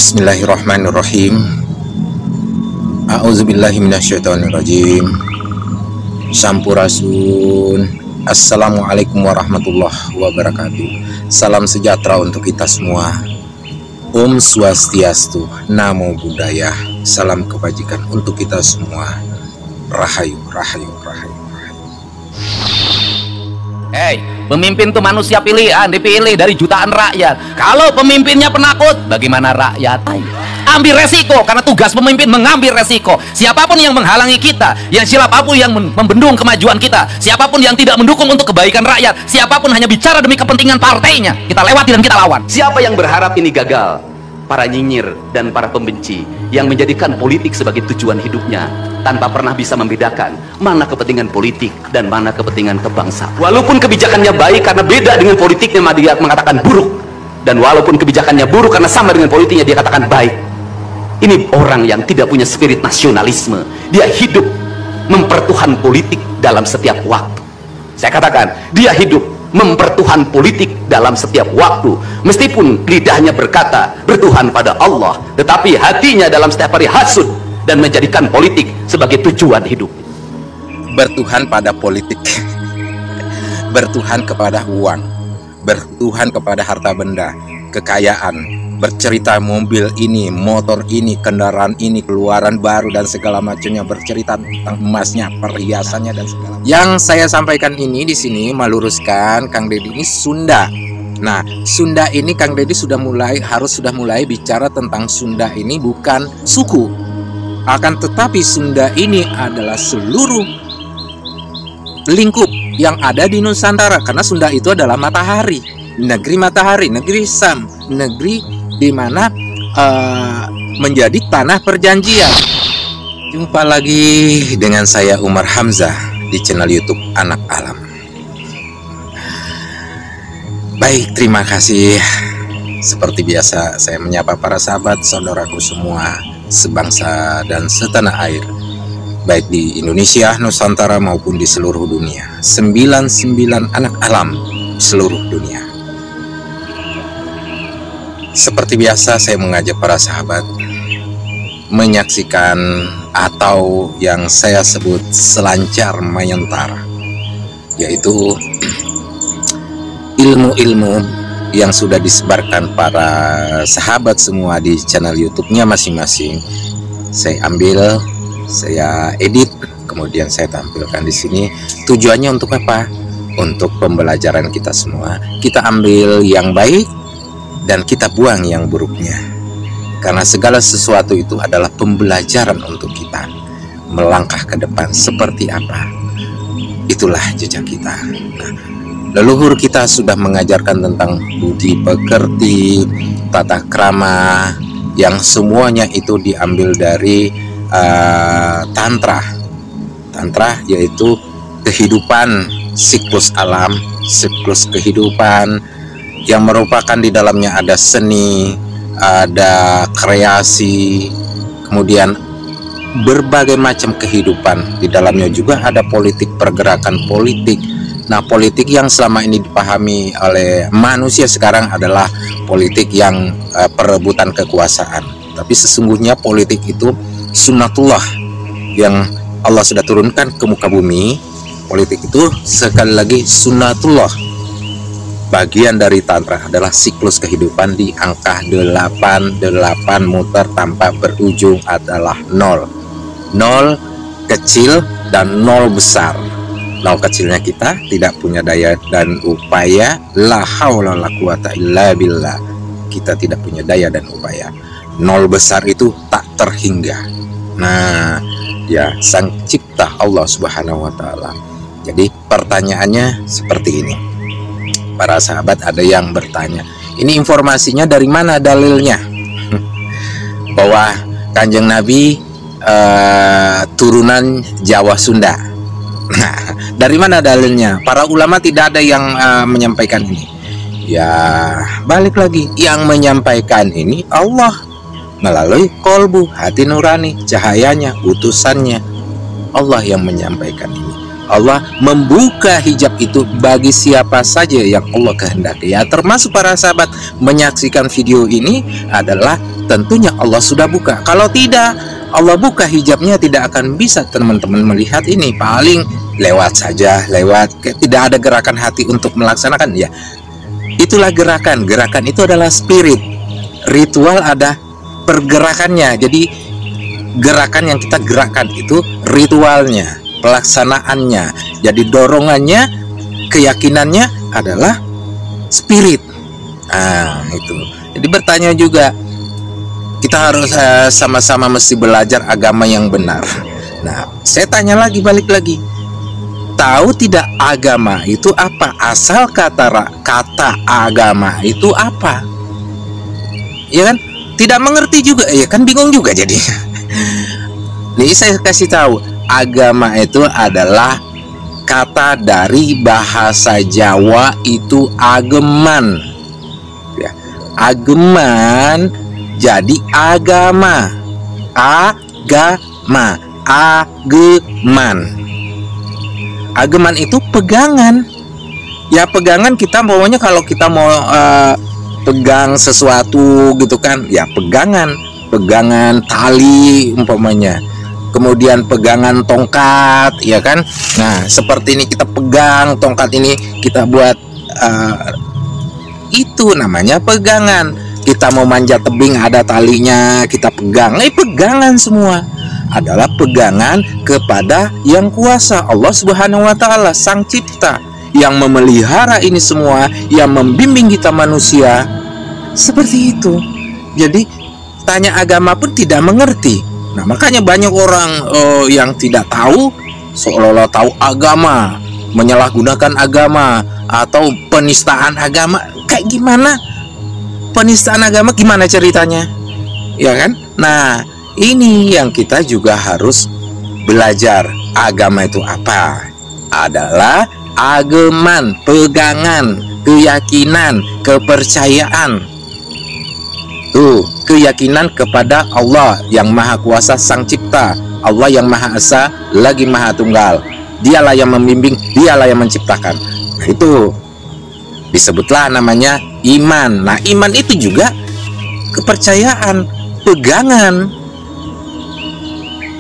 Bismillahirrahmanirrahim. A'udzubillahi minasyaitonirrajim. Sampurasun. Assalamualaikum warahmatullahi wabarakatuh. Salam sejahtera untuk kita semua. Om Swastiastu, Namo Buddhaya. Salam kebajikan untuk kita semua. Rahayu, rahayu, rahayu. Hei, pemimpin itu manusia pilihan, dipilih dari jutaan rakyat. Kalau pemimpinnya penakut, bagaimana rakyat? Ambil resiko, karena tugas pemimpin mengambil resiko. Siapapun yang menghalangi kita, siapapun yang membendung kemajuan kita, siapapun yang tidak mendukung untuk kebaikan rakyat, siapapun hanya bicara demi kepentingan partainya, kita lewati dan kita lawan. Siapa yang berharap ini gagal? Para nyinyir dan para pembenci yang menjadikan politik sebagai tujuan hidupnya tanpa pernah bisa membedakan mana kepentingan politik dan mana kepentingan kebangsaan. Walaupun kebijakannya baik karena beda dengan politiknya, dia mengatakan buruk, dan walaupun kebijakannya buruk karena sama dengan politiknya, dia katakan baik. Ini orang yang tidak punya spirit nasionalisme. Dia hidup mempertuhan politik dalam setiap waktu. Saya katakan, dia hidup mempertuhan politik dalam setiap waktu, meskipun lidahnya berkata bertuhan pada Allah, tetapi hatinya dalam setiap hari hasud dan menjadikan politik sebagai tujuan hidup. Bertuhan pada politik, bertuhan kepada uang, bertuhan kepada harta benda, kekayaan, bercerita mobil ini, motor ini, kendaraan ini, keluaran baru dan segala macamnya, bercerita tentang emasnya, perhiasannya dan segala macam. Yang saya sampaikan ini di sini meluruskan Kang Deddy ini Sunda. Nah, Sunda ini Kang Deddy harus mulai bicara tentang Sunda ini bukan suku. Akan tetapi Sunda ini adalah seluruh lingkup yang ada di Nusantara, karena Sunda itu adalah matahari, negeri matahari, negeri Sam, negeri di mana menjadi tanah perjanjian. Jumpa lagi dengan saya Umar Hamzah di channel YouTube Anak Alam. Baik, terima kasih. Seperti biasa saya menyapa para sahabat saudaraku semua sebangsa dan setanah air, baik di Indonesia, Nusantara maupun di seluruh dunia. 99 anak alam seluruh dunia. Seperti biasa saya mengajak para sahabat menyaksikan atau yang saya sebut selancar mayantara, yaitu ilmu-ilmu yang sudah disebarkan para sahabat semua di channel YouTube-nya masing-masing. Saya ambil, saya edit, kemudian saya tampilkan di sini. Tujuannya untuk apa? Untuk pembelajaran kita semua. Kita ambil yang baik dan kita buang yang buruknya, karena segala sesuatu itu adalah pembelajaran untuk kita melangkah ke depan. Seperti apa, itulah jejak kita. Nah, leluhur kita sudah mengajarkan tentang budi pekerti, tata krama, yang semuanya itu diambil dari tantra. Tantra yaitu kehidupan, siklus alam, siklus kehidupan, yang merupakan di dalamnya ada seni, ada kreasi, kemudian berbagai macam kehidupan. Di dalamnya juga ada politik, pergerakan politik. Nah, politik yang selama ini dipahami oleh manusia sekarang adalah politik yang perebutan kekuasaan. Tapi sesungguhnya politik itu sunnatullah yang Allah sudah turunkan ke muka bumi. Politik itu sekali lagi sunnatullah. Bagian dari tantra adalah siklus kehidupan di angka 88 muter tanpa berujung adalah 0. 0 kecil dan 0 besar. 0 kecilnya kita tidak punya daya dan upaya, la haula la quwata illa billah. Kita tidak punya daya dan upaya. 0 besar itu tak terhingga. Nah, ya sang cipta Allah Subhanahu wa taala. Jadi pertanyaannya seperti ini. Para sahabat ada yang bertanya, ini informasinya dari mana dalilnya? Bahwa Kanjeng Nabi turunan Jawa Sunda. Nah, dari mana dalilnya? Para ulama tidak ada yang menyampaikan ini. Ya, balik lagi, yang menyampaikan ini Allah melalui kolbu, hati nurani, cahayanya, utusannya. Allah yang menyampaikan ini. Allah membuka hijab itu bagi siapa saja yang Allah kehendaki. Ya, termasuk para sahabat menyaksikan video ini adalah tentunya Allah sudah buka. Kalau tidak Allah buka hijabnya, tidak akan bisa teman-teman melihat ini. Paling lewat saja, lewat, tidak ada gerakan hati untuk melaksanakan. Ya, itulah gerakan. Gerakan itu adalah spirit. Ritual ada pergerakannya. Jadi gerakan yang kita gerakkan itu ritualnya, pelaksanaannya. Jadi dorongannya, keyakinannya adalah spirit. Itu. Jadi bertanya juga, kita harus sama-sama mesti belajar agama yang benar. Nah, saya tanya lagi, balik lagi, tahu tidak agama itu apa? Asal kata agama itu apa? Ya kan? Tidak mengerti juga, ya kan, bingung juga jadi. Nih saya kasih tahu, agama itu adalah kata dari bahasa Jawa itu ageman. Ya, ageman jadi agama. Ageman. Ageman itu pegangan. Ya, pegangan kita maunya, kalau kita mau pegang sesuatu gitu kan, ya pegangan tali umpamanya, kemudian pegangan tongkat, ya kan. Nah, seperti ini kita pegang tongkat ini, kita buat itu namanya pegangan. Kita mau manjat tebing ada talinya, kita pegang. Pegangan semua adalah pegangan kepada yang kuasa, Allah Subhanahu wa Ta'ala, Sang Cipta, yang memelihara ini semua, yang membimbing kita manusia. Seperti itu. Jadi tanya agama pun tidak mengerti. Nah, makanya banyak orang yang tidak tahu, seolah-olah tahu agama, menyalahgunakan agama, atau penistaan agama. Kayak gimana penistaan agama, gimana ceritanya, ya kan? Nah, ini yang kita juga harus belajar. Agama itu apa? Adalah ageman, pegangan, keyakinan, kepercayaan. Tuh, keyakinan kepada Allah yang Maha Kuasa, Sang Cipta, Allah yang Maha Esa lagi Maha Tunggal. Dialah yang membimbing, dialah yang menciptakan. Nah, itu disebutlah namanya iman. Nah, iman itu juga kepercayaan, pegangan,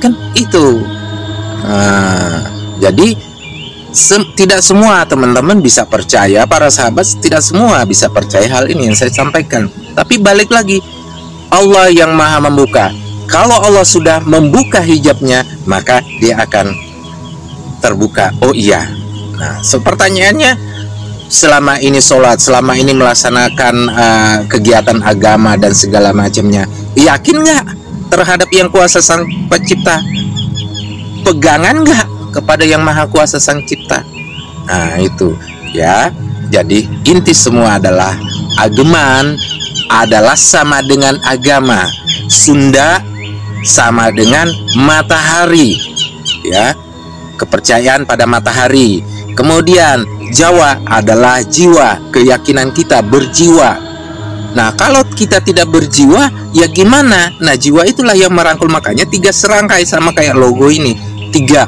kan itu. Jadi tidak semua teman-teman bisa percaya, para sahabat tidak semua bisa percaya hal ini yang saya sampaikan. Tapi balik lagi, Allah yang Maha membuka. Kalau Allah sudah membuka hijabnya, maka dia akan terbuka. Oh iya. Nah, pertanyaannya, selama ini sholat, selama ini melaksanakan kegiatan agama dan segala macamnya, yakin nggak terhadap yang kuasa Sang Pencipta? Pegangan nggak kepada yang Maha Kuasa Sang Cipta? Nah, itu ya. Jadi inti semua adalah ageman adalah sama dengan agama. Sunda sama dengan matahari, ya, kepercayaan pada matahari. Kemudian Jawa adalah jiwa, keyakinan kita berjiwa. Nah, kalau kita tidak berjiwa, ya gimana? Nah, jiwa itulah yang merangkul, makanya 3 serangkai sama kayak logo ini, 3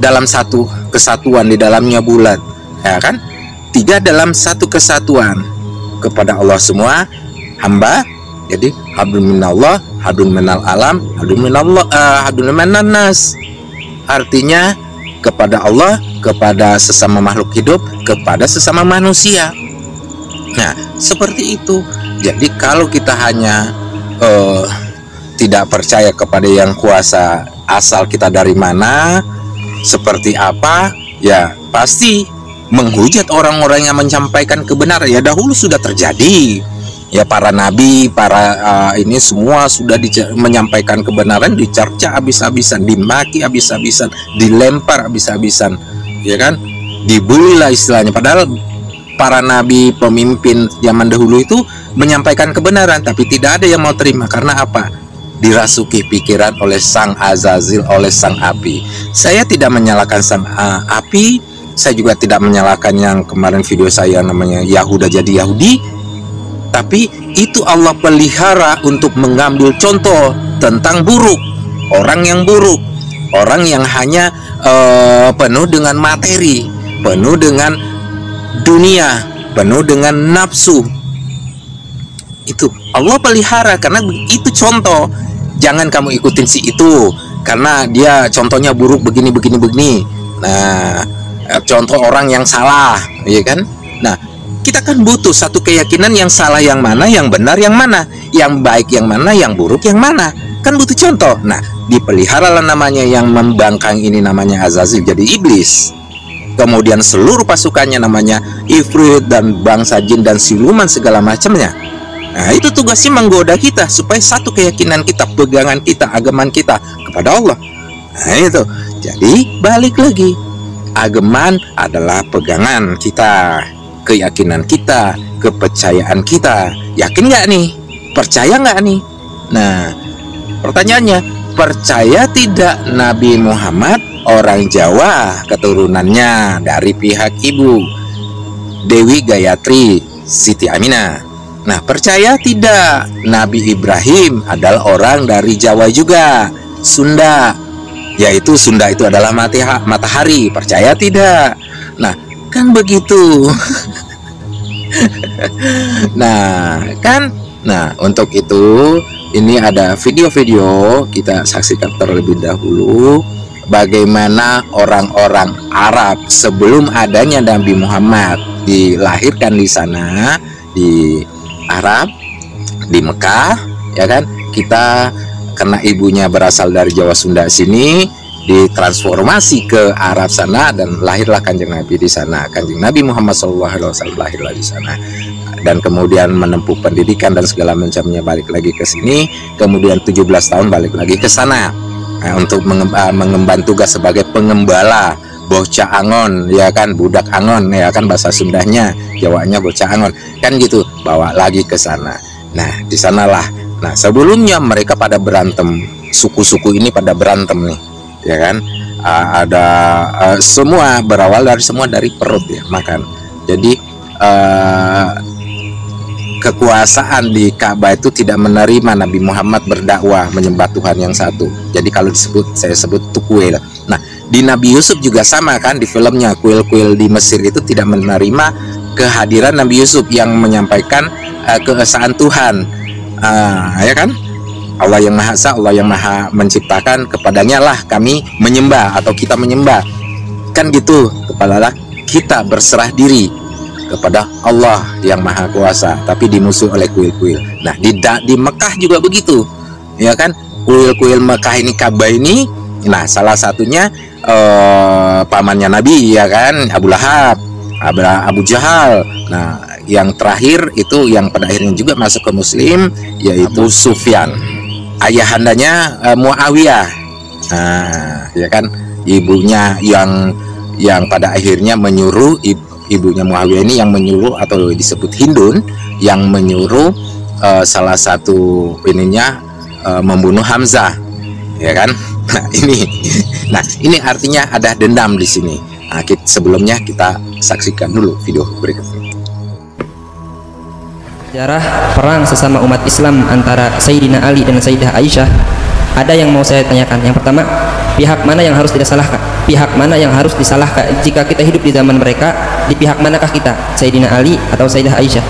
dalam satu kesatuan, di dalamnya bulat, ya kan? 3 dalam satu kesatuan kepada Allah semua hamba. Jadi hablum minallah, hablum minal alam, hablum minallah, hablum minan nas. Artinya kepada Allah, kepada sesama makhluk hidup, kepada sesama manusia. Nah, seperti itu. Jadi kalau kita hanya tidak percaya kepada yang kuasa, asal kita dari mana, seperti apa, ya pasti menghujat orang-orang yang menyampaikan kebenaran. Ya dahulu sudah terjadi. Ya, para nabi, para ini semua sudah menyampaikan kebenaran, dicerca habis-habisan, dimaki habis-habisan, dilempar habis-habisan, ya kan, dibully lah istilahnya. Padahal para nabi, pemimpin zaman dahulu itu menyampaikan kebenaran, tapi tidak ada yang mau terima. Karena apa? Dirasuki pikiran oleh sang Azazil, oleh sang api. Saya tidak menyalahkan sang api. Saya juga tidak menyalahkan yang kemarin video saya namanya Yahuda jadi Yahudi. Tapi itu Allah pelihara untuk mengambil contoh tentang buruk, orang yang buruk. orang yang hanya penuh dengan materi, penuh dengan dunia, penuh dengan nafsu. Itu Allah pelihara karena itu contoh. Jangan kamu ikutin si itu karena dia contohnya buruk begini. Nah, contoh orang yang salah, ya kan? Nah, kita kan butuh satu keyakinan yang salah yang mana, yang benar yang mana, yang baik yang mana, yang buruk yang mana. Kan butuh contoh. Nah, dipeliharalah namanya yang membangkang ini namanya Azazil, jadi iblis. Kemudian seluruh pasukannya namanya Ifrit dan bangsa jin dan siluman segala macamnya. Nah, itu tugasnya menggoda kita supaya satu keyakinan kita, pegangan kita, agaman kita kepada Allah. Nah, itu. Jadi balik lagi, agaman adalah pegangan kita, keyakinan kita, kepercayaan kita. Yakin nggak nih? Percaya nggak nih? Nah, pertanyaannya, percaya tidak Nabi Muhammad orang Jawa keturunannya dari pihak ibu Dewi Gayatri Siti Aminah? Nah, percaya tidak Nabi Ibrahim adalah orang dari Jawa juga, Sunda, yaitu Sunda itu adalah matahari? Percaya tidak? Nah, kan begitu. Nah, untuk itu ini ada video-video, kita saksikan terlebih dahulu bagaimana orang-orang Arab sebelum adanya Nabi Muhammad dilahirkan di sana, di Arab, di Mekah, ya kan? Kita karena ibunya berasal dari Jawa Sunda sini, ditransformasi ke Arab sana dan lahirlah Kanjeng Nabi di sana. Kanjeng Nabi Muhammad SAW lahirlah di sana. Dan kemudian menempuh pendidikan dan segala macamnya, balik lagi ke sini, kemudian 17 tahun balik lagi ke sana, untuk mengemban tugas sebagai pengembala, bocah angon, ya kan, budak angon, ya kan, bahasa Sundanya, Jawanya bocah angon, kan gitu, bawa lagi ke sana. Nah, di sanalah, nah sebelumnya mereka pada berantem, suku-suku ini pada berantem nih, ya kan, ada semua berawal dari perut ya, makan. Jadi kekuasaan di Ka'bah itu tidak menerima Nabi Muhammad berdakwah menyembah Tuhan yang satu. Jadi kalau saya sebut itu kuil. Nah, di Nabi Yusuf juga sama kan, di filmnya kuil-kuil di Mesir itu tidak menerima kehadiran Nabi Yusuf yang menyampaikan keesaan Tuhan. Ya kan? Allah yang Maha Esa, Allah yang Maha menciptakan, kepadanya lah kami menyembah atau kita menyembah. Kan gitu, kepadalah kita berserah diri kepada Allah yang Maha Kuasa, tapi dimusuhi oleh kuil-kuil. Nah, di Mekah juga begitu, ya kan? Kuil-kuil Mekah ini, Ka'bah ini, nah salah satunya pamannya Nabi, ya kan, Abu Lahab, Abu Jahal. Nah, yang terakhir itu yang pada akhirnya juga masuk ke Muslim, yaitu Sufyan, ayahandanya Muawiyah. Nah, ya kan, ibunya yang pada akhirnya menyuruh, ibunya Muawiyah ini yang menyuruh, atau disebut Hindun, yang menyuruh salah satu ininya membunuh Hamzah, ya kan? Nah ini artinya ada dendam di sini. Nah, sebelumnya kita saksikan dulu video berikutnya. Sejarah perang sesama umat Islam antara Sayyidina Ali dan Sayyidah Aisyah, ada yang mau saya tanyakan. Yang pertama, pihak mana yang harus disalahkan? Pihak mana yang harus disalahkan jika kita hidup di zaman mereka? Di pihak manakah kita? Sayyidina Ali atau Sayyidah Aisyah?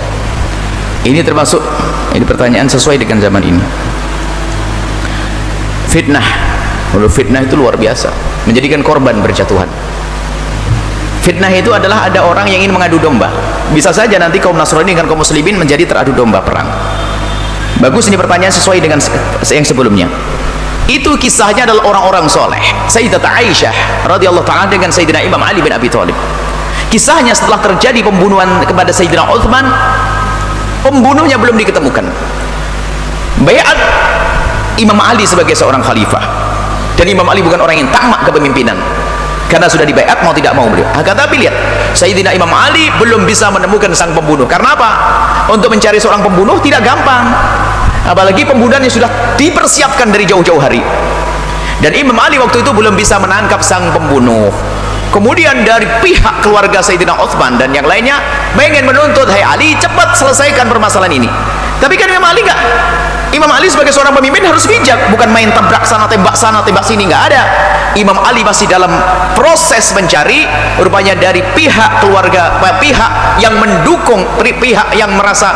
Ini termasuk, ini pertanyaan sesuai dengan zaman ini. Fitnah, kalau fitnah itu luar biasa, menjadikan korban berjatuhan. Fitnah itu adalah ada orang yang ingin mengadu domba. Bisa saja nanti kaum Nasrani dengan kaum Muslimin menjadi teradu domba perang. Bagus, ini pertanyaan sesuai dengan yang sebelumnya. Itu kisahnya adalah orang-orang soleh. Sayyidah Aisyah radhiyallahu ta'ala dengan Sayyidina Imam Ali bin Abi Thalib. Kisahnya setelah terjadi pembunuhan kepada Sayyidina Uthman, pembunuhnya belum diketemukan. Baiat Imam Ali sebagai seorang khalifah, dan Imam Ali bukan orang yang tamak kepemimpinan, karena sudah dibaiat mau tidak mau beliau. Tapi lihat, Sayyidina Imam Ali belum bisa menemukan sang pembunuh. Karena apa? Untuk mencari seorang pembunuh tidak gampang, apalagi pembunuhan yang sudah dipersiapkan dari jauh-jauh hari. Dan Imam Ali waktu itu belum bisa menangkap sang pembunuh. Kemudian dari pihak keluarga Sayyidina Uthman dan yang lainnya pengen menuntut, hai Ali, cepat selesaikan permasalahan ini. Tapi kan Imam Ali Imam Ali sebagai seorang pemimpin harus bijak, bukan main tembak sana tembak sini, nggak ada. Imam Ali masih dalam proses mencari, rupanya dari pihak keluarga, pihak yang mendukung, pihak yang merasa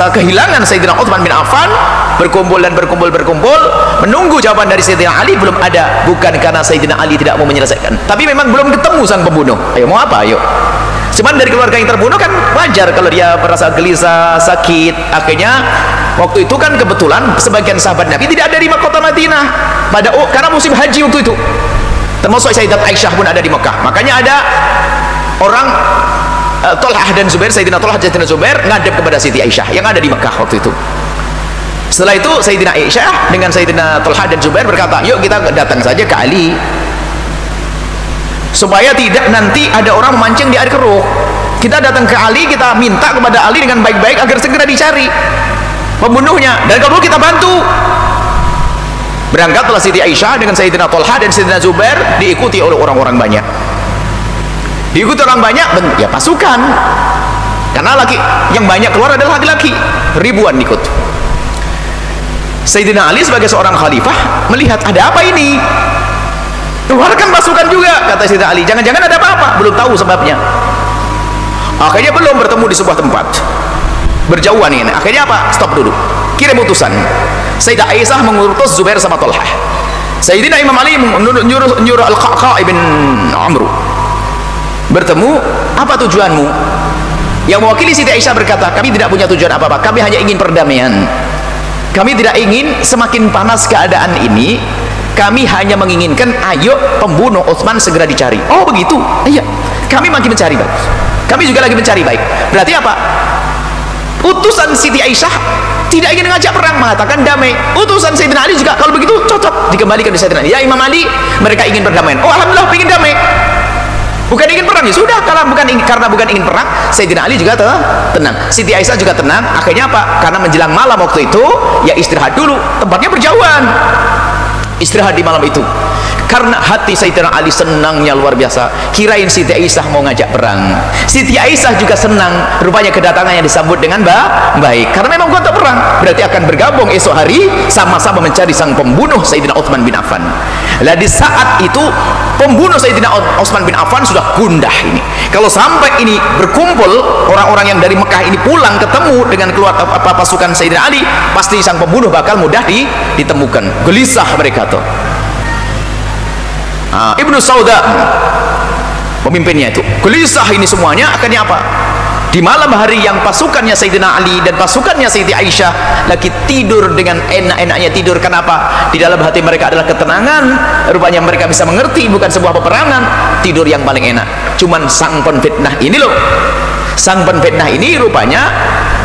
kehilangan Sayyidina Utsman bin Affan, berkumpul menunggu jawaban dari Sayyidina Ali, belum ada. Bukan karena Sayyidina Ali tidak mau menyelesaikan, tapi memang belum ketemu sang pembunuh. Ayo mau apa, ayo. Cuman dari keluarga yang terbunuh kan wajar kalau dia merasa gelisah, sakit. Akhirnya waktu itu kan kebetulan sebagian sahabat Nabi tidak ada di kota Madinah karena musim haji waktu itu, termasuk Sayyidat Aisyah pun ada di Mekah. Makanya ada orang Tolhah dan Zubair, Sayyidina Tolhah dan Sayyidina Zubair ngadep kepada Siti Aisyah yang ada di Mekah waktu itu. Setelah itu Sayyidina Aisyah dengan Sayyidina Tolhah dan Zubair berkata, yuk kita datang saja ke Ali, supaya tidak nanti ada orang memancing di air keruh. Kita datang ke Ali, kita minta kepada Ali dengan baik-baik agar segera dicari pembunuhnya, dan kalau kita bantu. Berangkatlah Siti Aisyah dengan Sayyidina Tolhah dan Sayyidina Zubair, diikuti oleh orang-orang banyak. Diikuti orang banyak, ya pasukan, karena yang banyak keluar adalah laki-laki, ribuan ikut. Sayyidina Ali sebagai seorang khalifah melihat, ada apa ini? Keluarkan pasukan juga, kata Sayyidina Ali. Jangan-jangan ada apa-apa, belum tahu sebabnya. Akhirnya belum bertemu di sebuah tempat, berjauhan ini. Akhirnya apa? Stop dulu, kirim utusan. Sayyidah Aisyah mengutus Zubair sama Tolhah. Sayyidina Imam Ali menyuruh Al-Qa'qa' ibn Amru, bertemu, apa tujuanmu? Yang mewakili Siti Aisyah berkata, kami tidak punya tujuan apa-apa, kami hanya ingin perdamaian. Kami tidak ingin semakin panas keadaan ini. Kami hanya menginginkan, ayo pembunuh Utsman segera dicari. Oh begitu? Iya, kami lagi mencari, bagus. Kami juga lagi mencari, baik. Berarti apa? Utusan Siti Aisyah tidak ingin mengajak perang, mengatakan damai. Utusan Sayyidina Ali juga kalau begitu cocok, dikembalikan ke Sayyidina Ali. Ya Imam Ali, mereka ingin perdamaian. Oh alhamdulillah, ingin damai, bukan ingin perang. Ya sudah, karena bukan ingin perang, Sayyidina Ali juga tenang, Siti Aisyah juga tenang. Akhirnya apa? Karena menjelang malam waktu itu, ya istirahat dulu, tempatnya berjauhan. Istirahat di malam itu, karena hati Sayyidina Ali senangnya luar biasa. Kirain Siti Aisyah mau ngajak perang. Siti Aisyah juga senang, rupanya kedatangannya disambut dengan baik, karena memang untuk perang. Berarti akan bergabung esok hari sama-sama mencari sang pembunuh Sayyidina Utsman bin Affan. Lah di saat itu pembunuh Sayyidina Utsman bin Affan sudah gundah ini. Kalau sampai ini berkumpul orang-orang yang dari Mekah ini pulang ketemu dengan pasukan Sayyidina Ali, pasti sang pembunuh bakal mudah ditemukan. Gelisah mereka tuh. Ibnu Sauda pemimpinnya itu gelisah ini semuanya. Akhirnya apa? Di malam hari yang pasukannya Sayyidina Ali dan pasukannya Siti Aisyah lagi tidur dengan enak-enaknya tidur. Kenapa? Di dalam hati mereka adalah ketenangan. Rupanya mereka bisa mengerti bukan sebuah peperangan, tidur yang paling enak. Cuman sang penfitnah ini loh, sang penfitnah ini rupanya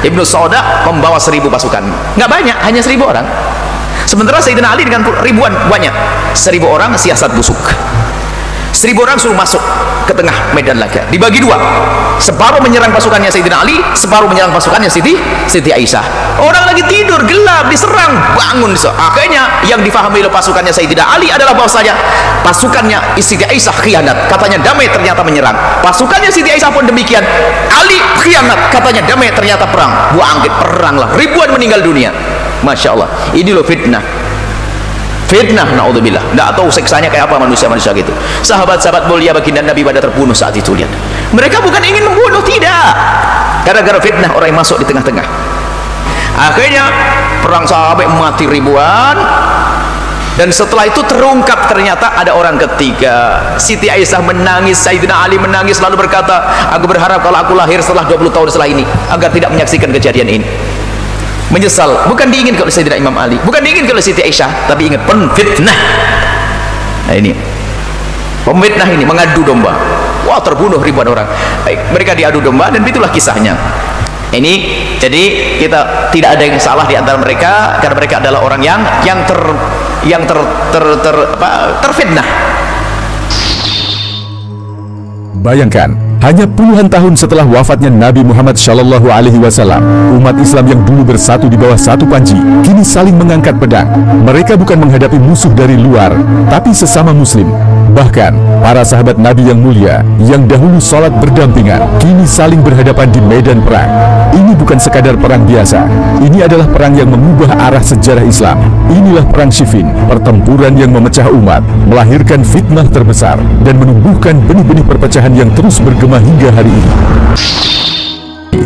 Ibnu Sauda membawa 1000 pasukan. Nggak banyak, hanya 1000 orang. Sementara Sayyidina Ali dengan ribuan banyak. 1000 orang siasat busuk. 1000 orang suruh masuk ke tengah medan laga, dibagi dua, separuh menyerang pasukannya Sayyidina Ali, separuh menyerang pasukannya Siti Aisyah. Orang lagi tidur, gelap, diserang, bangun. Akhirnya yang difahami oleh pasukannya Sayyidina Ali adalah bahwasanya pasukannya Siti Aisyah khianat, katanya damai, ternyata menyerang. Pasukannya Siti Aisyah pun demikian, Ali khianat, katanya damai, ternyata perang. Buangkit perang lah, ribuan meninggal dunia. Masya Allah, ini loh fitnah. Fitnah, naudzubillah. Tidak tahu seksanya kayak apa manusia-manusia gitu. Sahabat-sahabat mulia baginda Nabi pada terbunuh saat itu, lihat. Mereka bukan ingin membunuh, tidak. Gara-gara fitnah orang yang masuk di tengah-tengah. Akhirnya perang sampai mati ribuan. Dan setelah itu terungkap ternyata ada orang ketiga. Siti Aisyah menangis, Sayyidina Ali menangis, lalu berkata, aku berharap kalau aku lahir setelah 20 tahun setelah ini agar tidak menyaksikan kejadian ini. Menyesal, bukan diinginkan oleh Sayyidina Imam Ali, bukan diinginkan oleh Siti Aisyah, tapi ingat penfitnah. Nah ini pemfitnah ini mengadu domba. Wah, terbunuh ribuan orang. Baik, mereka diadu domba dan itulah kisahnya. Ini jadi kita tidak ada yang salah di antara mereka, karena mereka adalah orang yang terfitnah. Bayangkan, hanya puluhan tahun setelah wafatnya Nabi Muhammad SAW, umat Islam yang dulu bersatu di bawah satu panji, kini saling mengangkat pedang. Mereka bukan menghadapi musuh dari luar, tapi sesama muslim. Bahkan, para sahabat Nabi yang mulia, yang dahulu sholat berdampingan, kini saling berhadapan di medan perang. Ini bukan sekadar perang biasa. Ini adalah perang yang mengubah arah sejarah Islam. Inilah perang Siffin, pertempuran yang memecah umat, melahirkan fitnah terbesar, dan menumbuhkan benih-benih perpecahan yang terus bergema hingga hari ini.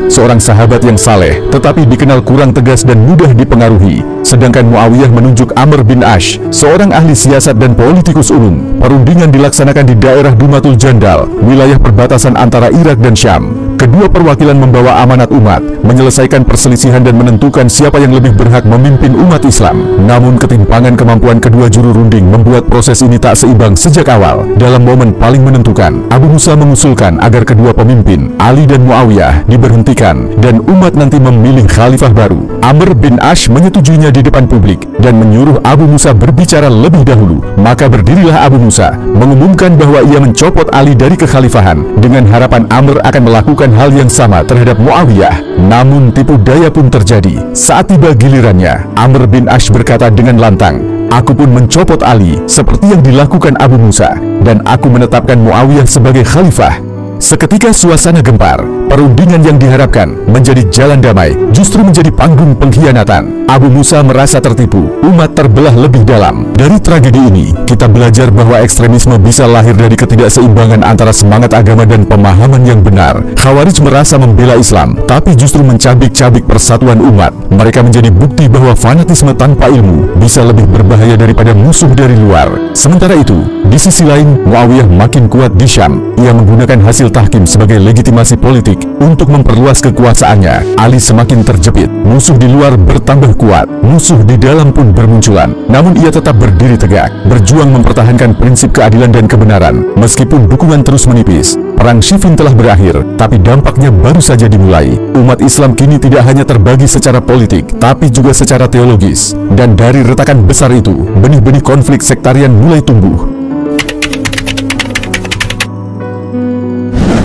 Seorang sahabat yang saleh, tetapi dikenal kurang tegas dan mudah dipengaruhi. Sedangkan Muawiyah menunjuk Amr bin Ash, seorang ahli siasat dan politikus ulung. Perundingan dilaksanakan di daerah Dumatul Jandal, wilayah perbatasan antara Irak dan Syam. Kedua perwakilan membawa amanat umat, menyelesaikan perselisihan dan menentukan siapa yang lebih berhak memimpin umat Islam. Namun ketimpangan kemampuan kedua juru runding membuat proses ini tak seimbang sejak awal. Dalam momen paling menentukan, Abu Musa mengusulkan agar kedua pemimpin, Ali dan Muawiyah, diberhentikan dan umat nanti memilih khalifah baru. Amr bin Ash menyetujuinya di depan publik dan menyuruh Abu Musa berbicara lebih dahulu. Maka berdirilah Abu Musa, mengumumkan bahwa ia mencopot Ali dari kekhalifahan dengan harapan Amr akan melakukan hal yang sama terhadap Muawiyah. Namun tipu daya pun terjadi. Saat tiba gilirannya, Amr bin Ash berkata dengan lantang, "Aku pun mencopot Ali seperti yang dilakukan Abu Musa, dan aku menetapkan Muawiyah sebagai khalifah." Seketika suasana gempar. Perundingan yang diharapkan menjadi jalan damai justru menjadi panggung pengkhianatan. Abu Musa merasa tertipu, umat terbelah lebih dalam. Dari tragedi ini, kita belajar bahwa ekstremisme bisa lahir dari ketidakseimbangan antara semangat agama dan pemahaman yang benar. Khawarij merasa membela Islam, tapi justru mencabik-cabik persatuan umat. Mereka menjadi bukti bahwa fanatisme tanpa ilmu bisa lebih berbahaya daripada musuh dari luar. Sementara itu, di sisi lain, Muawiyah makin kuat di Syam. Ia menggunakan hasil tahkim sebagai legitimasi politik untuk memperluas kekuasaannya. Ali semakin terjepit, musuh di luar bertambah kuat, musuh di dalam pun bermunculan. Namun ia tetap berdiri tegak, berjuang mempertahankan prinsip keadilan dan kebenaran. Meskipun dukungan terus menipis, perang Siffin telah berakhir, tapi dampaknya baru saja dimulai. Umat Islam kini tidak hanya terbagi secara politik, tapi juga secara teologis. Dan dari retakan besar itu, benih-benih konflik sektarian mulai tumbuh.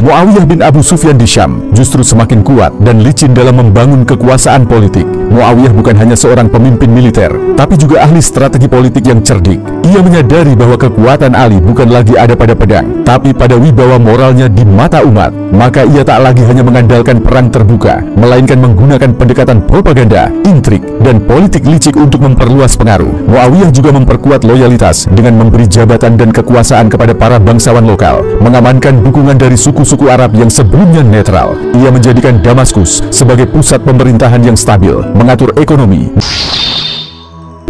Muawiyah bin Abu Sufyan di Syam justru semakin kuat dan licin dalam membangun kekuasaan politik. Muawiyah bukan hanya seorang pemimpin militer, tapi juga ahli strategi politik yang cerdik. Ia menyadari bahwa kekuatan Ali bukan lagi ada pada pedang, tapi pada wibawa moralnya di mata umat. Maka ia tak lagi hanya mengandalkan perang terbuka, melainkan menggunakan pendekatan propaganda, intrik, dan politik licik untuk memperluas pengaruh. Muawiyah juga memperkuat loyalitas dengan memberi jabatan dan kekuasaan kepada para bangsawan lokal, mengamankan dukungan dari suku-suku Arab yang sebelumnya netral. Ia menjadikan Damaskus sebagai pusat pemerintahan yang stabil, mengatur ekonomi.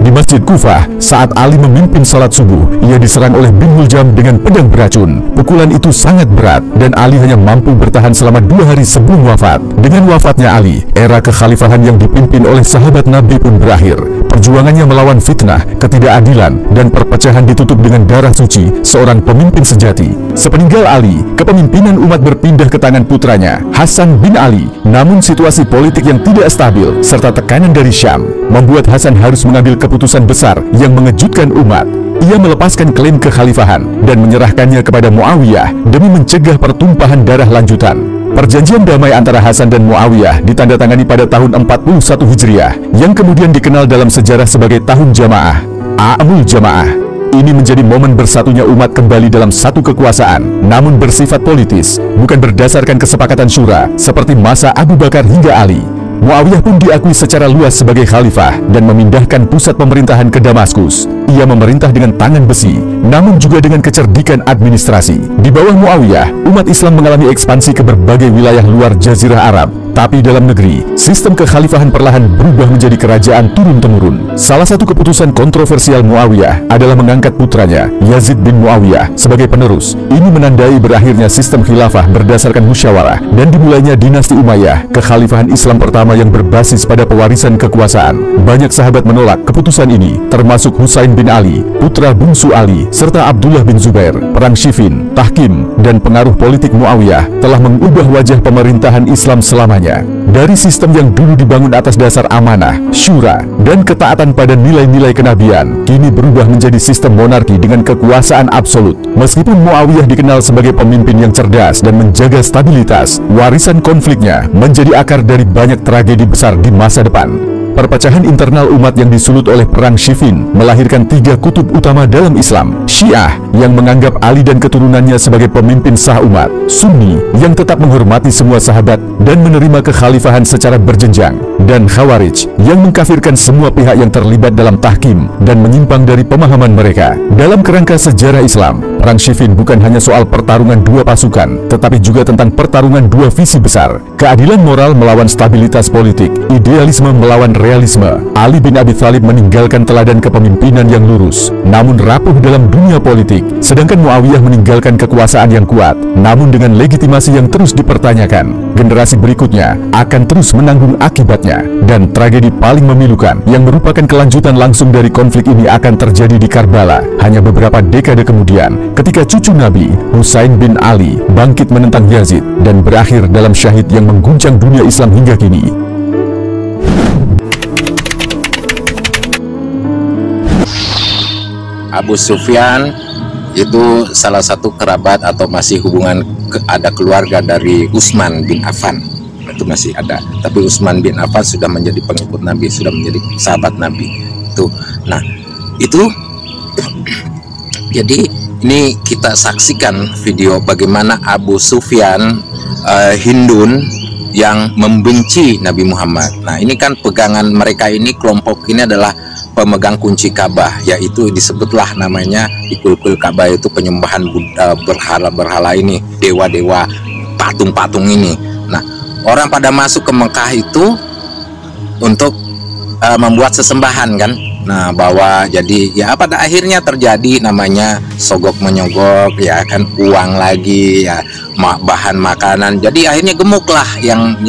Di Masjid Kufah, saat Ali memimpin salat subuh, ia diserang oleh bin Muljam dengan pedang beracun. Pukulan itu sangat berat, dan Ali hanya mampu bertahan selama 2 hari sebelum wafat. Dengan wafatnya Ali, era kekhalifahan yang dipimpin oleh sahabat Nabi pun berakhir. Perjuangannya melawan fitnah, ketidakadilan, dan perpecahan ditutup dengan darah suci seorang pemimpin sejati. Sepeninggal Ali, kepemimpinan umat berpindah ke tangan putranya, Hasan bin Ali. Namun situasi politik yang tidak stabil, serta tekanan dari Syam, membuat Hasan harus mengambil keputusan besar yang mengejutkan umat. Ia melepaskan klaim kekhalifahan dan menyerahkannya kepada Muawiyah demi mencegah pertumpahan darah lanjutan. Perjanjian damai antara Hasan dan Muawiyah ditandatangani pada tahun 41 Hijriah, yang kemudian dikenal dalam sejarah sebagai Tahun Jamaah, A'amul Jamaah. Ini menjadi momen bersatunya umat kembali dalam satu kekuasaan, namun bersifat politis, bukan berdasarkan kesepakatan syura seperti masa Abu Bakar hingga Ali. Muawiyah pun diakui secara luas sebagai khalifah dan memindahkan pusat pemerintahan ke Damaskus. Ia memerintah dengan tangan besi, namun juga dengan kecerdikan administrasi. Di bawah Muawiyah, umat Islam mengalami ekspansi ke berbagai wilayah luar Jazirah Arab. Tapi dalam negeri, sistem kekhalifahan perlahan berubah menjadi kerajaan turun-temurun. Salah satu keputusan kontroversial Muawiyah adalah mengangkat putranya, Yazid bin Muawiyah, sebagai penerus. Ini menandai berakhirnya sistem khilafah berdasarkan musyawarah dan dimulainya dinasti Umayyah, kekhalifahan Islam pertama yang berbasis pada pewarisan kekuasaan. Banyak sahabat menolak keputusan ini, termasuk Husain bin Ali, putra bungsu Ali, serta Abdullah bin Zubair. Perang Siffin, tahkim, dan pengaruh politik Muawiyah telah mengubah wajah pemerintahan Islam selamanya. Dari sistem yang dulu dibangun atas dasar amanah, syura, dan ketaatan pada nilai-nilai kenabian, kini berubah menjadi sistem monarki dengan kekuasaan absolut. Meskipun Muawiyah dikenal sebagai pemimpin yang cerdas dan menjaga stabilitas, warisan konfliknya menjadi akar dari banyak tragedi besar di masa depan. Perpecahan internal umat yang disulut oleh Perang Siffin melahirkan 3 kutub utama dalam Islam. Syiah yang menganggap Ali dan keturunannya sebagai pemimpin sah umat, Sunni yang tetap menghormati semua sahabat dan menerima kekhalifahan secara berjenjang, dan Khawarij yang mengkafirkan semua pihak yang terlibat dalam tahkim dan menyimpang dari pemahaman mereka. Dalam kerangka sejarah Islam, Perang Siffin bukan hanya soal pertarungan 2 pasukan, tetapi juga tentang pertarungan 2 visi besar: keadilan moral melawan stabilitas politik, idealisme melawan realisme. Ali bin Abi Thalib meninggalkan teladan kepemimpinan yang lurus, namun rapuh dalam dunia politik, sedangkan Muawiyah meninggalkan kekuasaan yang kuat, namun dengan legitimasi yang terus dipertanyakan. Generasi berikutnya akan terus menanggung akibatnya, dan tragedi paling memilukan yang merupakan kelanjutan langsung dari konflik ini akan terjadi di Karbala hanya beberapa dekade kemudian, ketika cucu Nabi, Husain bin Ali, bangkit menentang Yazid dan berakhir dalam syahid yang mengguncang dunia Islam hingga kini. Abu Sufyan itu salah satu kerabat atau masih hubungan ada keluarga dari Utsman bin Affan, itu masih ada. Tapi Utsman bin Affan sudah menjadi pengikut Nabi, sudah menjadi sahabat Nabi. Nah itu jadi ini kita saksikan video bagaimana Abu Sufyan Hindun yang membenci Nabi Muhammad. Nah ini kan pegangan mereka ini, kelompok ini adalah pemegang kunci Ka'bah, yaitu disebutlah namanya di kuil-kuil Ka'bah itu penyembahan berhala-berhala ini, dewa-dewa, patung-patung ini. Nah orang pada masuk ke Mekah itu untuk membuat sesembahan kan. Nah bahwa jadi ya pada akhirnya terjadi namanya sogok menyogok ya kan, uang lagi ya, bahan makanan. Jadi akhirnya gemuklah yang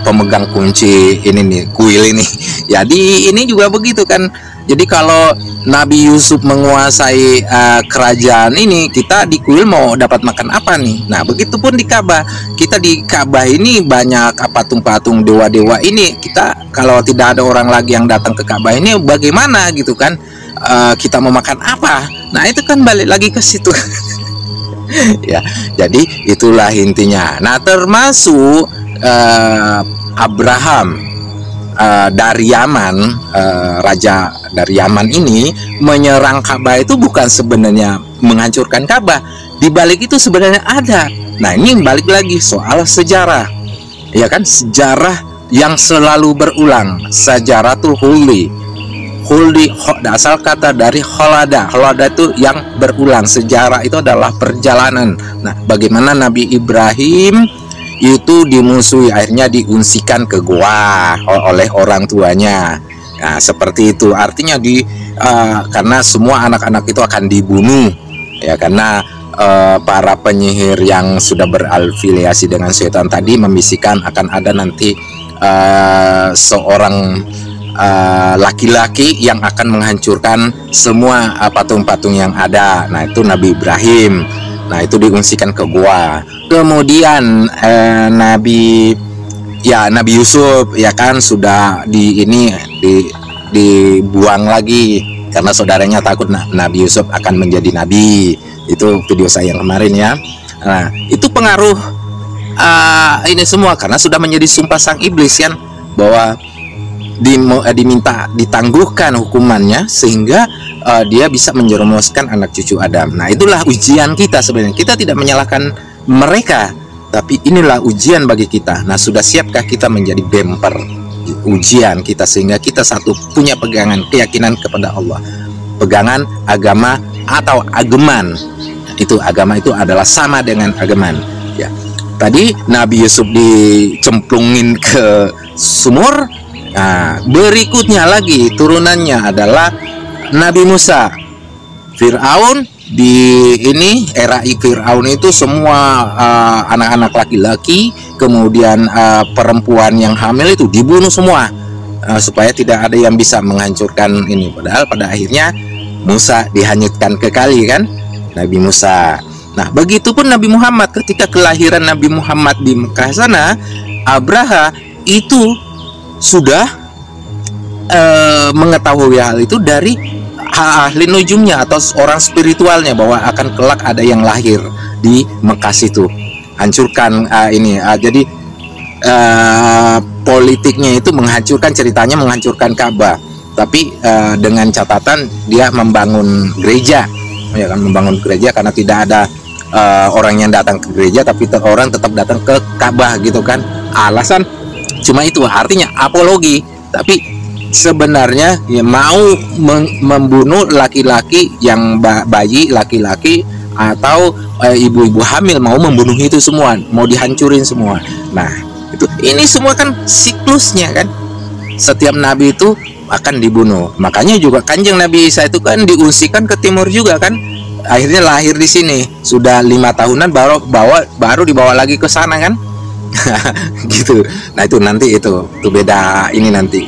pemegang kunci ini nih, kuil ini. Jadi ini juga begitu kan. Jadi kalau Nabi Yusuf menguasai kerajaan ini, kita di kuil mau dapat makan apa nih? Nah begitupun di Ka'bah, kita di Ka'bah ini banyak patung-patung dewa-dewa ini. Kita kalau tidak ada orang lagi yang datang ke Ka'bah ini, bagaimana gitu kan? Kita mau makan apa? Nah itu kan balik lagi ke situ. Ya, jadi itulah intinya. Nah termasuk Abraham dari Yaman, raja dari Yaman ini menyerang Ka'bah itu bukan sebenarnya menghancurkan Ka'bah. Di balik itu sebenarnya ada. Nah ini balik lagi soal sejarah, ya kan, sejarah yang selalu berulang. Sejaratul Huldi, asal kata dari Kholada. Kholada itu yang berulang. Sejarah itu adalah perjalanan. Nah bagaimana Nabi Ibrahim itu dimusuhi, akhirnya diungsikan ke goa oleh orang tuanya. Nah seperti itu, artinya karena semua anak-anak itu akan dibunuh ya, karena para penyihir yang sudah berafiliasi dengan setan tadi membisikkan akan ada nanti seorang laki-laki yang akan menghancurkan semua patung-patung yang ada. Nah itu Nabi Ibrahim. Nah itu diungsikan ke gua. Kemudian Nabi Yusuf ya kan sudah dibuang lagi karena saudaranya takut Nabi Yusuf akan menjadi nabi. Itu video saya yang kemarin ya. Nah itu pengaruh ini semua karena sudah menjadi sumpah sang iblis kan, bahwa diminta ditangguhkan hukumannya sehingga dia bisa menjerumuskan anak cucu Adam. Nah itulah ujian kita sebenarnya. Kita tidak menyalahkan mereka, tapi inilah ujian bagi kita. Nah sudah siapkah kita menjadi bemper ujian kita sehingga kita satu punya pegangan keyakinan kepada Allah, pegangan agama atau ageman. Itu agama itu adalah sama dengan ageman ya. Tadi Nabi Yusuf dicemplungin ke sumur. Nah berikutnya lagi turunannya adalah Nabi Musa. Fir'aun di ini era Fir'aun itu semua anak-anak laki-laki, kemudian perempuan yang hamil itu dibunuh semua supaya tidak ada yang bisa menghancurkan ini. Padahal pada akhirnya Musa dihanyutkan ke kali kan, Nabi Musa. Nah begitupun Nabi Muhammad, ketika kelahiran Nabi Muhammad di Mekah sana, Abraha itu sudah mengetahui hal itu dari ahli nujumnya atau orang spiritualnya, bahwa akan kelak ada yang lahir di Mekah itu, hancurkan ini. Jadi politiknya itu menghancurkan, ceritanya menghancurkan Ka'bah, tapi dengan catatan dia membangun gereja, ya kan, membangun gereja karena tidak ada orang yang datang ke gereja, tapi orang tetap datang ke Ka'bah gitu kan. Alasan cuma itu, artinya apologi, tapi sebenarnya ya mau membunuh laki-laki yang bayi laki-laki atau ibu-ibu hamil, mau membunuh itu semua, mau dihancurin semua. Nah, itu ini semua kan siklusnya kan. Setiap nabi itu akan dibunuh. Makanya juga Kanjeng Nabi Isa itu kan diungsikan ke timur juga kan. Akhirnya lahir di sini. Sudah 5 tahunan baru dibawa lagi ke sana kan. Gitu. Nah, itu nanti itu beda ini nanti.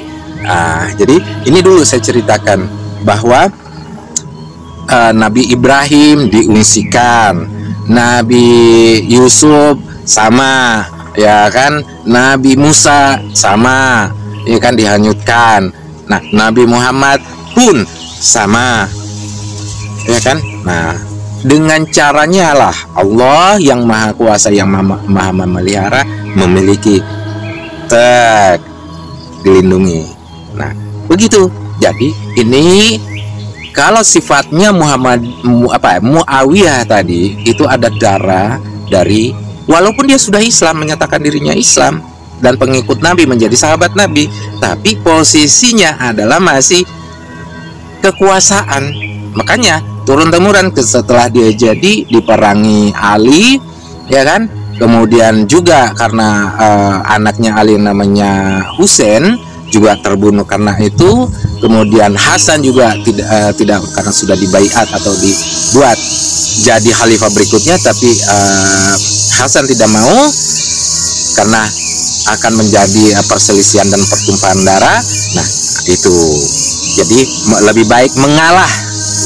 Jadi ini dulu saya ceritakan bahwa Nabi Ibrahim diungsikan, Nabi Yusuf sama, ya kan, Nabi Musa sama, ya kan, dihanyutkan. Nah, Nabi Muhammad pun sama, ya kan. Nah, dengan caranya lah Allah yang maha kuasa, yang maha memelihara, memiliki dilindungi. Nah, begitu. Jadi ini kalau sifatnya Muawiyah tadi itu ada darah dari, walaupun dia sudah Islam, menyatakan dirinya Islam dan pengikut Nabi, menjadi sahabat Nabi, tapi posisinya adalah masih kekuasaan. Makanya turun-temurun setelah dia jadi diperangi Ali, ya kan. Kemudian juga karena anaknya Ali namanya Husain juga terbunuh karena itu. Kemudian Hasan juga tidak karena sudah dibaiat atau dibuat jadi khalifah berikutnya, tapi Hasan tidak mau karena akan menjadi perselisihan dan pertumpahan darah. Nah, itu jadi lebih baik mengalah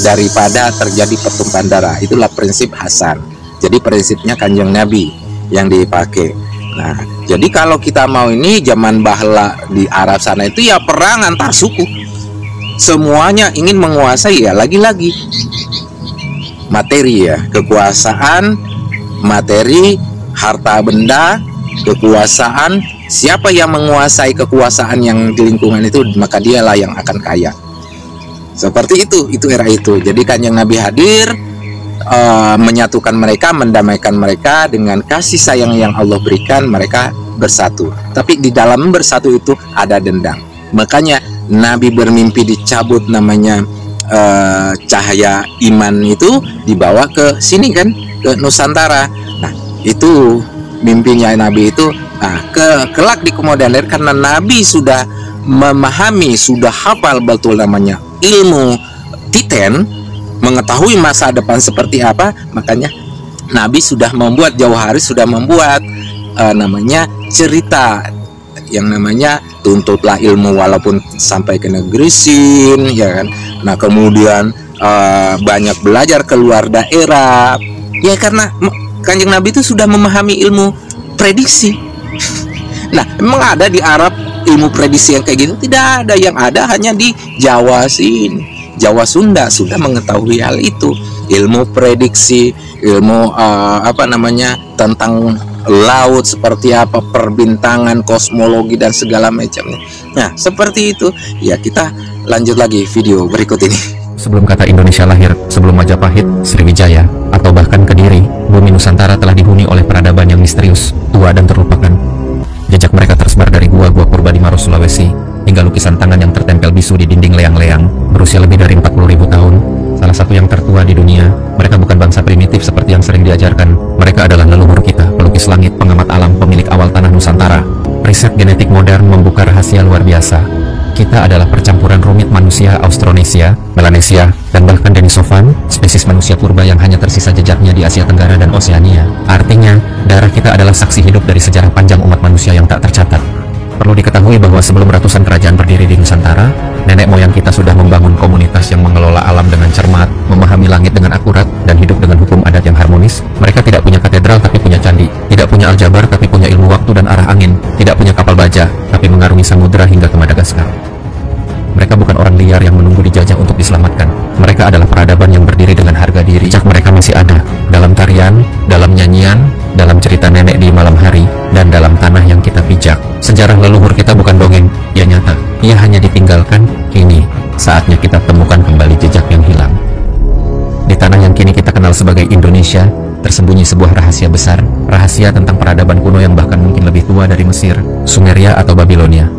daripada terjadi pertumpahan darah. Itulah prinsip Hasan. Jadi prinsipnya Kanjeng Nabi yang dipakai. Nah, jadi kalau kita mau ini zaman bahla di Arab sana itu ya perang antar suku. Semuanya ingin menguasai, ya lagi-lagi materi, ya kekuasaan, materi, harta benda, kekuasaan. Siapa yang menguasai kekuasaan yang di lingkungan itu, maka dialah yang akan kaya. Seperti itu era itu. Jadi Kanjeng Nabi hadir, menyatukan mereka, mendamaikan mereka dengan kasih sayang yang Allah berikan, mereka bersatu. Tapi di dalam bersatu itu ada dendam. Makanya Nabi bermimpi dicabut namanya cahaya iman itu, dibawa ke sini kan, ke Nusantara. Nah, itu mimpinya Nabi itu. Nah, kelak di kemudian hari, karena Nabi sudah memahami, sudah hafal betul namanya ilmu titen, mengetahui masa depan seperti apa, makanya Nabi sudah membuat, jauh hari sudah membuat namanya cerita yang namanya tuntutlah ilmu walaupun sampai ke negeri Sin, ya kan. Nah, kemudian banyak belajar keluar daerah, ya karena Kanjeng Nabi itu sudah memahami ilmu prediksi. Nah, memang ada di Arab ilmu prediksi yang kayak gitu? Tidak ada. Yang ada hanya di Jawa Sin, Jawa Sunda sudah mengetahui hal itu, ilmu prediksi, ilmu tentang laut seperti apa, perbintangan, kosmologi dan segala macamnya. Nah, seperti itu. Ya, kita lanjut lagi video berikut ini. Sebelum kata Indonesia lahir, sebelum Majapahit, Sriwijaya, atau bahkan Kediri, bumi Nusantara telah dihuni oleh peradaban yang misterius, tua dan terlupakan. Jejak mereka tersebar dari gua-gua purba di Maros, Sulawesi, hingga lukisan tangan yang tertempel bisu di dinding leang-leang, berusia lebih dari 40.000 tahun. Salah satu yang tertua di dunia. Mereka bukan bangsa primitif seperti yang sering diajarkan. Mereka adalah leluhur kita, pelukis langit, pengamat alam, pemilik awal tanah Nusantara. Riset genetik modern membuka rahasia luar biasa. Kita adalah percampuran rumit manusia Austronesia, Melanesia, dan bahkan Denisovan, spesies manusia purba yang hanya tersisa jejaknya di Asia Tenggara dan Oseania. Artinya, darah kita adalah saksi hidup dari sejarah panjang umat manusia yang tak tercatat. Perlu diketahui bahwa sebelum ratusan kerajaan berdiri di Nusantara, nenek moyang kita sudah membangun komunitas yang mengelola alam dengan cermat, memahami langit dengan akurat, dan hidup dengan hukum adat yang harmonis. Mereka tidak punya katedral tapi punya candi, tidak punya aljabar tapi punya ilmu waktu dan arah angin, tidak punya kapal baja tapi mengarungi samudera hingga ke Madagaskar. Mereka bukan orang liar yang menunggu dijajah untuk diselamatkan. Mereka adalah peradaban yang berdiri dengan harga diri. Jejak mereka masih ada dalam tarian, dalam nyanyian, dalam cerita nenek di malam hari, dan dalam tanah yang kita pijak. Sejarah leluhur kita bukan dongeng, ia nyata. Ia hanya ditinggalkan. Kini saatnya kita temukan kembali jejak yang hilang. Di tanah yang kini kita kenal sebagai Indonesia, tersembunyi sebuah rahasia besar, rahasia tentang peradaban kuno yang bahkan mungkin lebih tua dari Mesir, Sumeria atau Babilonia.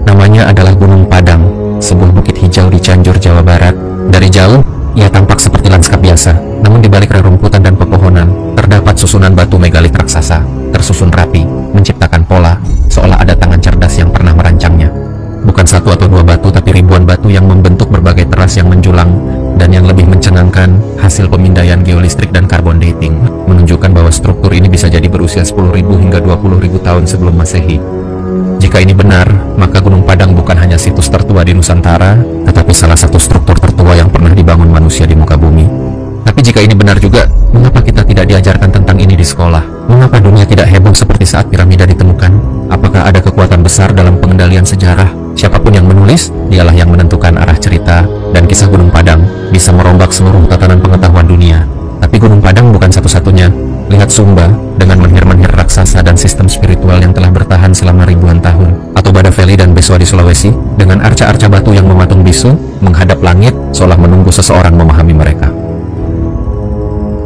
Namanya adalah Gunung Padang, sebuah bukit hijau di Cianjur, Jawa Barat. Dari jauh, ia tampak seperti lanskap biasa, namun di balik rerumputan dan pepohonan, terdapat susunan batu megalit raksasa, tersusun rapi, menciptakan pola, seolah ada tangan cerdas yang pernah merancangnya. Bukan satu atau dua batu, tapi ribuan batu yang membentuk berbagai teras yang menjulang, dan yang lebih mencengangkan, hasil pemindaian geolistrik dan carbon dating, menunjukkan bahwa struktur ini bisa jadi berusia 10.000 hingga 20.000 tahun sebelum Masehi. Jika ini benar, maka Gunung Padang bukan hanya situs tertua di Nusantara, tetapi salah satu struktur tertua yang pernah dibangun manusia di muka bumi. Tapi jika ini benar juga, mengapa kita tidak diajarkan tentang ini di sekolah? Mengapa dunia tidak heboh seperti saat piramida ditemukan? Apakah ada kekuatan besar dalam pengendalian sejarah? Siapapun yang menulis, dialah yang menentukan arah cerita, dan kisah Gunung Padang bisa merombak seluruh tatanan pengetahuan dunia. Tapi Gunung Padang bukan satu-satunya. Lihat Sumba dengan menhir-menhir raksasa dan sistem spiritual yang telah bertahan selama ribuan tahun. Atau Bada Valley dan Besoa di Sulawesi dengan arca-arca batu yang mematung bisu, menghadap langit, seolah menunggu seseorang memahami mereka.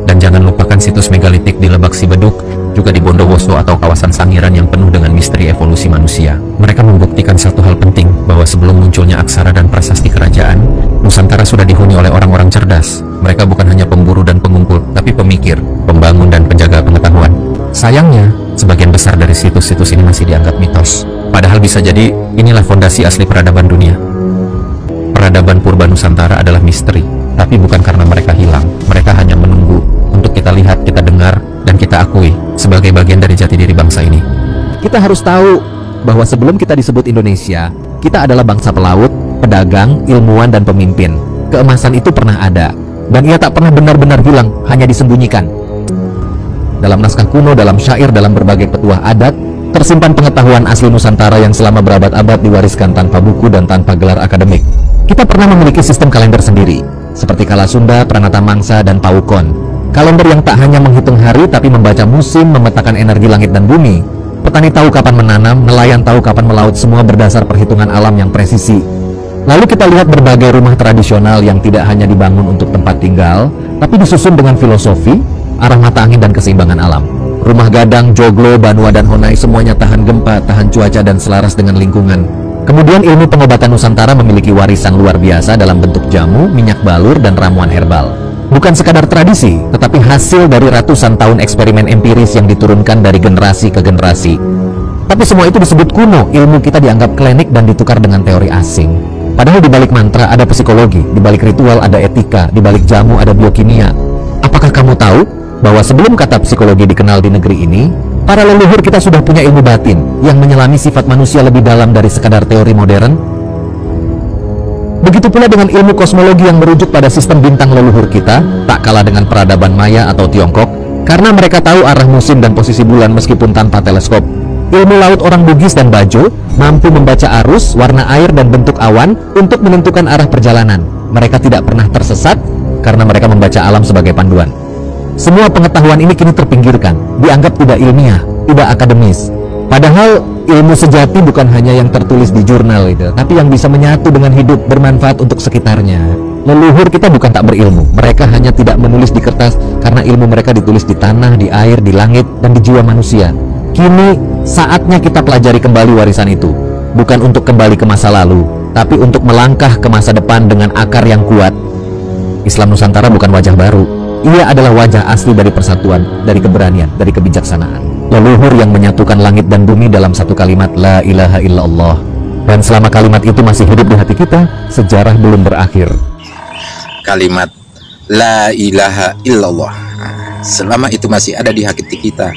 Dan jangan lupakan situs megalitik di Lebak Sibeduk, juga di Bondowoso atau kawasan Sangiran yang penuh dengan misteri evolusi manusia. Mereka membuktikan satu hal penting, bahwa sebelum munculnya aksara dan prasasti kerajaan, Nusantara sudah dihuni oleh orang-orang cerdas. Mereka bukan hanya pemburu dan pengumpul, tapi pemikir, pembangun dan penjaga pengetahuan. Sayangnya, sebagian besar dari situs-situs ini masih dianggap mitos. Padahal bisa jadi, inilah fondasi asli peradaban dunia. Peradaban purba Nusantara adalah misteri, tapi bukan karena mereka hilang. Mereka hanya menunggu untuk kita lihat, kita dengar, dan kita akui sebagai bagian dari jati diri bangsa ini. Kita harus tahu bahwa sebelum kita disebut Indonesia, kita adalah bangsa pelaut, pedagang, ilmuwan, dan pemimpin. Keemasan itu pernah ada, dan ia tak pernah benar-benar hilang, hanya disembunyikan. Dalam naskah kuno, dalam syair, dalam berbagai petuah adat, tersimpan pengetahuan asli Nusantara yang selama berabad-abad diwariskan tanpa buku dan tanpa gelar akademik. Kita pernah memiliki sistem kalender sendiri, seperti Kala Sunda, Pranata Mangsa, dan Paukon. Kalender yang tak hanya menghitung hari, tapi membaca musim, memetakan energi langit dan bumi. Petani tahu kapan menanam, nelayan tahu kapan melaut, semua berdasar perhitungan alam yang presisi. Lalu kita lihat berbagai rumah tradisional yang tidak hanya dibangun untuk tempat tinggal, tapi disusun dengan filosofi, arah mata angin dan keseimbangan alam. Rumah Gadang, Joglo, Banua, dan Honai semuanya tahan gempa, tahan cuaca, dan selaras dengan lingkungan. Kemudian ilmu pengobatan Nusantara memiliki warisan luar biasa dalam bentuk jamu, minyak balur, dan ramuan herbal. Bukan sekadar tradisi, tetapi hasil dari ratusan tahun eksperimen empiris yang diturunkan dari generasi ke generasi. Tapi semua itu disebut kuno, ilmu kita dianggap klinik dan ditukar dengan teori asing. Padahal di balik mantra ada psikologi, di balik ritual ada etika, di balik jamu ada biokimia. Apakah kamu tahu bahwa sebelum kata psikologi dikenal di negeri ini, para leluhur kita sudah punya ilmu batin yang menyelami sifat manusia lebih dalam dari sekadar teori modern? Begitu pula dengan ilmu kosmologi yang merujuk pada sistem bintang leluhur kita, tak kalah dengan peradaban Maya atau Tiongkok, karena mereka tahu arah musim dan posisi bulan meskipun tanpa teleskop. Ilmu laut orang Bugis dan Bajo mampu membaca arus, warna air, dan bentuk awan untuk menentukan arah perjalanan. Mereka tidak pernah tersesat karena mereka membaca alam sebagai panduan. Semua pengetahuan ini kini terpinggirkan, dianggap tidak ilmiah, tidak akademis. Padahal ilmu sejati bukan hanya yang tertulis di jurnal itu, tapi yang bisa menyatu dengan hidup, bermanfaat untuk sekitarnya. Leluhur kita bukan tak berilmu, mereka hanya tidak menulis di kertas karena ilmu mereka ditulis di tanah, di air, di langit, dan di jiwa manusia. Kini saatnya kita pelajari kembali warisan itu, bukan untuk kembali ke masa lalu, tapi untuk melangkah ke masa depan dengan akar yang kuat. Islam Nusantara bukan wajah baru, ia adalah wajah asli dari persatuan, dari keberanian, dari kebijaksanaan. Leluhur yang menyatukan langit dan bumi dalam satu kalimat La ilaha illallah. Dan selama kalimat itu masih hidup di hati kita, sejarah belum berakhir. Kalimat La ilaha illallah, selama itu masih ada di hati kita,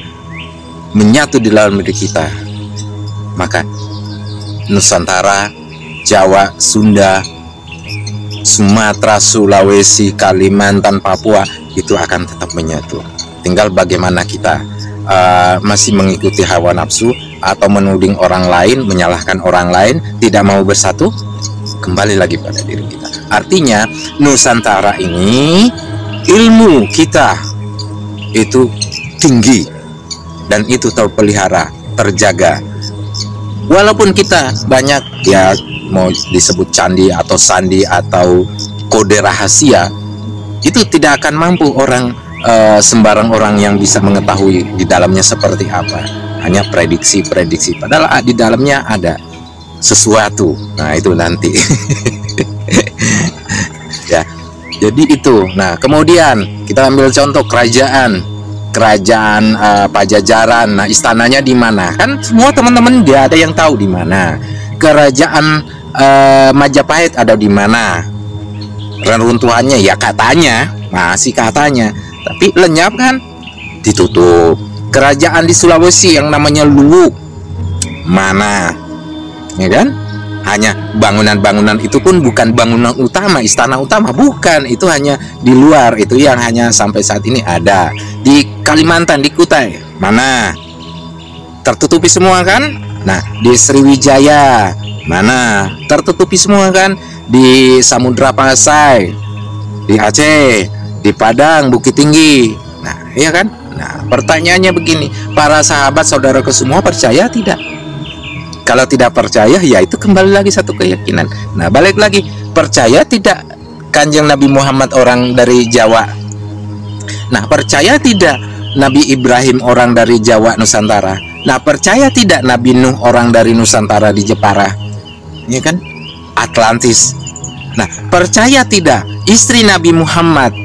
menyatu di dalam diri kita, maka Nusantara, Jawa, Sunda, Sumatera, Sulawesi, Kalimantan, Papua itu akan tetap menyatu. Tinggal bagaimana kita masih mengikuti hawa nafsu atau menuding orang lain, menyalahkan orang lain, tidak mau bersatu. kembali lagi pada diri kita. Artinya Nusantara ini ilmu kita itu tinggi dan itu terpelihara, terjaga. Walaupun kita banyak ya mau disebut candi atau sandi atau kode rahasia, itu tidak akan mampu orang sembarang orang yang bisa mengetahui di dalamnya seperti apa. Hanya prediksi-prediksi, padahal di dalamnya ada sesuatu. Nah, itu nanti. Ya. Jadi itu. Nah, kemudian kita ambil contoh kerajaan Pajajaran. Nah, istananya di mana? Kan semua teman-teman dia ada yang tahu di mana. Kerajaan Majapahit ada di mana? Reruntuhannya ya katanya, masih katanya. Tapi lenyap kan? Ditutup. Kerajaan di Sulawesi yang namanya Luwu mana? Ya kan? Hanya bangunan-bangunan itu pun bukan bangunan utama, istana utama, bukan. Itu hanya di luar, itu yang hanya sampai saat ini ada. Di Kalimantan, di Kutai, mana? Tertutupi semua kan? Nah, di Sriwijaya, mana? Tertutupi semua kan? Di Samudra Pasai, di Aceh, di Padang, Bukit Tinggi. Nah, iya kan? Nah, pertanyaannya begini, para sahabat saudaraku semua percaya tidak? Kalau tidak percaya, ya itu kembali lagi satu keyakinan. Nah, balik lagi, percaya tidak Kanjeng Nabi Muhammad orang dari Jawa? Nah, percaya tidak Nabi Ibrahim orang dari Jawa Nusantara? Nah, percaya tidak Nabi Nuh orang dari Nusantara di Jepara? Ini kan Atlantis. Nah, percaya tidak istri Nabi Muhammad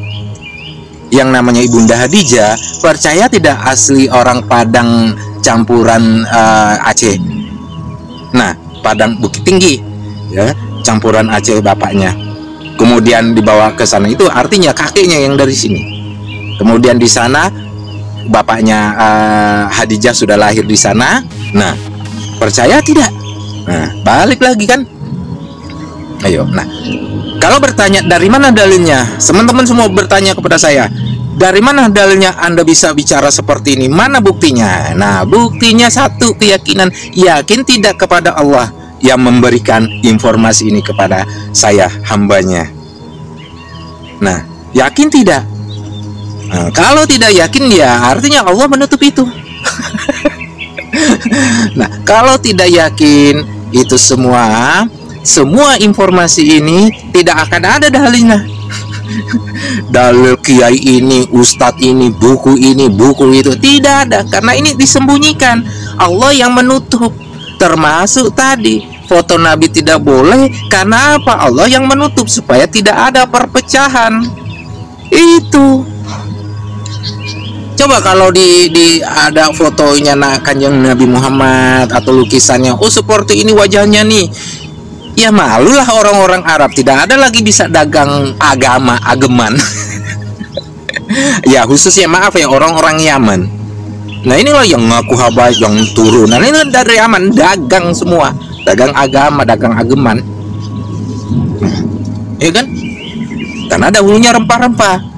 yang namanya Ibunda Hadijah, percaya tidak asli orang Padang campuran Aceh? Nah, Padang Bukit Tinggi ya, campuran Aceh bapaknya. Kemudian dibawa ke sana, itu artinya kakeknya yang dari sini. Kemudian di sana bapaknya Hadijah sudah lahir di sana. Nah, percaya tidak? Nah, balik lagi kan. Ayo, nah, kalau bertanya dari mana dalilnya, teman-teman semua bertanya kepada saya, dari mana dalilnya Anda bisa bicara seperti ini? Mana buktinya? Nah, buktinya satu, keyakinan, yakin tidak kepada Allah yang memberikan informasi ini kepada saya, hambanya. Nah, yakin tidak? Nah, kalau tidak yakin, ya artinya Allah menutup itu. Nah, kalau tidak yakin, itu semua informasi ini tidak akan ada dalilnya. Dalil kiai ini, ustadz ini, buku itu tidak ada, karena ini disembunyikan. Allah yang menutup. Termasuk tadi foto Nabi tidak boleh, karena apa? Allah yang menutup supaya tidak ada perpecahan. Itu. Coba kalau di ada fotonya Kanjeng Nabi Muhammad atau lukisannya, oh seperti ini wajahnya nih, ya malulah orang-orang Arab, tidak ada lagi bisa dagang ageman. Ya khususnya maaf ya orang-orang Yaman. Nah inilah yang ngaku habaib, yang turunan ini dari Yaman, dagang semua, dagang agama, dagang ageman, ya kan? Karena dahulunya rempah-rempah.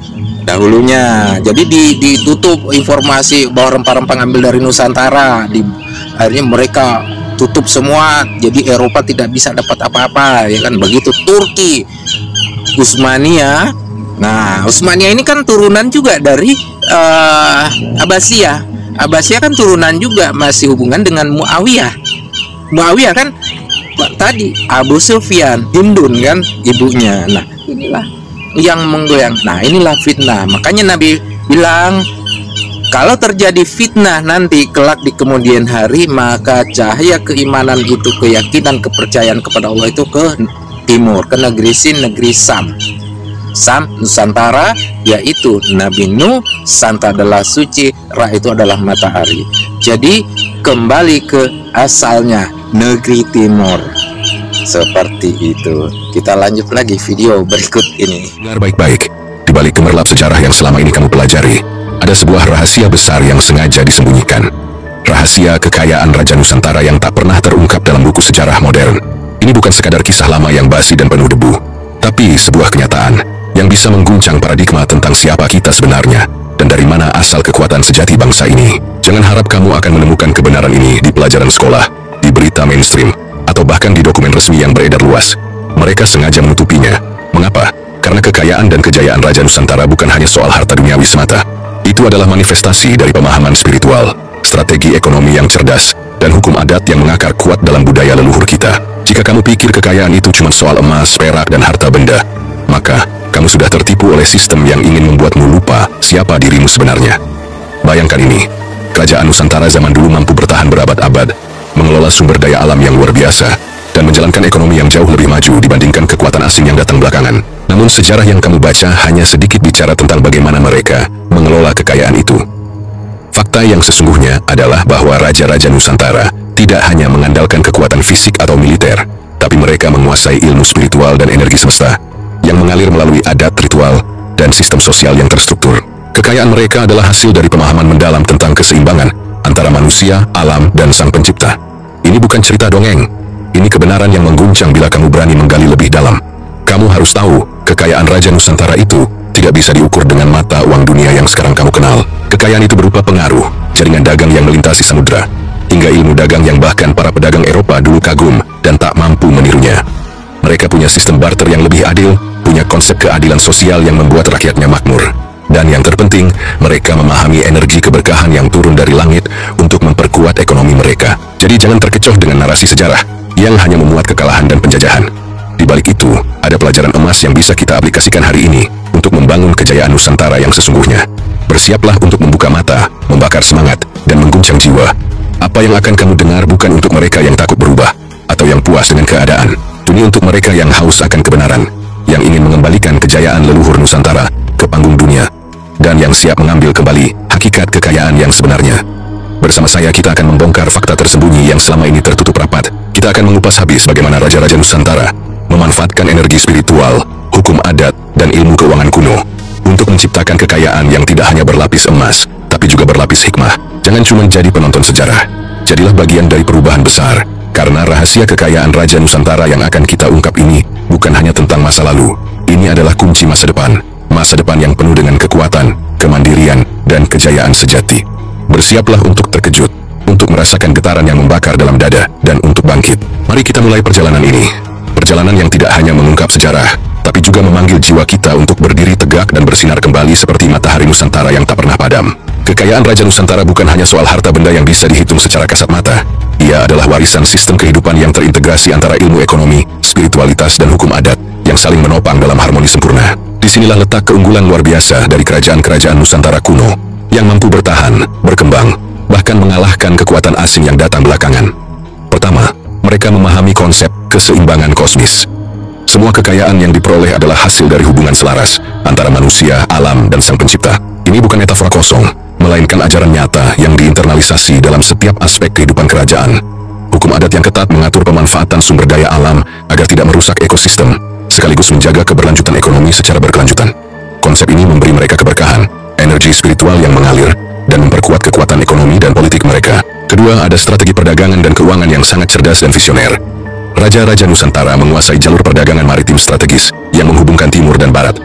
Dahulunya, jadi ditutup informasi bahwa rempah-rempah ngambil dari Nusantara. Akhirnya mereka tutup semua, jadi Eropa tidak bisa dapat apa-apa, ya kan? Begitu Turki, Utsmaniyah. Nah, Utsmaniyah ini kan turunan juga dari Abbasiyah. Abbasiyah kan turunan juga, masih hubungan dengan Muawiyah. Muawiyah kan tadi Abu Sufyan, Hindun kan ibunya. Nah, inilah yang menggoyang. Nah, inilah fitnah. Makanya Nabi bilang, kalau terjadi fitnah nanti kelak di kemudian hari, maka cahaya keimanan itu, keyakinan, kepercayaan kepada Allah itu ke timur, ke negeri Sin, negeri Sam. Sam, Nusantara, yaitu Nabi Nuh, Santa adalah suci, Ra itu adalah matahari. Jadi kembali ke asalnya, negeri timur. Seperti itu. Kita lanjut lagi video berikut ini. Dengar baik-baik, di balik gemerlap sejarah yang selama ini kamu pelajari, ada sebuah rahasia besar yang sengaja disembunyikan. Rahasia kekayaan Raja Nusantara yang tak pernah terungkap dalam buku sejarah modern. Ini bukan sekadar kisah lama yang basi dan penuh debu, tapi sebuah kenyataan yang bisa mengguncang paradigma tentang siapa kita sebenarnya dan dari mana asal kekuatan sejati bangsa ini. Jangan harap kamu akan menemukan kebenaran ini di pelajaran sekolah, di berita mainstream, atau bahkan di dokumen resmi yang beredar luas. Mereka sengaja menutupinya. Mengapa? Karena kekayaan dan kejayaan Raja Nusantara bukan hanya soal harta duniawi semata. Itu adalah manifestasi dari pemahaman spiritual, strategi ekonomi yang cerdas, dan hukum adat yang mengakar kuat dalam budaya leluhur kita. Jika kamu pikir kekayaan itu cuma soal emas, perak, dan harta benda, maka kamu sudah tertipu oleh sistem yang ingin membuatmu lupa siapa dirimu sebenarnya. Bayangkan ini, kerajaan Nusantara zaman dulu mampu bertahan berabad-abad, mengelola sumber daya alam yang luar biasa, dan menjalankan ekonomi yang jauh lebih maju dibandingkan kekuatan asing yang datang belakangan. Namun sejarah yang kamu baca hanya sedikit bicara tentang bagaimana mereka mengelola kekayaan itu. Fakta yang sesungguhnya adalah bahwa raja-raja Nusantara tidak hanya mengandalkan kekuatan fisik atau militer, tapi mereka menguasai ilmu spiritual dan energi semesta yang mengalir melalui adat, ritual, dan sistem sosial yang terstruktur. Kekayaan mereka adalah hasil dari pemahaman mendalam tentang keseimbangan antara manusia, alam, dan sang pencipta. Ini bukan cerita dongeng. Ini kebenaran yang mengguncang bila kamu berani menggali lebih dalam. Kamu harus tahu, kekayaan Raja Nusantara itu tidak bisa diukur dengan mata uang dunia yang sekarang kamu kenal. Kekayaan itu berupa pengaruh, jaringan dagang yang melintasi samudra, hingga ilmu dagang yang bahkan para pedagang Eropa dulu kagum dan tak mampu menirunya. Mereka punya sistem barter yang lebih adil, punya konsep keadilan sosial yang membuat rakyatnya makmur. Dan yang terpenting, mereka memahami energi keberkahan yang turun dari langit untuk memperkuat ekonomi mereka. Jadi jangan terkecoh dengan narasi sejarah yang hanya memuat kekalahan dan penjajahan. Di balik itu, ada pelajaran emas yang bisa kita aplikasikan hari ini untuk membangun kejayaan Nusantara yang sesungguhnya. Bersiaplah untuk membuka mata, membakar semangat, dan mengguncang jiwa. Apa yang akan kamu dengar bukan untuk mereka yang takut berubah atau yang puas dengan keadaan. Ini untuk mereka yang haus akan kebenaran, yang ingin mengembalikan kejayaan leluhur Nusantara ke panggung dunia, dan yang siap mengambil kembali hakikat kekayaan yang sebenarnya. Bersama saya kita akan membongkar fakta tersembunyi yang selama ini tertutup rapat. Kita akan mengupas habis bagaimana raja-raja Nusantara memanfaatkan energi spiritual, hukum adat, dan ilmu keuangan kuno untuk menciptakan kekayaan yang tidak hanya berlapis emas, tapi juga berlapis hikmah. Jangan cuma jadi penonton sejarah, jadilah bagian dari perubahan besar. Karena rahasia kekayaan Raja Nusantara yang akan kita ungkap ini bukan hanya tentang masa lalu. Ini adalah kunci masa depan yang penuh dengan kekuatan, kemandirian, dan kejayaan sejati. Bersiaplah untuk terkejut, untuk merasakan getaran yang membakar dalam dada, dan untuk bangkit. Mari kita mulai perjalanan ini. Perjalanan yang tidak hanya mengungkap sejarah, tapi juga memanggil jiwa kita untuk berdiri tegak dan bersinar kembali seperti matahari Nusantara yang tak pernah padam. Kekayaan Raja Nusantara bukan hanya soal harta benda yang bisa dihitung secara kasat mata. Ia adalah warisan sistem kehidupan yang terintegrasi antara ilmu ekonomi, spiritualitas, dan hukum adat yang saling menopang dalam harmoni sempurna. Disinilah letak keunggulan luar biasa dari kerajaan-kerajaan Nusantara kuno yang mampu bertahan, berkembang, bahkan mengalahkan kekuatan asing yang datang belakangan. Pertama, mereka memahami konsep keseimbangan kosmis. Semua kekayaan yang diperoleh adalah hasil dari hubungan selaras antara manusia, alam, dan sang pencipta. Ini bukan metafora kosong, melainkan ajaran nyata yang diinternalisasi dalam setiap aspek kehidupan kerajaan. Hukum adat yang ketat mengatur pemanfaatan sumber daya alam agar tidak merusak ekosistem, sekaligus menjaga keberlanjutan ekonomi secara berkelanjutan. Konsep ini memberi mereka keberkahan, energi spiritual yang mengalir, dan memperkuat kekuatan ekonomi dan politik mereka. Kedua, ada strategi perdagangan dan keuangan yang sangat cerdas dan visioner. Raja-raja Nusantara menguasai jalur perdagangan maritim strategis yang menghubungkan timur dan barat.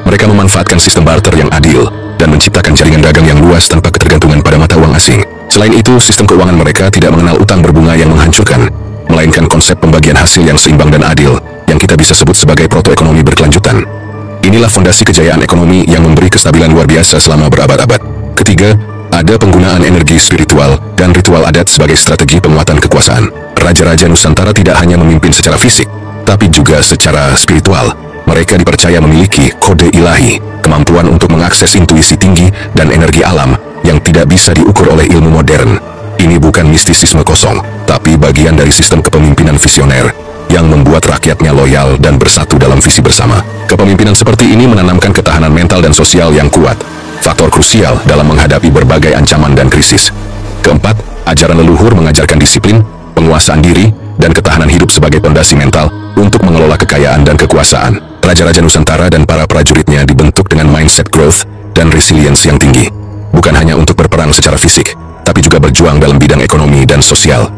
Mereka memanfaatkan sistem barter yang adil dan menciptakan jaringan dagang yang luas tanpa ketergantungan pada mata uang asing. Selain itu, sistem keuangan mereka tidak mengenal utang berbunga yang menghancurkan, melainkan konsep pembagian hasil yang seimbang dan adil yang kita bisa sebut sebagai protoekonomi berkelanjutan. Inilah fondasi kejayaan ekonomi yang memberi kestabilan luar biasa selama berabad-abad. Ketiga, ada penggunaan energi spiritual dan ritual adat sebagai strategi penguatan kekuasaan. Raja-raja Nusantara tidak hanya memimpin secara fisik, tapi juga secara spiritual. Mereka dipercaya memiliki kode ilahi, kemampuan untuk mengakses intuisi tinggi dan energi alam yang tidak bisa diukur oleh ilmu modern. Ini bukan mistisisme kosong, tapi bagian dari sistem kepemimpinan visioner yang membuat rakyatnya loyal dan bersatu dalam visi bersama. Kepemimpinan seperti ini menanamkan ketahanan mental dan sosial yang kuat, faktor krusial dalam menghadapi berbagai ancaman dan krisis. Keempat, ajaran leluhur mengajarkan disiplin, penguasaan diri, dan ketahanan hidup sebagai fondasi mental untuk mengelola kekayaan dan kekuasaan. Raja-raja Nusantara dan para prajuritnya dibentuk dengan mindset growth dan resilience yang tinggi, bukan hanya untuk berperang secara fisik, tapi juga berjuang dalam bidang ekonomi dan sosial.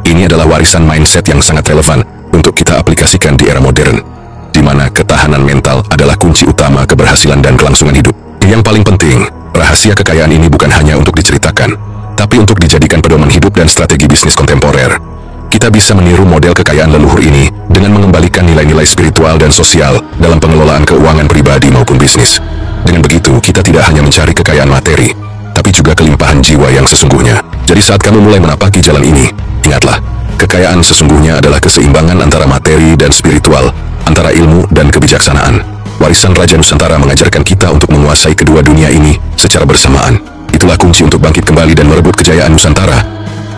Ini adalah warisan mindset yang sangat relevan untuk kita aplikasikan di era modern, di mana ketahanan mental adalah kunci utama keberhasilan dan kelangsungan hidup. Yang paling penting, rahasia kekayaan ini bukan hanya untuk diceritakan, tapi untuk dijadikan pedoman hidup dan strategi bisnis kontemporer. kita bisa meniru model kekayaan leluhur ini dengan mengembalikan nilai-nilai spiritual dan sosial dalam pengelolaan keuangan pribadi maupun bisnis. Dengan begitu, kita tidak hanya mencari kekayaan materi, tapi juga kelimpahan jiwa yang sesungguhnya. Jadi saat kamu mulai menapaki jalan ini, ingatlah, kekayaan sesungguhnya adalah keseimbangan antara materi dan spiritual, antara ilmu dan kebijaksanaan. Warisan Raja Nusantara mengajarkan kita untuk menguasai kedua dunia ini secara bersamaan. Itulah kunci untuk bangkit kembali dan merebut kejayaan Nusantara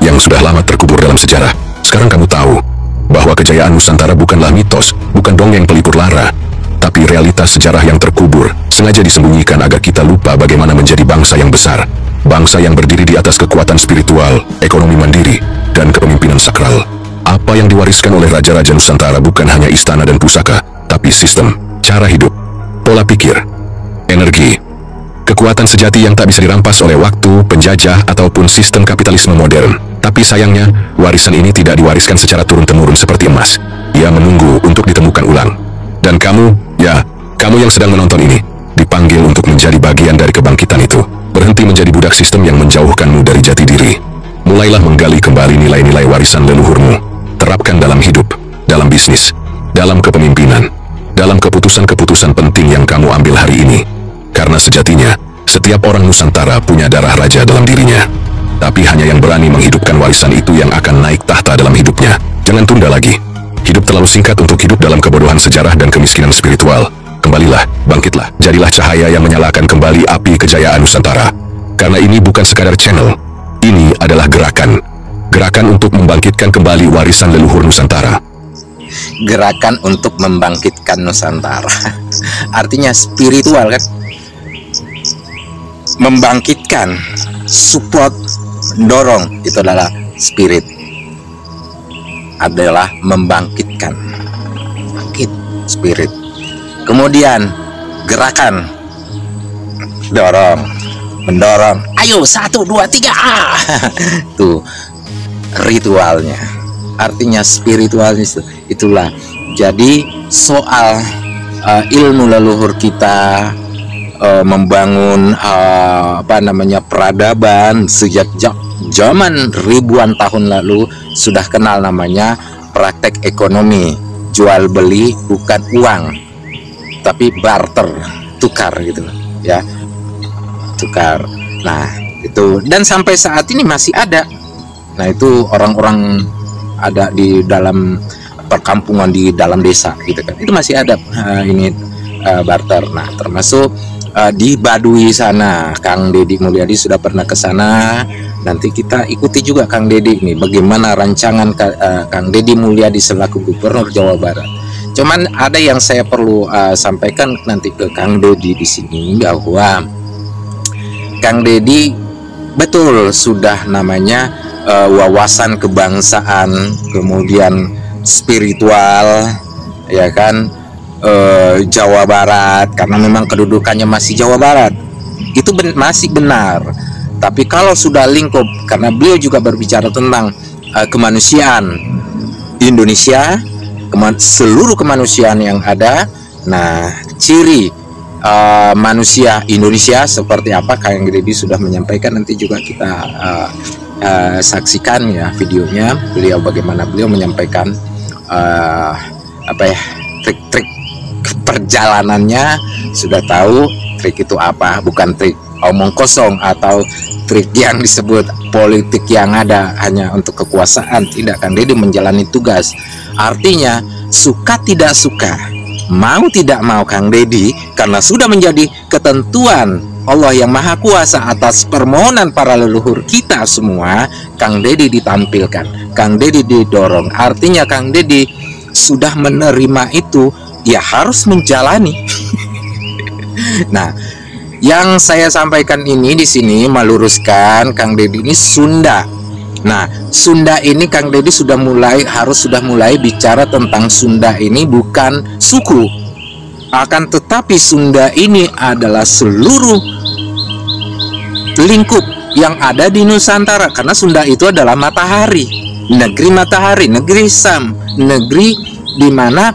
yang sudah lama terkubur dalam sejarah. Sekarang kamu tahu bahwa kejayaan Nusantara bukanlah mitos, bukan dongeng pelipur lara, tapi realitas sejarah yang terkubur, sengaja disembunyikan agar kita lupa bagaimana menjadi bangsa yang besar. Bangsa yang berdiri di atas kekuatan spiritual, ekonomi mandiri, dan kepemimpinan sakral. Apa yang diwariskan oleh Raja-Raja Nusantara bukan hanya istana dan pusaka, tapi sistem, cara hidup, pola pikir, energi, kekuatan sejati yang tak bisa dirampas oleh waktu, penjajah, ataupun sistem kapitalisme modern. Tapi sayangnya, warisan ini tidak diwariskan secara turun-temurun seperti emas. Ia menunggu untuk ditemukan ulang. Dan kamu, ya, kamu yang sedang menonton ini, dipanggil untuk menjadi bagian dari kebangkitan itu. Berhenti menjadi budak sistem yang menjauhkanmu dari jati diri. Mulailah menggali kembali nilai-nilai warisan leluhurmu. Terapkan dalam hidup, dalam bisnis, dalam kepemimpinan, dalam keputusan-keputusan penting yang kamu ambil hari ini. Karena sejatinya, setiap orang Nusantara punya darah raja dalam dirinya. Tapi hanya yang berani menghidupkan warisan itu yang akan naik tahta dalam hidupnya. Jangan tunda lagi. Hidup terlalu singkat untuk hidup dalam kebodohan sejarah dan kemiskinan spiritual. Kembalilah, bangkitlah, jadilah cahaya yang menyalakan kembali api kejayaan Nusantara. Karena ini bukan sekadar channel, ini adalah gerakan. Gerakan untuk membangkitkan kembali warisan leluhur Nusantara. Gerakan untuk membangkitkan Nusantara. Artinya spiritual kan? Membangkitkan, support, dorong, itu adalah spirit. Adalah membangkitkan. Bangkit, spirit. Kemudian gerakan, dorong, mendorong. Ayo 1, 2, 3. Tuh ritualnya. Artinya spiritualnya itulah. Jadi soal ilmu leluhur kita, membangun peradaban sejak zaman ribuan tahun lalu sudah kenal namanya praktek ekonomi, jual beli bukan uang tapi barter, tukar gitu ya, tukar. Nah itu, dan sampai saat ini masih ada. Nah itu orang-orang ada di dalam perkampungan, di dalam desa gitu kan, itu masih ada barter. Nah termasuk di Baduy sana, Kang Deddy Mulyadi sudah pernah ke sana. Nanti kita ikuti juga Kang Deddy ini bagaimana rancangan Kang Deddy Mulyadi selaku Gubernur Jawa Barat. Cuman ada yang saya perlu sampaikan nanti ke Kang Deddy di sini, bahwa Kang Deddy betul sudah namanya wawasan kebangsaan, kemudian spiritual, ya kan, Jawa Barat, karena memang kedudukannya masih Jawa Barat, itu masih benar. Tapi kalau sudah lingkup, karena beliau juga berbicara tentang kemanusiaan Indonesia, seluruh kemanusiaan yang ada. Nah ciri manusia Indonesia seperti apa, Kang Deddy sudah menyampaikan. Nanti juga kita saksikan ya videonya beliau, bagaimana beliau menyampaikan trik-trik perjalanannya. Sudah tahu trik itu apa, bukan trik omong kosong atau trik yang disebut politik yang ada hanya untuk kekuasaan. Tidak, Kang Deddy menjalani tugas. Artinya suka tidak suka, mau tidak mau, Kang Deddy, karena sudah menjadi ketentuan Allah yang Maha Kuasa atas permohonan para leluhur kita semua, Kang Deddy ditampilkan, Kang Deddy didorong. Artinya Kang Deddy sudah menerima itu, ya harus menjalani. Nah, yang saya sampaikan ini di sini meluruskan Kang Deddy ini Sunda. Nah, Sunda ini Kang Deddy harus sudah mulai bicara tentang Sunda ini bukan suku. Akan tetapi Sunda ini adalah seluruh lingkup yang ada di Nusantara, karena Sunda itu adalah matahari, negeri matahari, negeri Sam, negeri di mana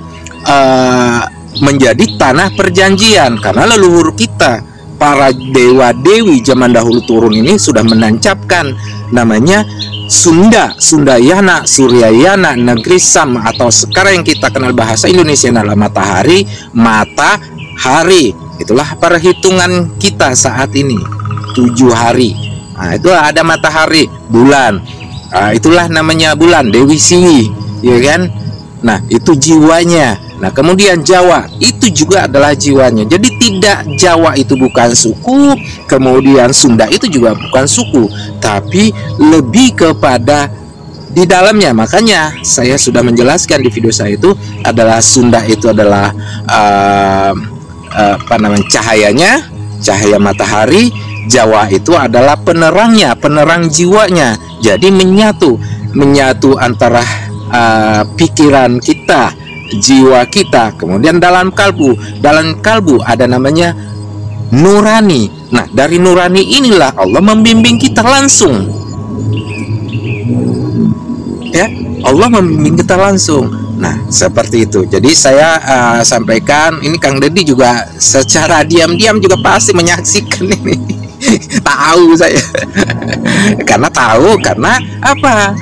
menjadi tanah perjanjian. Karena leluhur kita, para dewa-dewi zaman dahulu turun ini sudah menancapkan namanya Sunda, Sundayana, Suryayana, Negeri Sam, atau sekarang yang kita kenal bahasa Indonesia adalah matahari, matahari. Itulah perhitungan kita saat ini, 7 hari. Nah, itu ada matahari, bulan. Itulah namanya bulan, Dewi Siwi, ya kan? Nah, itu jiwanya. Nah, kemudian Jawa itu juga adalah jiwanya. Jadi tidak, Jawa itu bukan suku, kemudian Sunda itu juga bukan suku, tapi lebih kepada di dalamnya. Makanya saya sudah menjelaskan di video saya itu adalah Sunda itu adalah cahayanya, cahaya matahari. Jawa itu adalah penerangnya, penerang jiwanya. Jadi menyatu antara pikiran kita, jiwa kita, kemudian dalam kalbu ada namanya nurani. Nah, dari nurani inilah Allah membimbing kita langsung, ya, Allah membimbing kita langsung. Nah, seperti itu. Jadi saya sampaikan ini, Kang Deddy juga secara diam-diam juga pasti menyaksikan ini. Tahu saya karena apa,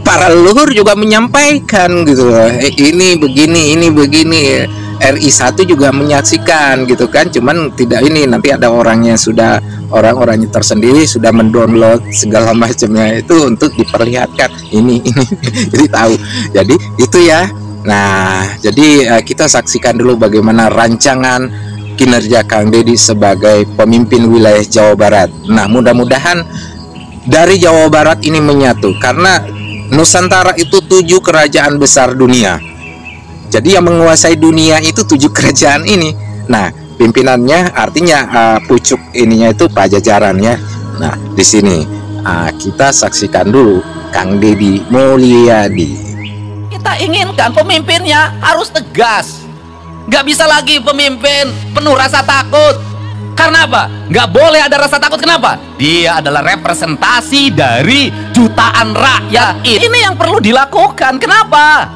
para leluhur juga menyampaikan gitu, ini begini, RI 1 juga menyaksikan gitu kan. Cuman tidak, ini nanti ada orangnya, sudah orang-orangnya tersendiri sudah mendownload segala macamnya itu untuk diperlihatkan ini jadi tahu. Jadi itu ya. Nah, jadi kita saksikan dulu bagaimana rancangan kinerja Kang Deddy sebagai pemimpin wilayah Jawa Barat. Nah, mudah-mudahan dari Jawa Barat ini menyatu, karena Nusantara itu 7 kerajaan besar dunia. Jadi yang menguasai dunia itu 7 kerajaan ini. Nah, pimpinannya artinya pucuk ininya itu Pajajaran ya. Nah, di sini kita saksikan dulu Kang Deddy Mulyadi. Kita inginkan pemimpinnya harus tegas. Nggak bisa lagi pemimpin penuh rasa takut. Karena apa? Nggak boleh ada rasa takut. Kenapa? Dia adalah representasi dari jutaan rakyat. Ini yang perlu dilakukan. Kenapa?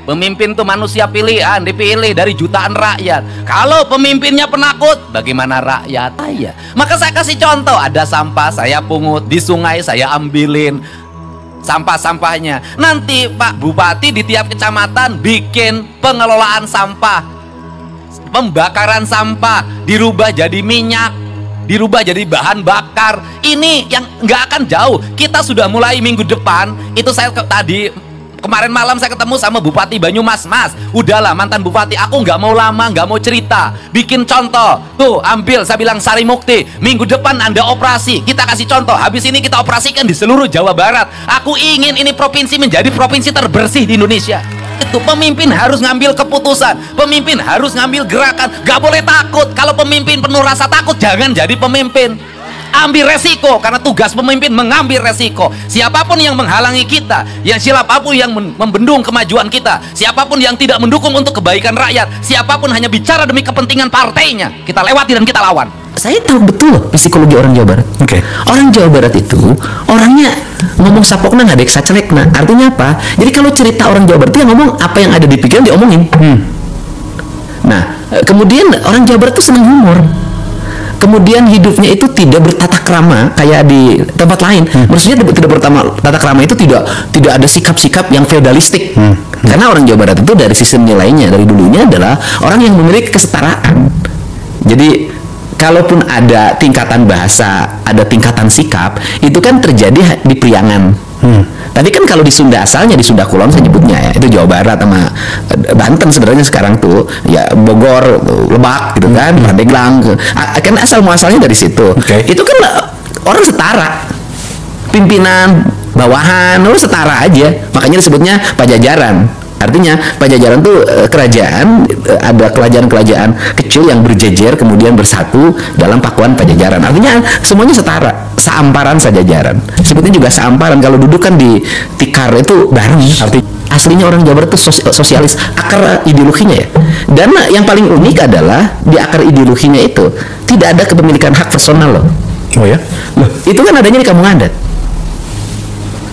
Pemimpin itu manusia pilihan, dipilih dari jutaan rakyat. Kalau pemimpinnya penakut, bagaimana rakyat? Maka saya kasih contoh, ada sampah saya pungut, di sungai saya ambilin sampah-sampahnya. Nanti Pak Bupati di tiap kecamatan bikin pengelolaan sampah, pembakaran sampah, dirubah jadi minyak, dirubah jadi bahan bakar. Ini yang nggak akan jauh. Kita sudah mulai minggu depan. Itu saya kemarin malam saya ketemu sama Bupati Banyumas. Mas, udahlah mantan Bupati, aku nggak mau lama, nggak mau cerita, bikin contoh. Tuh, ambil, saya bilang Sari Mukti, minggu depan Anda operasi, kita kasih contoh. Habis ini kita operasikan di seluruh Jawa Barat. Aku ingin ini provinsi menjadi provinsi terbersih di Indonesia. Itu pemimpin harus ngambil keputusan, pemimpin harus ngambil gerakan. Nggak boleh takut. Kalau pemimpin penuh rasa takut, jangan jadi pemimpin. Ambil resiko, karena tugas pemimpin mengambil resiko. Siapapun yang menghalangi kita, siapapun yang membendung kemajuan kita, siapapun yang tidak mendukung untuk kebaikan rakyat, siapapun hanya bicara demi kepentingan partainya, kita lewati dan kita lawan. Saya tahu betul psikologi orang Jawa Barat. Orang Jawa Barat itu orangnya ngomong sapokna nggak deksa celekna. Artinya apa? Jadi kalau cerita orang Jawa Barat itu yang ngomong apa yang ada di pikiran diomongin. Nah, kemudian orang Jawa Barat itu senang humor. Kemudian hidupnya itu tidak bertata krama kayak di tempat lain. Maksudnya tidak bertata krama itu tidak ada sikap-sikap yang feodalistik. Karena orang Jawa Barat itu dari sistem nilainya dari dulunya adalah orang yang memiliki kesetaraan. Jadi kalaupun ada tingkatan bahasa, ada tingkatan sikap, itu kan terjadi di Priangan. Tadi kan kalau di Sunda asalnya, di Sunda Kulon saya nyebutnya ya, itu Jawa Barat sama Banten sebenarnya sekarang tuh ya, Bogor, Lebak gitu kan, Pandeglang, kan asal muasalnya dari situ. Itu kan orang setara, pimpinan, bawahan, lu setara aja, makanya disebutnya Pajajaran. Artinya Pajajaran tuh kerajaan, ada kerajaan-kerajaan kecil yang berjejer kemudian bersatu dalam pakuan Pajajaran. Artinya semuanya setara, seamparan Sajajaran. Sebetulnya juga seamparan, kalau duduk kan di tikar itu bareng. Aslinya orang Jawa Barat itu sosialis, akar ideologinya ya. Dan yang paling unik adalah di akar ideologinya itu tidak ada kepemilikan hak personal loh. Oh ya? Loh, itu kan adanya di kampung adat.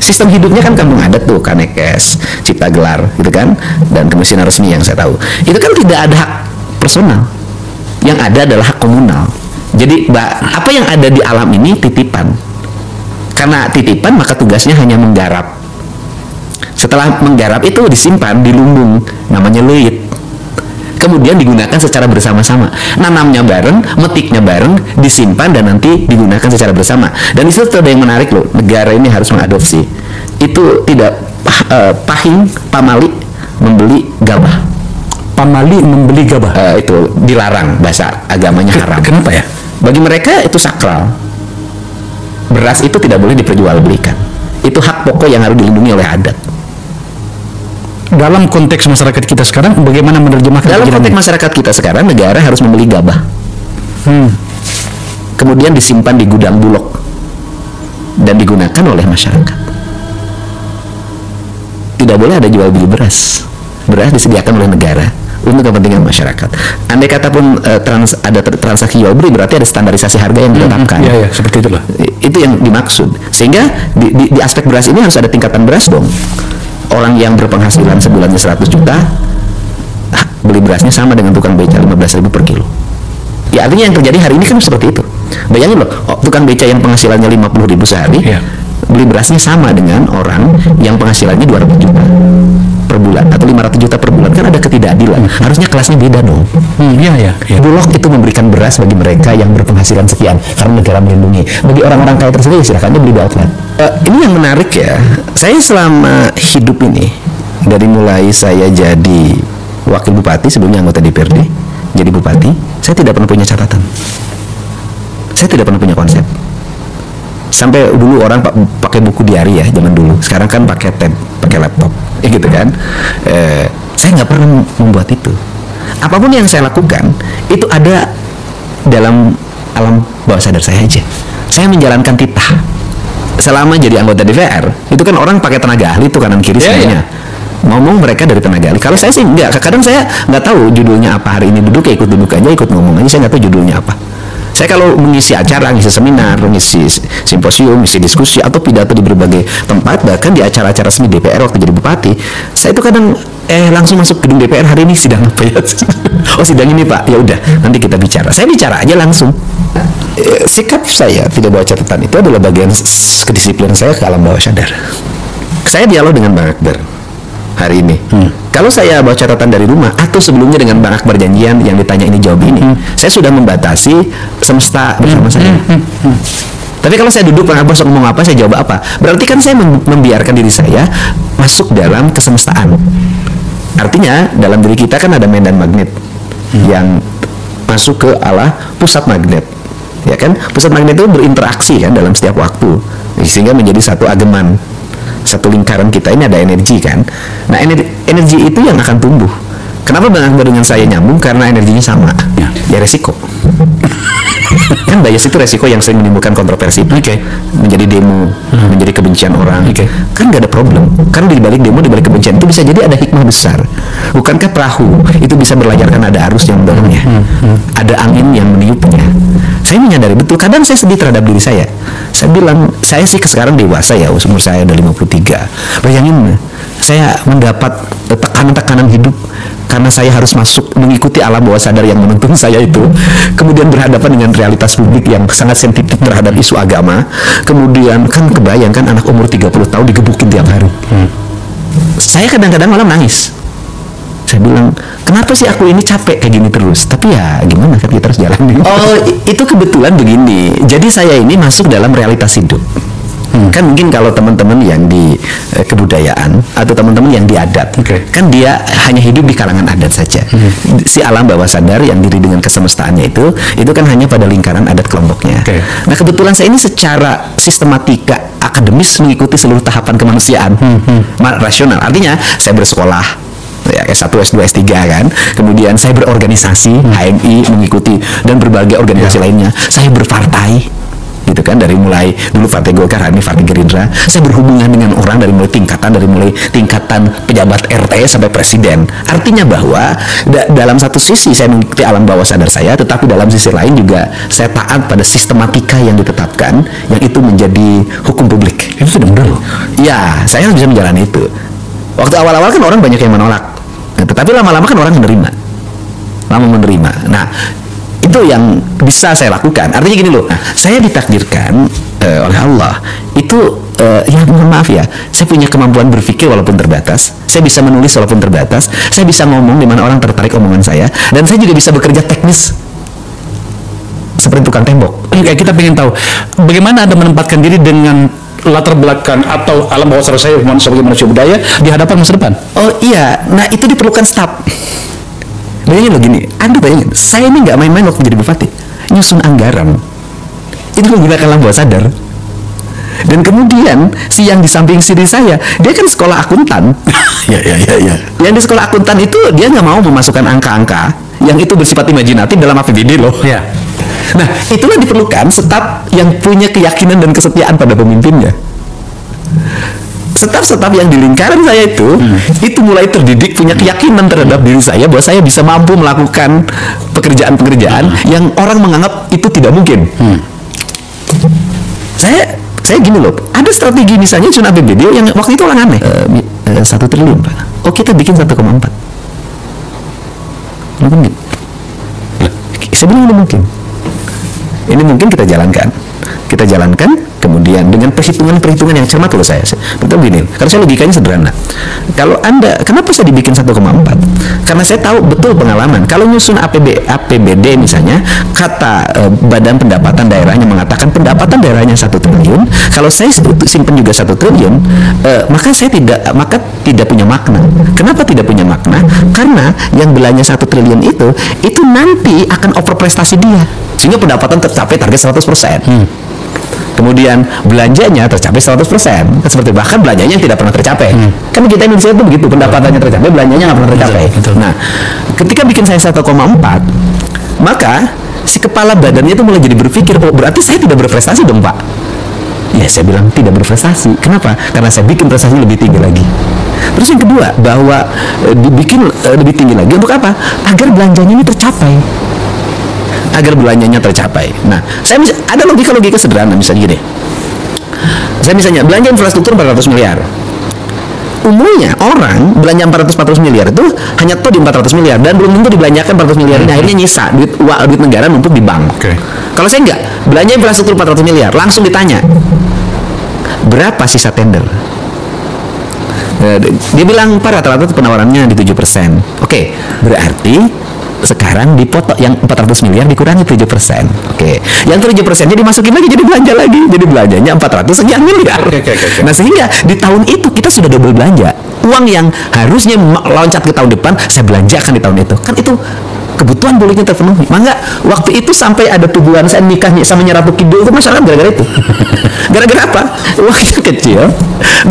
Sistem hidupnya kan kampung adat tuh, Kanekes, Cipta Gelar gitu kan, dan kemiskinan resmi yang saya tahu. Itu kan tidak ada hak personal. Yang ada adalah hak komunal. Jadi apa yang ada di alam ini titipan. Karena titipan maka tugasnya hanya menggarap. Setelah menggarap itu disimpan di lumbung namanya leit. Kemudian digunakan secara bersama-sama. Nanamnya bareng, metiknya bareng, disimpan dan nanti digunakan secara bersama. Dan itu ada yang menarik loh. Negara ini harus mengadopsi. Itu tidak pahing, pamali membeli gabah. Pamali membeli gabah. Itu dilarang, bahasa agamanya haram. Kenapa ya? Bagi mereka itu sakral. Beras itu tidak boleh diperjualbelikan. Itu hak pokok yang harus dilindungi oleh adat. Dalam konteks masyarakat kita sekarang, bagaimana menerjemahkan? Dalam konteks masyarakat kita sekarang, negara harus membeli gabah. Kemudian disimpan di gudang Bulog dan digunakan oleh masyarakat. Tidak boleh ada jual beli beras. Beras disediakan oleh negara untuk kepentingan masyarakat. Andai kata pun ada transaksi jual beli, berarti ada standarisasi harga yang ditetapkan. Iya, seperti itulah. Itu yang dimaksud. Sehingga di aspek beras ini harus ada tingkatan beras dong. Orang yang berpenghasilan sebulannya 100 juta beli berasnya sama dengan tukang beca 15.000 per kilo. Ya artinya yang terjadi hari ini kan seperti itu. Bayangin loh, tukang beca yang penghasilannya 50.000 sehari beli berasnya sama dengan orang yang penghasilannya 200 juta per bulan atau 500 juta per bulan. Kan ada ketidakadilan. Harusnya kelasnya beda dong. Iya. Bulog itu memberikan beras bagi mereka yang berpenghasilan sekian karena negara melindungi. Bagi orang-orang kaya tersebut silahkan beli di outlet. Ini yang menarik ya. Saya selama hidup ini, dari mulai saya jadi wakil bupati, sebelumnya anggota DPRD, jadi bupati, saya tidak pernah punya catatan. Saya tidak pernah punya konsep. Sampai dulu orang pakai buku diari ya, zaman dulu. Sekarang kan pakai tab, pakai laptop, gitu kan. Saya nggak pernah membuat itu. Apapun yang saya lakukan, itu ada dalam alam bawah sadar saya aja. Saya menjalankan titah. Selama jadi anggota DPR, itu kan orang pakai tenaga ahli tuh kanan kiri semuanya. Ngomong mereka dari tenaga ahli. Kalau saya sih enggak. Kadang saya nggak tahu judulnya apa hari ini, duduk ya ikut duduk aja, ikut ngomong aja. Saya nggak tahu judulnya apa. Saya kalau mengisi acara, ngisi seminar, ngisi simposium, ngisi diskusi atau pidato di berbagai tempat, bahkan di acara-acara resmi DPR waktu jadi bupati, saya itu kadang langsung masuk gedung DPR, hari ini sidang apa ya? Oh sidang ini Pak, ya udah nanti kita bicara. Saya bicara aja langsung. Sikap saya tidak bawa catatan itu adalah bagian kedisiplinan saya ke alam bawah sadar. Saya dialog dengan Bang Akbar hari ini. Kalau saya bawa catatan dari rumah atau sebelumnya dengan Bang Akbar janjian yang ditanya ini jawab ini, saya sudah membatasi semesta bersama saya. Tapi kalau saya duduk Bang Akbar ngomong apa, saya jawab apa, berarti kan saya membiarkan diri saya masuk dalam kesemestaan. Artinya dalam diri kita kan ada medan magnet yang masuk ke arah pusat magnet, ya kan? Pusat magnet itu berinteraksi kan dalam setiap waktu, sehingga menjadi satu ageman, satu lingkaran kita ini ada energi kan. Nah energi itu yang akan tumbuh. Kenapa Bang Akbar dengan saya nyambung? Karena energinya sama. Ya resiko. Kan bias itu resiko yang sering menimbulkan kontroversi. Menjadi demo, menjadi kebencian orang. Kan gak ada problem. Karena di balik demo, di balik kebencian itu bisa jadi ada hikmah besar. Bukankah perahu itu bisa berlayar karena ada arus yang mendorongnya, ada angin yang meniupnya. Saya menyadari betul. Kadang saya sedih terhadap diri saya. Saya bilang, saya sih sekarang dewasa ya, umur saya udah 53. Bayangin, saya mendapat tekanan-tekanan hidup karena saya harus masuk mengikuti alam bawah sadar yang menuntun saya itu, kemudian berhadapan dengan realitas publik yang sangat sensitif terhadap isu agama. Kemudian kan kebayang kan anak umur 30 tahun digebukin tiap hari. Saya kadang-kadang malam nangis. Saya bilang, kenapa sih aku ini capek kayak gini terus? Tapi ya gimana kan, kita harus jalani. Oh itu kebetulan begini. Jadi saya ini masuk dalam realitas hidup. Kan mungkin kalau teman-teman yang di kebudayaan atau teman-teman yang di adat, kan dia hanya hidup di kalangan adat saja. Si alam bawah sadar yang diri dengan kesemestaannya itu kan hanya pada lingkaran adat kelompoknya. Nah kebetulan saya ini secara sistematika akademis mengikuti seluruh tahapan kemanusiaan rasional. Artinya saya bersekolah ya, S1, S2, S3 kan. Kemudian saya berorganisasi, HMI, mengikuti dan berbagai organisasi lainnya. Saya berpartai, gitu kan, dari mulai dulu Partai Golkar, hari ini Partai Gerindra. Saya berhubungan dengan orang dari mulai tingkatan pejabat RT sampai presiden. Artinya bahwa dalam satu sisi saya mengikuti alam bawah sadar saya, tetapi dalam sisi lain juga saya taat pada sistematika yang ditetapkan, yang itu menjadi hukum publik. Itu sudah benar loh. Ya, saya harus bisa menjalani itu. Waktu awal-awal kan orang banyak yang menolak, nah, tetapi lama-lama kan orang menerima. Nah itu yang bisa saya lakukan. Artinya gini loh, saya ditakdirkan oleh Allah itu ya mohon maaf ya, saya punya kemampuan berpikir walaupun terbatas, saya bisa menulis walaupun terbatas, saya bisa ngomong di mana orang tertarik omongan saya, dan saya juga bisa bekerja teknis seperti tukang tembok. Kayak kita pengen tahu bagaimana Anda menempatkan diri dengan latar belakang atau alam bawah sadar saya sebagai manusia budaya di hadapan masa depan. Oh iya, nah itu diperlukan staf. Bayangin lo gini, Anda bayangin, saya ini nggak main-main waktu jadi bupati, nyusun anggaran itu menggunakan alam bawah sadar. Dan kemudian si yang di samping sini saya, dia kan sekolah akuntan. Ya. Yang di sekolah akuntan itu dia nggak mau memasukkan angka-angka yang itu bersifat imajinatif dalam APBD loh. Ya. Nah, itulah diperlukan staf yang punya keyakinan dan kesetiaan pada pemimpinnya. Staf-staf yang di lingkaran saya itu mulai terdidik punya keyakinan terhadap diri saya bahwa saya bisa mampu melakukan pekerjaan-pekerjaan yang orang menganggap itu tidak mungkin. Saya gini loh, ada strategi misalnya susun APBD yang waktu itu orang aneh, 1 triliun Pak. Oh kita bikin 1,4. Mungkin. Saya bilang ini mungkin. Ini mungkin kita jalankan, kemudian dengan perhitungan yang cermat loh saya. Betul gini, karena saya logikanya sederhana. Kalau Anda, kenapa saya dibikin 1,4? Karena saya tahu betul pengalaman. Kalau nyusun APBD misalnya, kata Badan Pendapatan Daerahnya mengatakan pendapatan daerahnya 1 triliun. Kalau saya simpan juga 1 triliun, maka tidak punya makna. Kenapa tidak punya makna? Karena yang belanja 1 triliun itu nanti akan over prestasi dia, sehingga pendapatan tercapai target 100%. Kemudian belanjanya tercapai 100%. Seperti bahkan belanjanya yang tidak pernah tercapai. Kan kita Indonesia itu begitu, pendapatannya tercapai, belanjanya nggak pernah tercapai. Nah, ketika bikin saya 1,4, maka si kepala badannya itu mulai jadi berpikir, oh berarti saya tidak berprestasi dong Pak. Ya saya bilang tidak berprestasi. Kenapa? Karena saya bikin prestasinya lebih tinggi lagi. Terus yang kedua, bahwa dibikin lebih tinggi lagi untuk apa? Agar belanjanya ini tercapai. Nah, saya ada logika sederhana misalnya gini. Saya misalnya belanja infrastruktur 400 miliar. Umumnya orang belanja 400 miliar itu hanya di 400 miliar dan belum tentu dibelanjakan 400 miliar ini, akhirnya nyisa duit negara numpuk di bank. Kalau saya enggak, belanja infrastruktur 400 miliar, langsung ditanya berapa sisa tender. Dia bilang Pak rata-rata penawarannya di 7%. Oke, berarti sekarang dipotong yang 400 miliar dikurangi 7%. Oke. Yang 7%-nya dimasukin lagi jadi belanja lagi. Jadi belanjanya 400 sekian miliar. Nah, sehingga di tahun itu kita sudah double belanja. Uang yang harusnya loncat ke tahun depan, saya belanjakan di tahun itu. Kan itu kebutuhan politiknya terpenuhi. Maka waktu itu sampai ada tujuan saya nikahnya sama Nyeratu Kidul itu masyarakat gara-gara itu. Gara-gara apa? Waktu kecil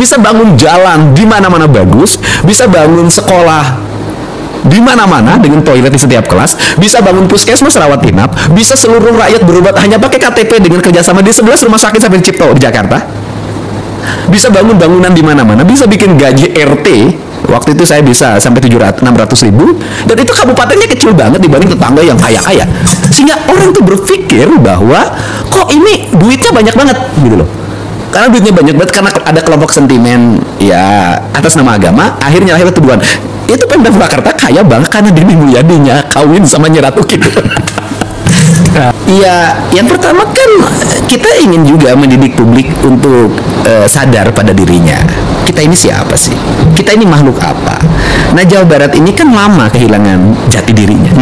bisa bangun jalan di mana-mana bagus, bisa bangun sekolah di mana-mana dengan toilet di setiap kelas, bisa bangun puskesmas rawat inap, bisa seluruh rakyat berobat hanya pakai KTP dengan kerjasama di 11 rumah sakit sampai Cipto di Jakarta, bisa bangun bangunan di mana-mana, bisa bikin gaji RT. Waktu itu saya bisa sampai 600 ribu, dan itu kabupatennya kecil banget dibanding tetangga yang kaya-kaya, sehingga orang tuh berpikir bahwa kok ini duitnya banyak banget gitu loh. Karena duitnya banyak banget, karena ada kelompok sentimen ya atas nama agama, akhirnya lahir tuduhan itu Pemda Purwakarta kaya banget karena Dini Mulyadinya kawin sama Nyeratu Kidul. Iya, yang pertama kan kita ingin juga mendidik publik untuk sadar pada dirinya. Kita ini siapa sih? Kita ini makhluk apa? Nah, Jawa Barat ini kan lama kehilangan jati dirinya.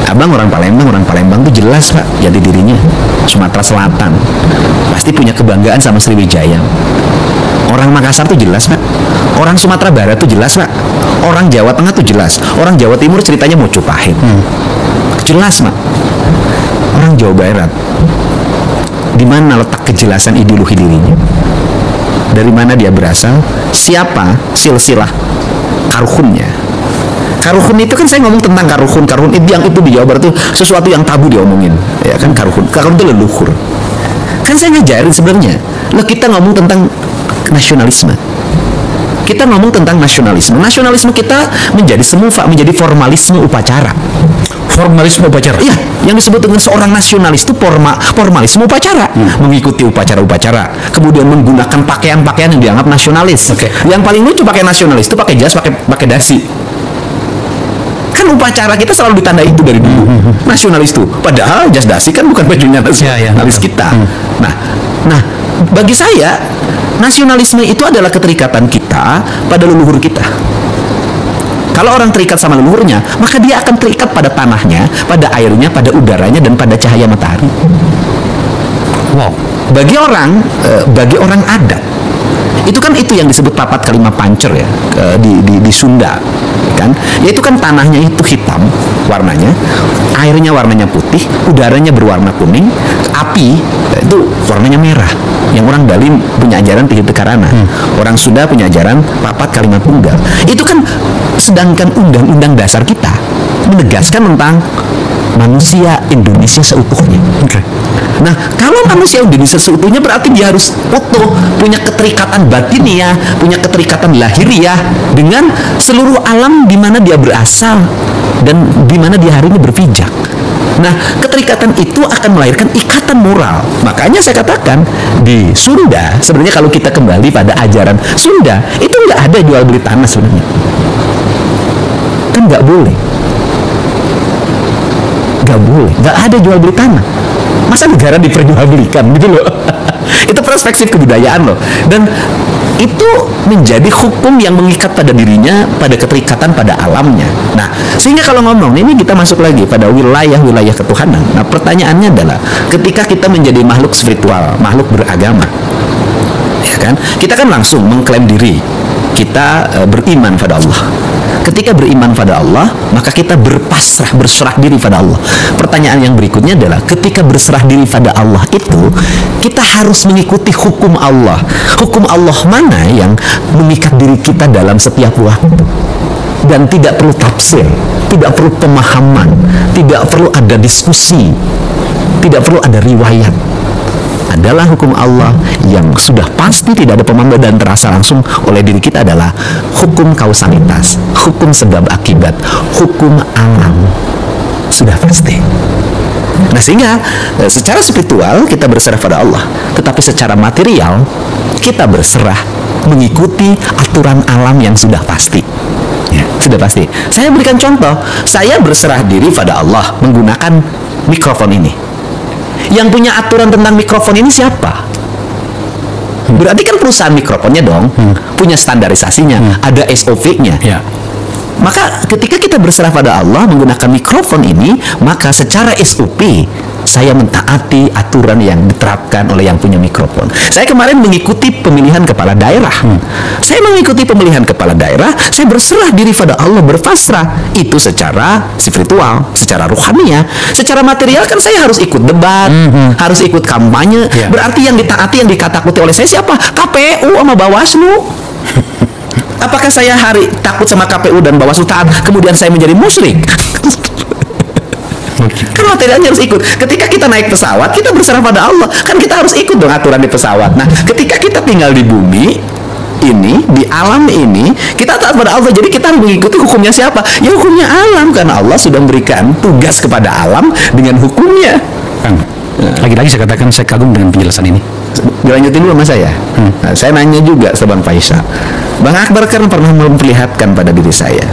Abang orang Palembang tuh jelas Pak jati dirinya. Sumatera Selatan pasti punya kebanggaan sama Sriwijaya. Orang Makassar tuh jelas Pak. Orang Sumatera Barat tuh jelas Pak. Orang Jawa Tengah tuh jelas. Orang Jawa Timur ceritanya Mojopahit. Jelas Pak. Orang Jawa Barat, di mana letak kejelasan ideologi dirinya? Dari mana dia berasal? Siapa silsilah karuhunnya? Karuhun itu kan saya ngomong tentang karuhun itu yang itu di Jawa Barat tuh sesuatu yang tabu diomongin, ya kan karuhun itu leluhur. Kan saya ngajarin sebenarnya, kita ngomong tentang nasionalisme. Kita ngomong tentang nasionalisme. Nasionalisme kita menjadi semufa, menjadi formalisme upacara. Formalisme upacara? Iya, yang disebut dengan seorang nasionalis itu formalisme upacara. Mengikuti upacara-upacara, kemudian menggunakan pakaian-pakaian yang dianggap nasionalis. Yang paling lucu pakai nasionalis itu pakai jas, pakai dasi. Kan Bahkan upacara kita selalu ditandai itu dari dulu. Nasionalis itu. Padahal jas dasi kan bukan bajunya nasionalis kita. Nah, bagi saya nasionalisme itu adalah keterikatan kita pada leluhur kita. Kalau orang terikat sama leluhurnya, maka dia akan terikat pada tanahnya, pada airnya, pada udaranya, dan pada cahaya matahari. Wow. Bagi orang adat, itu kan itu yang disebut papat kalima pancer ya, di Sunda, kan? Yaitu kan tanahnya itu hitam warnanya, airnya warnanya putih, udaranya berwarna kuning, api itu warnanya merah. Yang orang Bali punya ajaran Tiga Tekarana, orang Sunda punya ajaran papat kalimat tunggal. Itu kan, sedangkan undang-undang dasar kita menegaskan tentang manusia Indonesia seutuhnya. Nah, kalau manusia Indonesia seutuhnya berarti dia harus utuh, punya keterikatan batiniah, punya keterikatan lahiriah dengan seluruh alam di mana dia berasal dan di mana dia hari ini berpijak. Nah, keterikatan itu akan melahirkan ikatan moral. Makanya saya katakan di Sunda, sebenarnya kalau kita kembali pada ajaran Sunda, itu nggak ada jual beli tanah sebenarnya. Kan nggak boleh. Nggak ada jual beli tanah. Masa negara diperjualbelikan gitu loh. Itu perspektif kebudayaan loh. Dan itu menjadi hukum yang mengikat pada dirinya, pada keterikatan pada alamnya. Nah, sehingga kalau ngomong ini kita masuk lagi pada wilayah-wilayah ketuhanan. Nah, pertanyaannya adalah ketika kita menjadi makhluk spiritual, makhluk beragama, ya kan? Kita kan langsung mengklaim diri kita beriman pada Allah. Ketika beriman pada Allah, maka kita berserah diri pada Allah. Pertanyaan yang berikutnya adalah ketika berserah diri pada Allah itu, kita harus mengikuti hukum Allah. Hukum Allah mana yang mengikat diri kita dalam setiap waktu, dan tidak perlu tafsir, tidak perlu pemahaman, tidak perlu ada diskusi, tidak perlu ada riwayat. Adalah hukum Allah yang sudah pasti tidak ada pemahaman dan terasa langsung oleh diri kita, adalah hukum kausalitas, hukum sebab akibat, hukum alam. Sudah pasti. Nah, sehingga secara spiritual kita berserah pada Allah, tetapi secara material kita berserah mengikuti aturan alam yang sudah pasti. Ya, sudah pasti. Saya berikan contoh, saya berserah diri pada Allah menggunakan mikrofon ini. Yang punya aturan tentang mikrofon ini siapa? Berarti kan perusahaan mikrofonnya dong, punya standarisasinya, ada SOP-nya. Maka ketika kita berserah pada Allah menggunakan mikrofon ini, maka secara SOP saya mentaati aturan yang diterapkan oleh yang punya mikrofon. Saya kemarin mengikuti pemilihan kepala daerah. Saya mengikuti pemilihan kepala daerah, saya berserah diri pada Allah, berpasrah. Itu secara spiritual, secara ruhaniah. Secara material kan saya harus ikut debat, harus ikut kampanye. Berarti yang ditaati, yang dikatakuti oleh saya siapa? KPU sama Bawaslu. Apakah saya takut sama KPU dan Bawaslu taat, kemudian saya menjadi musyrik? Kan materialnya harus ikut. Ketika kita naik pesawat, kita berserah pada Allah. Kan kita harus ikut dong aturan di pesawat. Nah, ketika kita tinggal di bumi ini, di alam ini, kita taat pada Allah. Jadi kita harus mengikuti hukumnya siapa? Ya hukumnya alam, karena Allah sudah memberikan tugas kepada alam dengan hukumnya. Lagi-lagi saya katakan saya kagum dengan penjelasan ini. Dilanjutin dulu sama saya. Nah, saya nanya juga sama Bang Faisal. Bang Akbar kan pernah memperlihatkan pada diri saya,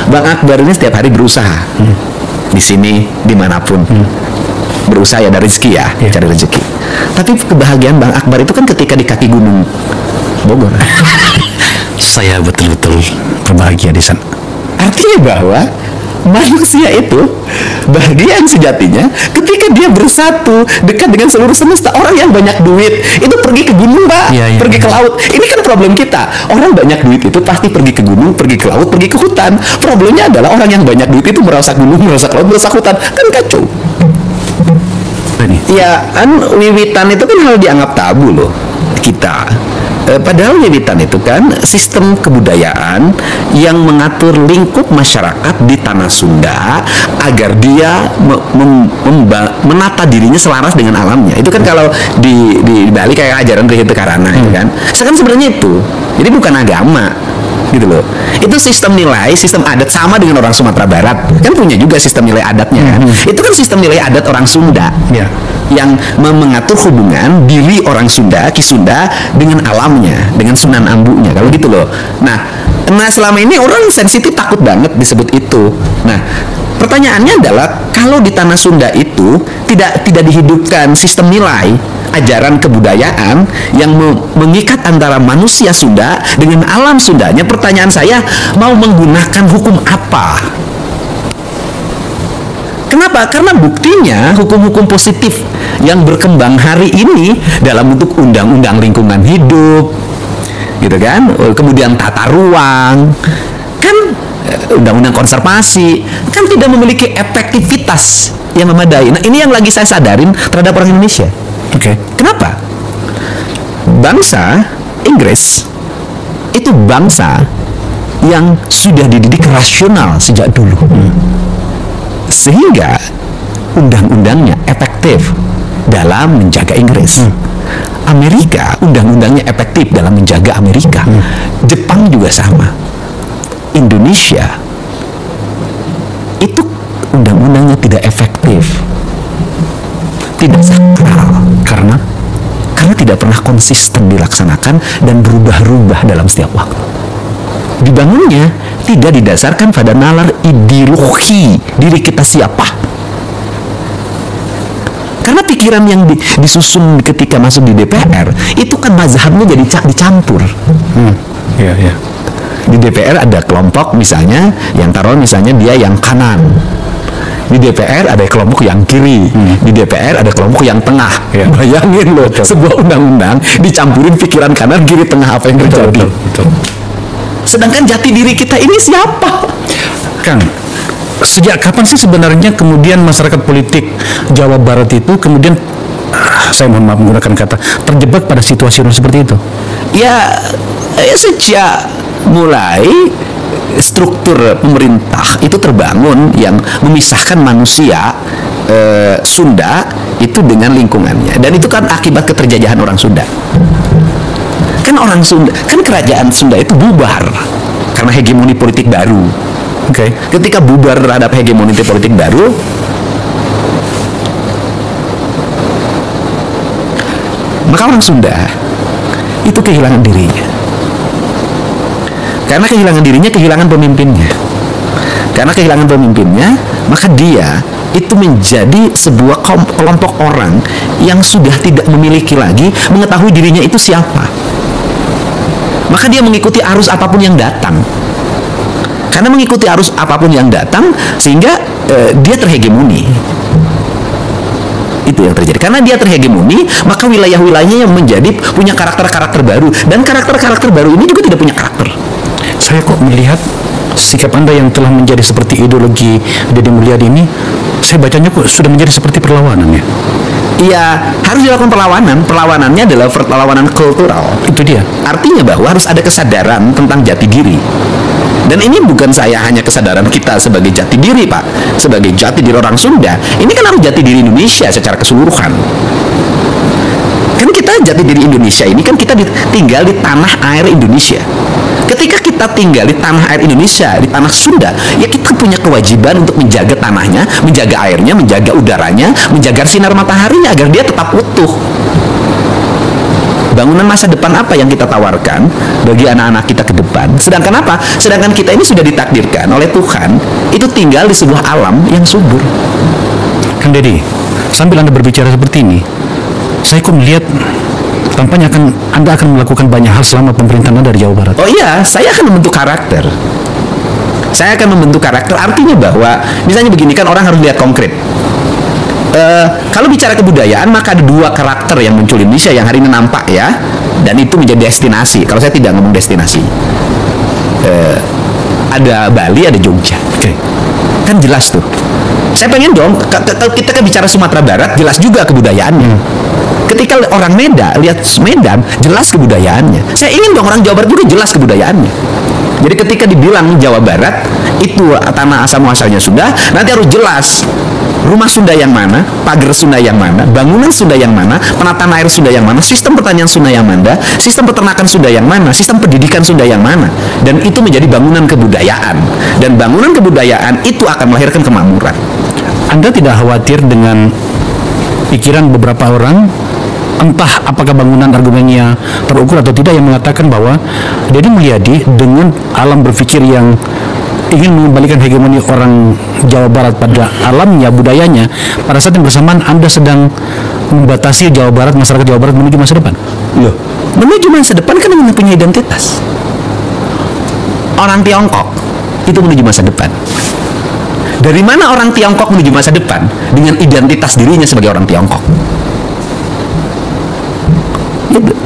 Bang Akbar ini setiap hari berusaha. Di sini, dimanapun, berusaha ya, dari rezeki ya, cari rezeki. Tapi kebahagiaan Bang Akbar itu kan ketika di kaki gunung Bogor. Saya betul-betul berbahagia di sana. Artinya bahwa manusia itu bahagia sejatinya ketika dia bersatu dekat dengan seluruh semesta. Orang yang banyak duit itu pergi ke gunung, Pak, pergi ke laut. Ini kan problem kita. Orang banyak duit itu pasti pergi ke gunung, pergi ke laut, pergi ke hutan. Problemnya adalah orang yang banyak duit itu merusak gunung, merusak laut, merusak hutan. Kan kacau. Ya, kan wiwitan itu kan hal dianggap tabu loh kita. Padahal wiwitan itu kan sistem kebudayaan yang mengatur lingkup masyarakat di tanah Sunda agar dia menata dirinya selaras dengan alamnya. Itu kan kalau di Bali kayak ajaran Tiga Tekarana itu kan. Sebenarnya itu. Jadi bukan agama gitu loh. Itu sistem nilai, sistem adat, sama dengan orang Sumatera Barat. Kan punya juga sistem nilai adatnya kan. Itu kan sistem nilai adat orang Sunda. Yang mengatur hubungan diri orang Sunda, Ki Sunda dengan alamnya, dengan Sunan Ambunya, kalau gitu loh. Nah, Nah, selama ini orang sensitif takut banget disebut itu. Nah, pertanyaannya adalah kalau di tanah Sunda itu tidak dihidupkan sistem nilai, ajaran kebudayaan yang mengikat antara manusia Sunda dengan alam Sundanya, pertanyaan saya, mau menggunakan hukum apa? Kenapa? Karena buktinya hukum-hukum positif yang berkembang hari ini dalam bentuk undang-undang lingkungan hidup, gitu kan, kemudian tata ruang, kan undang-undang konservasi, kan tidak memiliki efektivitas yang memadai. Nah, ini yang lagi saya sadarin terhadap orang Indonesia. Oke. Kenapa? Bangsa Inggris itu bangsa yang sudah dididik rasional sejak dulu, sehingga undang-undangnya efektif dalam menjaga Inggris. Amerika undang-undangnya efektif dalam menjaga Amerika. Jepang juga sama. Indonesia itu undang-undangnya tidak efektif, tidak sakral, karena tidak pernah konsisten dilaksanakan dan berubah-ubah dalam setiap waktu. Dibangunnya tidak didasarkan pada nalar ideologi diri kita siapa. Karena pikiran yang disusun ketika masuk di DPR itu kan mazhabnya jadi dicampur. Di DPR ada kelompok misalnya yang taruh misalnya dia yang kanan. Di DPR ada kelompok yang kiri. Di DPR ada kelompok yang tengah. Bayangin loh, sebuah undang-undang dicampurin pikiran kanan, kiri, tengah, apa yang terjadi. Betul. Sedangkan jati diri kita ini siapa? Kang, sejak kapan sih sebenarnya kemudian masyarakat politik Jawa Barat itu kemudian, saya mohon maaf menggunakan kata, terjebak pada situasi seperti itu? Ya sejak mulai struktur pemerintah itu terbangun yang memisahkan manusia Sunda itu dengan lingkungannya, dan itu kan akibat keterjajahan orang Sunda. Kan orang Sunda, kan kerajaan Sunda itu bubar karena hegemoni politik baru. Ketika bubar terhadap hegemoni politik baru, maka orang Sunda itu kehilangan dirinya. Karena kehilangan dirinya, kehilangan pemimpinnya. Karena kehilangan pemimpinnya, maka dia itu menjadi sebuah kelompok orang yang sudah tidak memiliki lagi mengetahui dirinya itu siapa. Maka dia mengikuti arus apapun yang datang. Karena mengikuti arus apapun yang datang, sehingga dia terhegemoni. Itu yang terjadi. Karena dia terhegemoni, maka wilayah-wilayahnya yang menjadi punya karakter-karakter baru, dan karakter-karakter baru ini juga tidak punya karakter. Saya kok melihat sikap Anda yang telah menjadi seperti ideologi Deddy Mulyadi ini, saya bacanya kok sudah menjadi seperti perlawanan ya? Iya, harus dilakukan perlawanan. Perlawanannya adalah perlawanan kultural. Itu dia. Artinya bahwa harus ada kesadaran tentang jati diri. Dan ini bukan saya hanya kesadaran kita sebagai jati diri, Pak, sebagai jati diri orang Sunda. Ini kan harus jati diri Indonesia secara keseluruhan. Kan kita jati diri Indonesia ini kan kita tinggal di tanah air Indonesia. Ketika kita tinggal di tanah air Indonesia, di tanah Sunda, ya kita punya kewajiban untuk menjaga tanahnya, menjaga airnya, menjaga udaranya, menjaga sinar mataharinya agar dia tetap utuh. Bangunan masa depan apa yang kita tawarkan bagi anak-anak kita ke depan? Sedangkan apa? Sedangkan kita ini sudah ditakdirkan oleh Tuhan itu tinggal di sebuah alam yang subur. Kang Deddy, sambil Anda berbicara seperti ini, saya kok melihat tampaknya Anda akan melakukan banyak hal selama pemerintahan Anda dari Jawa Barat. Oh iya, saya akan membentuk karakter. Saya akan membentuk karakter, artinya bahwa misalnya begini, kan orang harus lihat konkret. Kalau bicara kebudayaan, maka ada dua karakter yang muncul di Indonesia yang hari ini nampak ya, dan itu menjadi destinasi. Kalau saya tidak ngomong destinasi, ada Bali, ada Jogja. Kan jelas tuh. Saya pengen dong, kita kan bicara Sumatera Barat, jelas juga kebudayaannya. Ketika orang Medan lihat Medan, jelas kebudayaannya. Saya ingin dong orang Jawa Barat juga jelas kebudayaannya. Jadi ketika dibilang Jawa Barat itu tanah asal muasalnya Sunda, nanti harus jelas rumah Sunda yang mana, pagar Sunda yang mana, bangunan Sunda yang mana, penataan air Sunda yang mana, sistem pertanian Sunda yang mana, sistem peternakan Sunda yang mana, sistem pendidikan Sunda yang mana. Dan itu menjadi bangunan kebudayaan. Dan bangunan kebudayaan itu akan melahirkan kemakmuran. Anda tidak khawatir dengan pikiran beberapa orang entah apakah bangunan argumennya terukur atau tidak, yang mengatakan bahwa Deddy Mulyadi dengan alam berpikir yang ingin mengembalikan hegemoni orang Jawa Barat pada alamnya, budayanya, pada saat yang bersamaan Anda sedang membatasi Jawa Barat, masyarakat Jawa Barat menuju masa depan. Loh, menuju masa depan kan ingin punya identitas. Orang Tiongkok itu menuju masa depan. Dari mana orang Tiongkok menuju masa depan? Dengan identitas dirinya sebagai orang Tiongkok.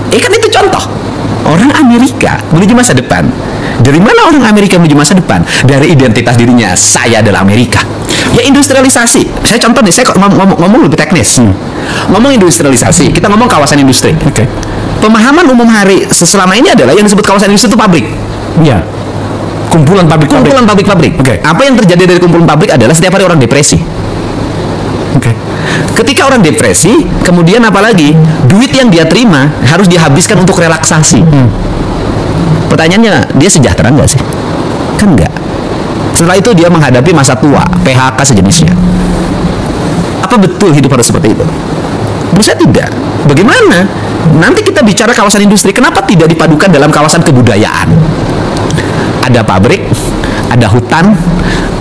Kan itu contoh. Orang Amerika menuju masa depan. Dari mana orang Amerika menuju masa depan? Dari identitas dirinya, saya adalah Amerika. Ya industrialisasi. Saya contoh nih, saya ngomong lebih teknis. Ngomong industrialisasi, kita ngomong kawasan industri. Oke. Pemahaman umum hari selama ini adalah yang disebut kawasan industri itu pabrik. Ya. Kumpulan pabrik-pabrik. Oke. Apa yang terjadi dari kumpulan pabrik adalah setiap hari orang depresi. Oke. Ketika orang depresi, kemudian apalagi duit yang dia terima harus dihabiskan untuk relaksasi. Pertanyaannya, dia sejahtera nggak sih? Kan nggak. Setelah itu dia menghadapi masa tua, PHK sejenisnya. Apa betul hidup harus seperti itu? Menurut saya tidak. Bagaimana? Nanti kita bicara kawasan industri, kenapa tidak dipadukan dalam kawasan kebudayaan? Ada pabrik, ada hutan,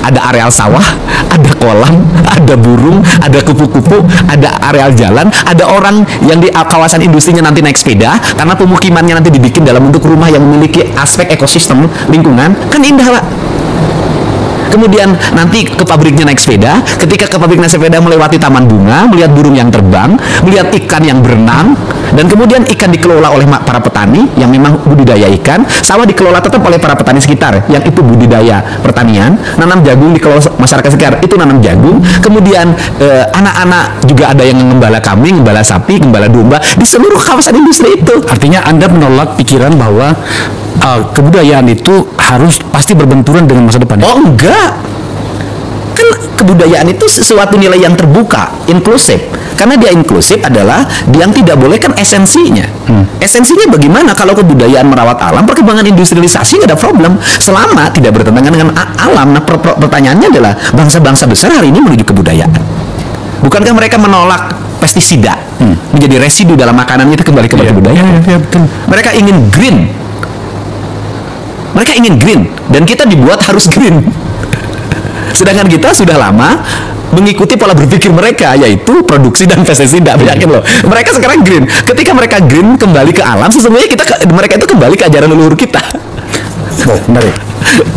ada areal sawah, ada kolam, ada burung, ada kupu-kupu, ada areal jalan, ada orang yang di kawasan industrinya nanti naik sepeda karena pemukimannya nanti dibikin dalam bentuk rumah yang memiliki aspek ekosistem lingkungan. Kan indah, Pak. Kemudian nanti ke pabriknya naik sepeda. Ketika ke pabrik naik sepeda melewati taman bunga, melihat burung yang terbang, melihat ikan yang berenang, dan kemudian ikan dikelola oleh para petani yang memang budidaya ikan, sawah dikelola tetap oleh para petani sekitar yang itu budidaya pertanian, nanam jagung dikelola masyarakat sekitar itu nanam jagung. Kemudian anak-anak juga ada yang mengembala kambing, gembala sapi, gembala domba di seluruh kawasan industri itu. Artinya Anda menolak pikiran bahwa kebudayaan itu harus pasti berbenturan dengan masa depan. Oh enggak, kan kebudayaan itu sesuatu nilai yang terbuka, inklusif. Karena dia inklusif adalah yang tidak boleh kan esensinya. Esensinya bagaimana kalau kebudayaan merawat alam, perkembangan industrialisasi nggak ada problem selama tidak bertentangan dengan alam. Nah pertanyaannya adalah bangsa-bangsa besar hari ini menuju kebudayaan. Bukankah mereka menolak pestisida menjadi residu dalam makanan itu kembali ke kebudayaan? Betul. Mereka ingin green. Mereka ingin green dan kita dibuat harus green. Sedangkan kita sudah lama mengikuti pola berpikir mereka, yaitu produksi dan pestisida. Yakin loh, mereka sekarang green. Ketika mereka green kembali ke alam, sesungguhnya mereka itu kembali ke ajaran leluhur kita. Menarik.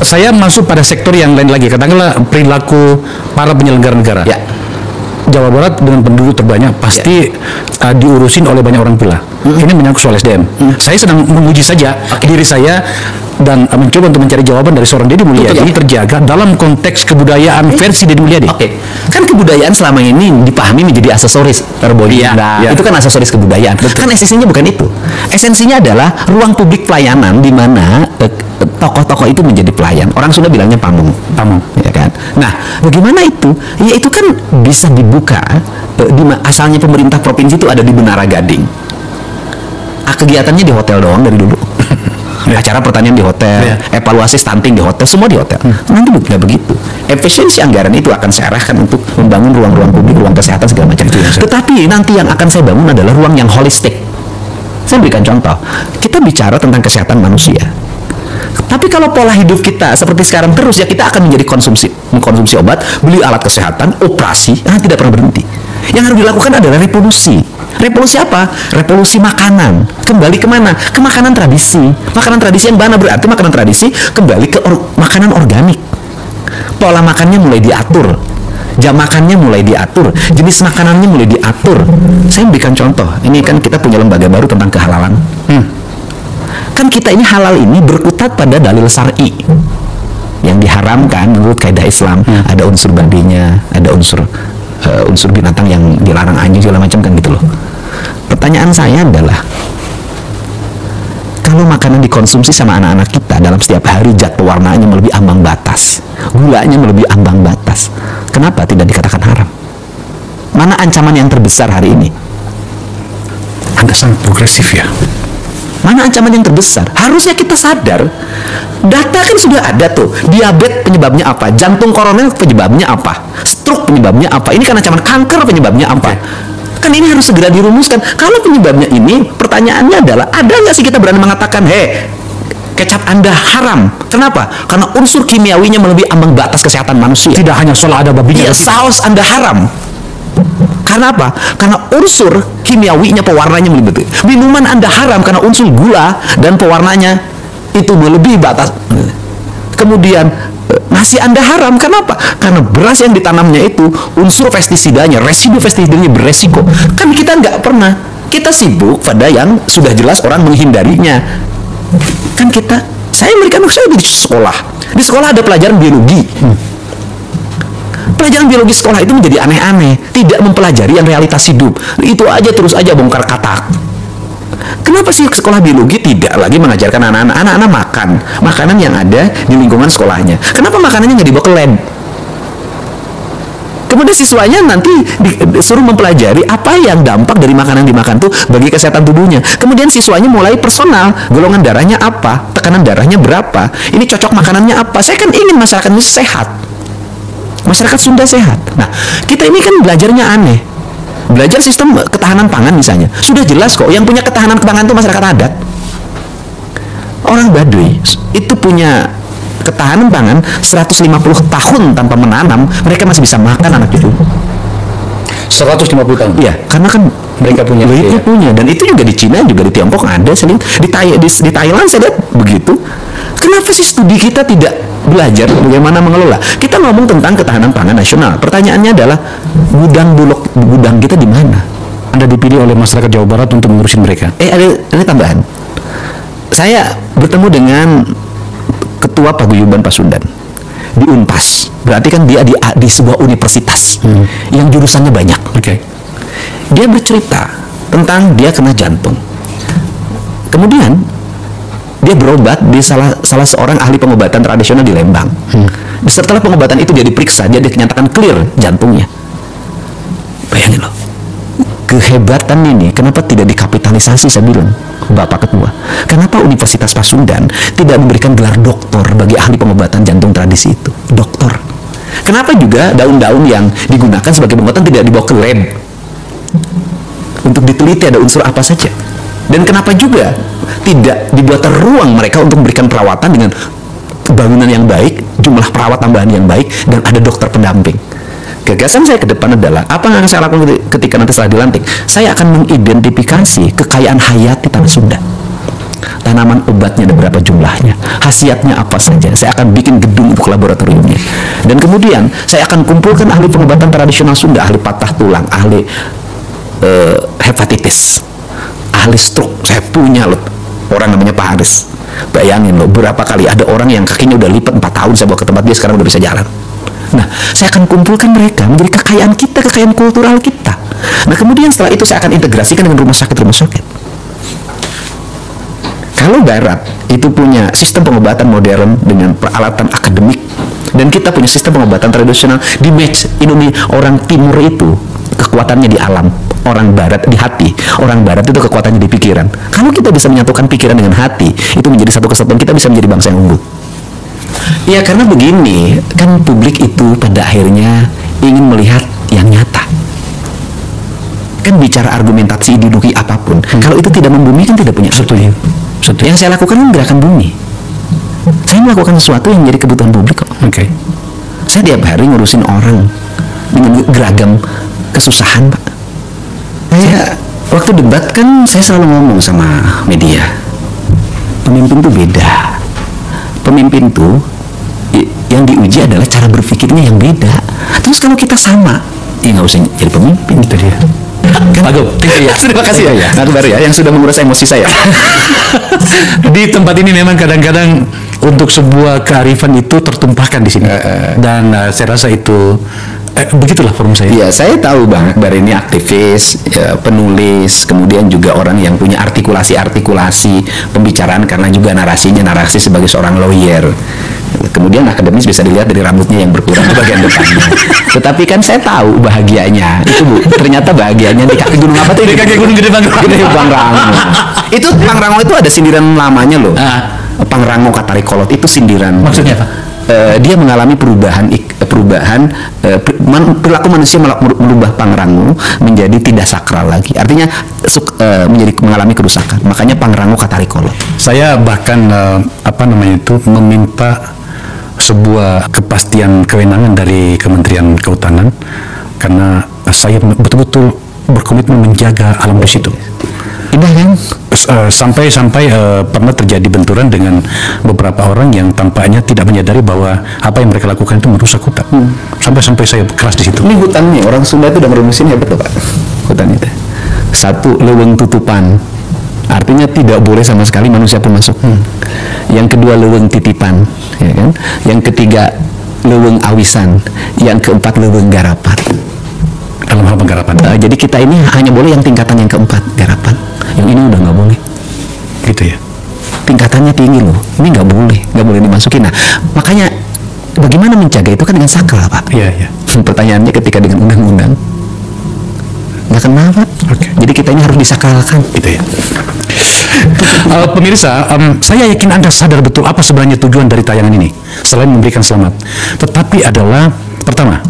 Saya masuk pada sektor yang lain lagi, katakanlah perilaku para penyelenggara negara. Ya. Jawa Barat dengan penduduk terbanyak pasti diurusin oleh banyak orang pula. Ini menyangkut soal SDM. Saya sedang menguji saja diri saya dan mencoba untuk mencari jawaban dari seorang Deddy Mulyadi terjaga dalam konteks kebudayaan versi Deddy Mulyadi. Oke. Kan kebudayaan selama ini dipahami menjadi aksesoris itu kan aksesoris kebudayaan. Kan esensinya bukan itu. Esensinya adalah ruang publik pelayanan di mana tokoh-tokoh itu menjadi pelayan. Orang Sunda bilangnya pamong, ya kan. Nah, bagaimana itu? Ya itu kan bisa dibuka. Asalnya pemerintah provinsi itu ada di Menara Gading. Kegiatannya di hotel doang dari dulu. Acara pertanian di hotel, evaluasi stunting di hotel, semua di hotel. Nanti nggak begitu. Efisiensi anggaran itu akan saya arahkan untuk membangun ruang-ruang publik, ruang kesehatan segala macam. Tetapi nanti yang akan saya bangun adalah ruang yang holistik. Saya berikan contoh. Kita bicara tentang kesehatan manusia. Tapi kalau pola hidup kita seperti sekarang terus, ya kita akan menjadi mengkonsumsi obat, beli alat kesehatan, operasi, tidak pernah berhenti. Yang harus dilakukan adalah revolusi. Revolusi apa? Revolusi makanan. Kembali kemana? Ke makanan tradisi. Makanan tradisi yang mana berarti makanan tradisi kembali ke makanan organik. Pola makannya mulai diatur. Jam makannya mulai diatur. Jenis makanannya mulai diatur. Saya berikan contoh. Ini kan kita punya lembaga baru tentang kehalalan. Kan kita ini halal ini berkutat pada dalil syar'i yang diharamkan menurut kaidah Islam. Ada unsur babinya, ada unsur binatang yang dilarang, anjing segala macam kan gitu loh. Pertanyaan saya adalah, kalau makanan dikonsumsi sama anak-anak kita dalam setiap hari zat pewarnaannya melebihi ambang batas, gulanya melebihi ambang batas, kenapa tidak dikatakan haram? Mana ancaman yang terbesar hari ini? Anda sangat progresif ya. Mana ancaman yang terbesar? Harusnya kita sadar. Data kan sudah ada tuh. Diabetes penyebabnya apa? Jantung koroner penyebabnya apa? Stroke penyebabnya apa? Ini kan ancaman kanker penyebabnya apa? Kan ini harus segera dirumuskan. Kalau penyebabnya ini, pertanyaannya adalah, ada nggak sih kita berani mengatakan, kecap Anda haram? Kenapa? Karena unsur kimiawinya melebihi ambang batas kesehatan manusia. Tidak hanya soal ada babinya. Iya, saus Anda haram. Karena apa? Karena unsur kimiawinya, pewarnanya melebihi. Minuman Anda haram karena unsur gula dan pewarnanya itu melebihi batas. Kemudian nasi Anda haram. Kenapa? Karena beras yang ditanamnya itu unsur pestisidanya, residu pestisidanya beresiko. Kan kita nggak pernah. Kita sibuk pada yang sudah jelas orang menghindarinya. Kan saya memberikan saya di sekolah. Di sekolah ada pelajaran biologi. Pelajaran biologi sekolah itu menjadi aneh-aneh, tidak mempelajari yang realitas hidup. Itu aja terus aja bongkar katak. Kenapa sih sekolah biologi tidak lagi mengajarkan anak-anak makan makanan yang ada di lingkungan sekolahnya? Kenapa makanannya nggak dibawa ke lab? Kemudian siswanya nanti disuruh mempelajari apa yang dampak dari makanan dimakan tuh bagi kesehatan tubuhnya. Kemudian siswanya mulai personal, golongan darahnya apa, tekanan darahnya berapa, ini cocok makanannya apa. Saya kan ingin masyarakat ini sehat, masyarakat Sunda sehat. Nah, kita ini kan belajarnya aneh. Belajar sistem ketahanan pangan misalnya, sudah jelas kok yang punya ketahanan pangan itu masyarakat adat. Orang Baduy itu punya ketahanan pangan 150 tahun tanpa menanam, mereka masih bisa makan anak cucu. 150 tahun? Iya, karena kan mereka punya. Punya, dan itu juga di Cina, juga di Tiongkok ada, di Thailand saya lihat begitu. Kenapa sih studi kita tidak belajar bagaimana mengelola? Kita ngomong tentang ketahanan pangan nasional. Pertanyaannya adalah gudang kita di mana? Anda dipilih oleh masyarakat Jawa Barat untuk mengurusin mereka. Ada tambahan. Saya bertemu dengan Ketua Paguyuban Pasundan di Unpas. Berarti kan dia di sebuah universitas yang jurusannya banyak. Dia bercerita tentang dia kena jantung. Kemudian dia berobat di salah seorang ahli pengobatan tradisional di Lembang. Setelah pengobatan itu dia diperiksa, dia dinyatakan clear jantungnya. Bayangin loh, kehebatan ini kenapa tidak dikapitalisasi? Saya bilang, Bapak Ketua, kenapa Universitas Pasundan tidak memberikan gelar doktor bagi ahli pengobatan jantung tradisi itu? Doktor. Kenapa juga daun-daun yang digunakan sebagai pengobatan tidak dibawa ke lab untuk diteliti ada unsur apa saja? Dan kenapa juga tidak dibuat ruang mereka untuk memberikan perawatan dengan bangunan yang baik, jumlah perawat tambahan yang baik, dan ada dokter pendamping? Gagasan saya ke depan adalah, apa yang saya lakukan ketika nanti setelah dilantik? Saya akan mengidentifikasi kekayaan hayati tanah Sunda. Tanaman obatnya ada berapa jumlahnya, khasiatnya apa saja. Saya akan bikin gedung untuk laboratoriumnya. Dan kemudian saya akan kumpulkan ahli pengobatan tradisional Sunda, ahli patah tulang, ahli hepatitis, ahli stroke. Saya punya loh orang namanya Pak Haris. Bayangin loh, berapa kali ada orang yang kakinya udah lipat 4 tahun saya bawa ke tempat dia, sekarang udah bisa jalan. Nah, saya akan kumpulkan mereka menjadi kekayaan kita, kekayaan kultural kita. Nah, kemudian setelah itu saya akan integrasikan dengan rumah sakit. Kalau Barat itu punya sistem pengobatan modern dengan peralatan akademik, dan kita punya sistem pengobatan tradisional, di match Indonesia. Orang Timur itu kekuatannya di alam, orang Barat di hati. Orang Barat itu kekuatannya di pikiran. Kalau kita bisa menyatukan pikiran dengan hati, itu menjadi satu kesatuan, kita bisa menjadi bangsa yang unggul. Ya, karena begini, kan publik itu pada akhirnya ingin melihat yang nyata. Kan bicara argumentasi ideologi apapun, kalau itu tidak membumi kan tidak punya arti. Yang saya lakukan kan gerakan bumi. Saya melakukan sesuatu yang menjadi kebutuhan publik kok. Saya tiap hari ngurusin orang dengan beragam kesusahan, Pak. Waktu debat kan saya selalu ngomong sama media, pemimpin itu beda. Pemimpin itu yang diuji adalah cara berpikirnya yang beda. Terus kalau kita sama, ya nggak usah jadi pemimpin. Itu dia. Pak Go, terima kasih ya. Nah, baru ya yang sudah menguras emosi saya. Di tempat ini memang kadang-kadang untuk sebuah kearifan itu tertumpahkan di sini. Dan saya rasa itu begitulah forum saya. Iya, saya tahu Bang Akbar ini aktivis, ya, penulis, kemudian juga orang yang punya artikulasi pembicaraan karena juga narasi sebagai seorang lawyer. Kemudian akademis bisa dilihat dari rambutnya yang berkurang di bagian depannya. Tetapi kan saya tahu bahagianya itu, Bu. Ternyata bahagianya di kaki gunung apa tuh? Di kaki gunung Gede Pangrango. Itu Pangrango itu ada sindiran lamanya loh. Pangrango Katarikolot itu sindiran. Maksudnya apa? dia mengalami perilaku manusia merubah pangrango menjadi tidak sakral lagi. Artinya menjadi mengalami kerusakan. Makanya pangrango katarikolo. Saya bahkan meminta sebuah kepastian kewenangan dari Kementerian Kehutanan, karena saya betul-betul berkomitmen menjaga alam di situ. Indah kan? Sampai pernah terjadi benturan dengan beberapa orang yang tampaknya tidak menyadari bahwa apa yang mereka lakukan itu merusak hutan. Sampai saya keras di situ. Ini hutannya, orang Sunda itu udah merumusin hebat loh Pak. Hutan itu. Satu, leuweung tutupan. Artinya tidak boleh sama sekali manusia pun masuk. Yang kedua, leuweung titipan, ya kan? Yang ketiga, leuweung awisan. Yang keempat, leuweung garapan. Dalam hal penggarapan. Jadi kita ini hanya boleh yang tingkatan yang keempat, garapan. Yang ini udah nggak boleh. Gitu ya. Tingkatannya tinggi loh. Ini nggak boleh dimasukin. Nah, makanya bagaimana menjaga itu kan dengan sakral, Pak. Iya. Pertanyaannya ketika dengan undang-undang nggak kenapa. Jadi kita ini harus disakralkan. Gitu ya. Pemirsa, saya yakin Anda sadar betul apa sebenarnya tujuan dari tayangan ini. Selain memberikan selamat, tetapi adalah pertama,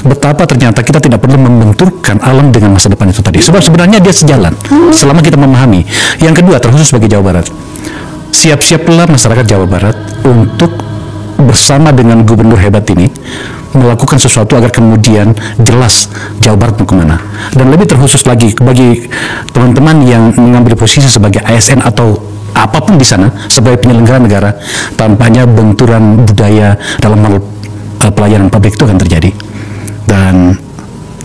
betapa ternyata kita tidak perlu membenturkan alam dengan masa depan itu tadi. Sebab sebenarnya dia sejalan selama kita memahami. Yang kedua, terkhusus bagi Jawa Barat, siap-siaplah masyarakat Jawa Barat untuk bersama dengan gubernur hebat ini melakukan sesuatu agar kemudian jelas Jawa Barat mau kemana. Dan lebih terkhusus lagi bagi teman-teman yang mengambil posisi sebagai ASN atau apapun di sana sebagai penyelenggara negara, tampaknya benturan budaya dalam hal pelayanan publik itu akan terjadi. Dan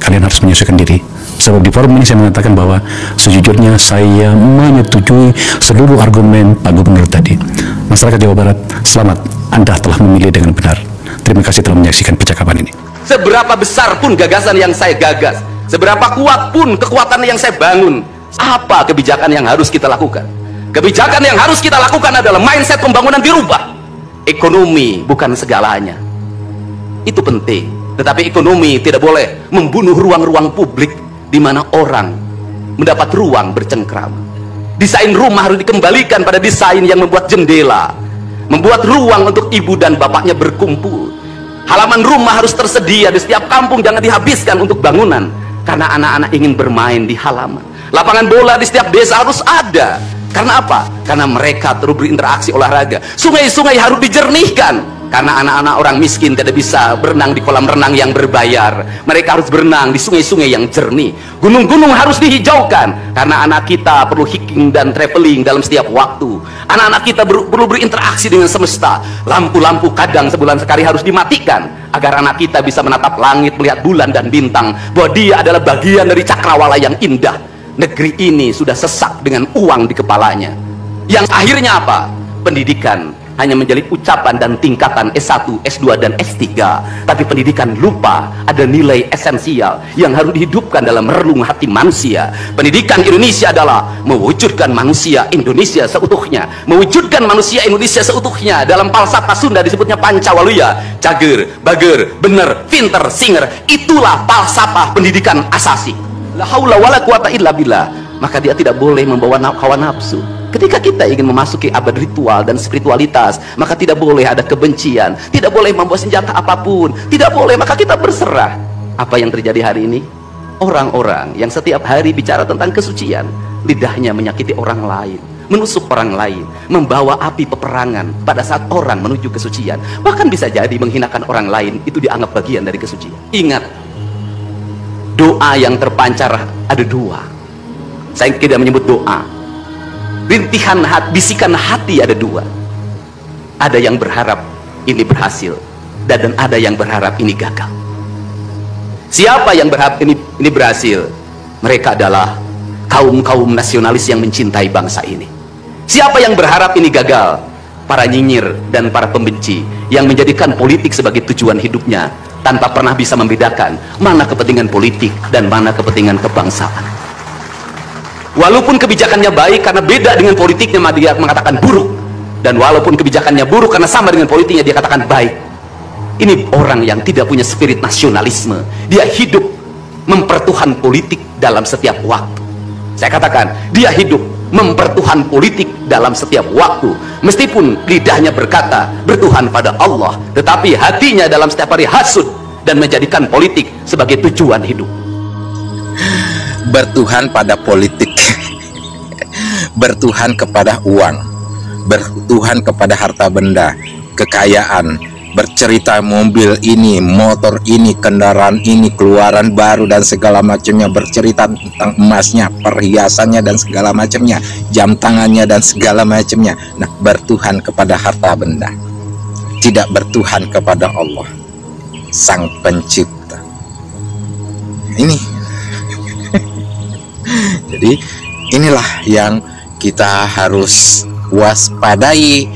kalian harus menyesuaikan diri. Sebab di forum ini saya mengatakan bahwa sejujurnya saya menyetujui seluruh argumen Pak Gubernur tadi. Masyarakat Jawa Barat, selamat, Anda telah memilih dengan benar. Terima kasih telah menyaksikan percakapan ini. Seberapa besar pun gagasan yang saya gagas, seberapa kuat pun kekuatan yang saya bangun, apa kebijakan yang harus kita lakukan? Kebijakan yang harus kita lakukan adalah mindset pembangunan dirubah. Ekonomi bukan segalanya. Itu penting. Tetapi ekonomi tidak boleh membunuh ruang-ruang publik di mana orang mendapat ruang bercengkrama. Desain rumah harus dikembalikan pada desain yang membuat jendela, membuat ruang untuk ibu dan bapaknya berkumpul. Halaman rumah harus tersedia di setiap kampung, jangan dihabiskan untuk bangunan, karena anak-anak ingin bermain di halaman. Lapangan bola di setiap desa harus ada. Karena apa? Karena mereka terus berinteraksi olahraga. Sungai-sungai harus dijernihkan, karena anak-anak orang miskin tidak bisa berenang di kolam renang yang berbayar. Mereka harus berenang di sungai-sungai yang jernih. Gunung-gunung harus dihijaukan, karena anak kita perlu hiking dan traveling dalam setiap waktu. Anak-anak kita perlu berinteraksi dengan semesta. Lampu-lampu kadang sebulan sekali harus dimatikan, agar anak kita bisa menatap langit, melihat bulan dan bintang, bahwa dia adalah bagian dari cakrawala yang indah. Negeri ini sudah sesak dengan uang di kepalanya. Yang akhirnya apa? Pendidikan hanya menjadi ucapan dan tingkatan S1, S2, dan S3. Tapi pendidikan lupa ada nilai esensial yang harus dihidupkan dalam relung hati manusia. Pendidikan Indonesia adalah mewujudkan manusia Indonesia seutuhnya. Mewujudkan manusia Indonesia seutuhnya. Dalam falsafah Sunda disebutnya Pancawaluya. Cager, bager, bener, pinter, singer. Itulah falsafah pendidikan asasi. La haula wala quwata illa billah. Maka dia tidak boleh membawa hawa nafsu. Ketika kita ingin memasuki abad ritual dan spiritualitas, maka tidak boleh ada kebencian, tidak boleh membawa senjata apapun, tidak boleh, maka kita berserah. Apa yang terjadi hari ini? Orang-orang yang setiap hari bicara tentang kesucian, lidahnya menyakiti orang lain, menusuk orang lain, membawa api peperangan pada saat orang menuju kesucian, bahkan bisa jadi menghinakan orang lain, itu dianggap bagian dari kesucian. Ingat, doa yang terpancar ada dua. Saya tidak menyebut doa. Rintihan hati, bisikan hati ada dua. Ada yang berharap ini berhasil, dan ada yang berharap ini gagal. Siapa yang berharap ini berhasil? Mereka adalah kaum-kaum nasionalis yang mencintai bangsa ini. Siapa yang berharap ini gagal? Para nyinyir dan para pembenci yang menjadikan politik sebagai tujuan hidupnya, tanpa pernah bisa membedakan mana kepentingan politik dan mana kepentingan kebangsaan. Walaupun kebijakannya baik, karena beda dengan politiknya dia mengatakan buruk, dan walaupun kebijakannya buruk karena sama dengan politiknya dia katakan baik. Ini orang yang tidak punya spirit nasionalisme. Dia hidup mempertuhan politik dalam setiap waktu. Saya katakan dia hidup mempertuhan politik dalam setiap waktu, meskipun lidahnya berkata bertuhan pada Allah, tetapi hatinya dalam setiap hari hasud dan menjadikan politik sebagai tujuan hidup. Bertuhan pada politik, bertuhan kepada uang, bertuhan kepada harta benda, kekayaan, bercerita mobil ini, motor ini, kendaraan ini, keluaran baru dan segala macamnya, bercerita tentang emasnya, perhiasannya dan segala macamnya, jam tangannya dan segala macamnya. Nah, bertuhan kepada harta benda, tidak bertuhan kepada Allah, Sang Pencipta. Ini jadi inilah yang kita harus waspadai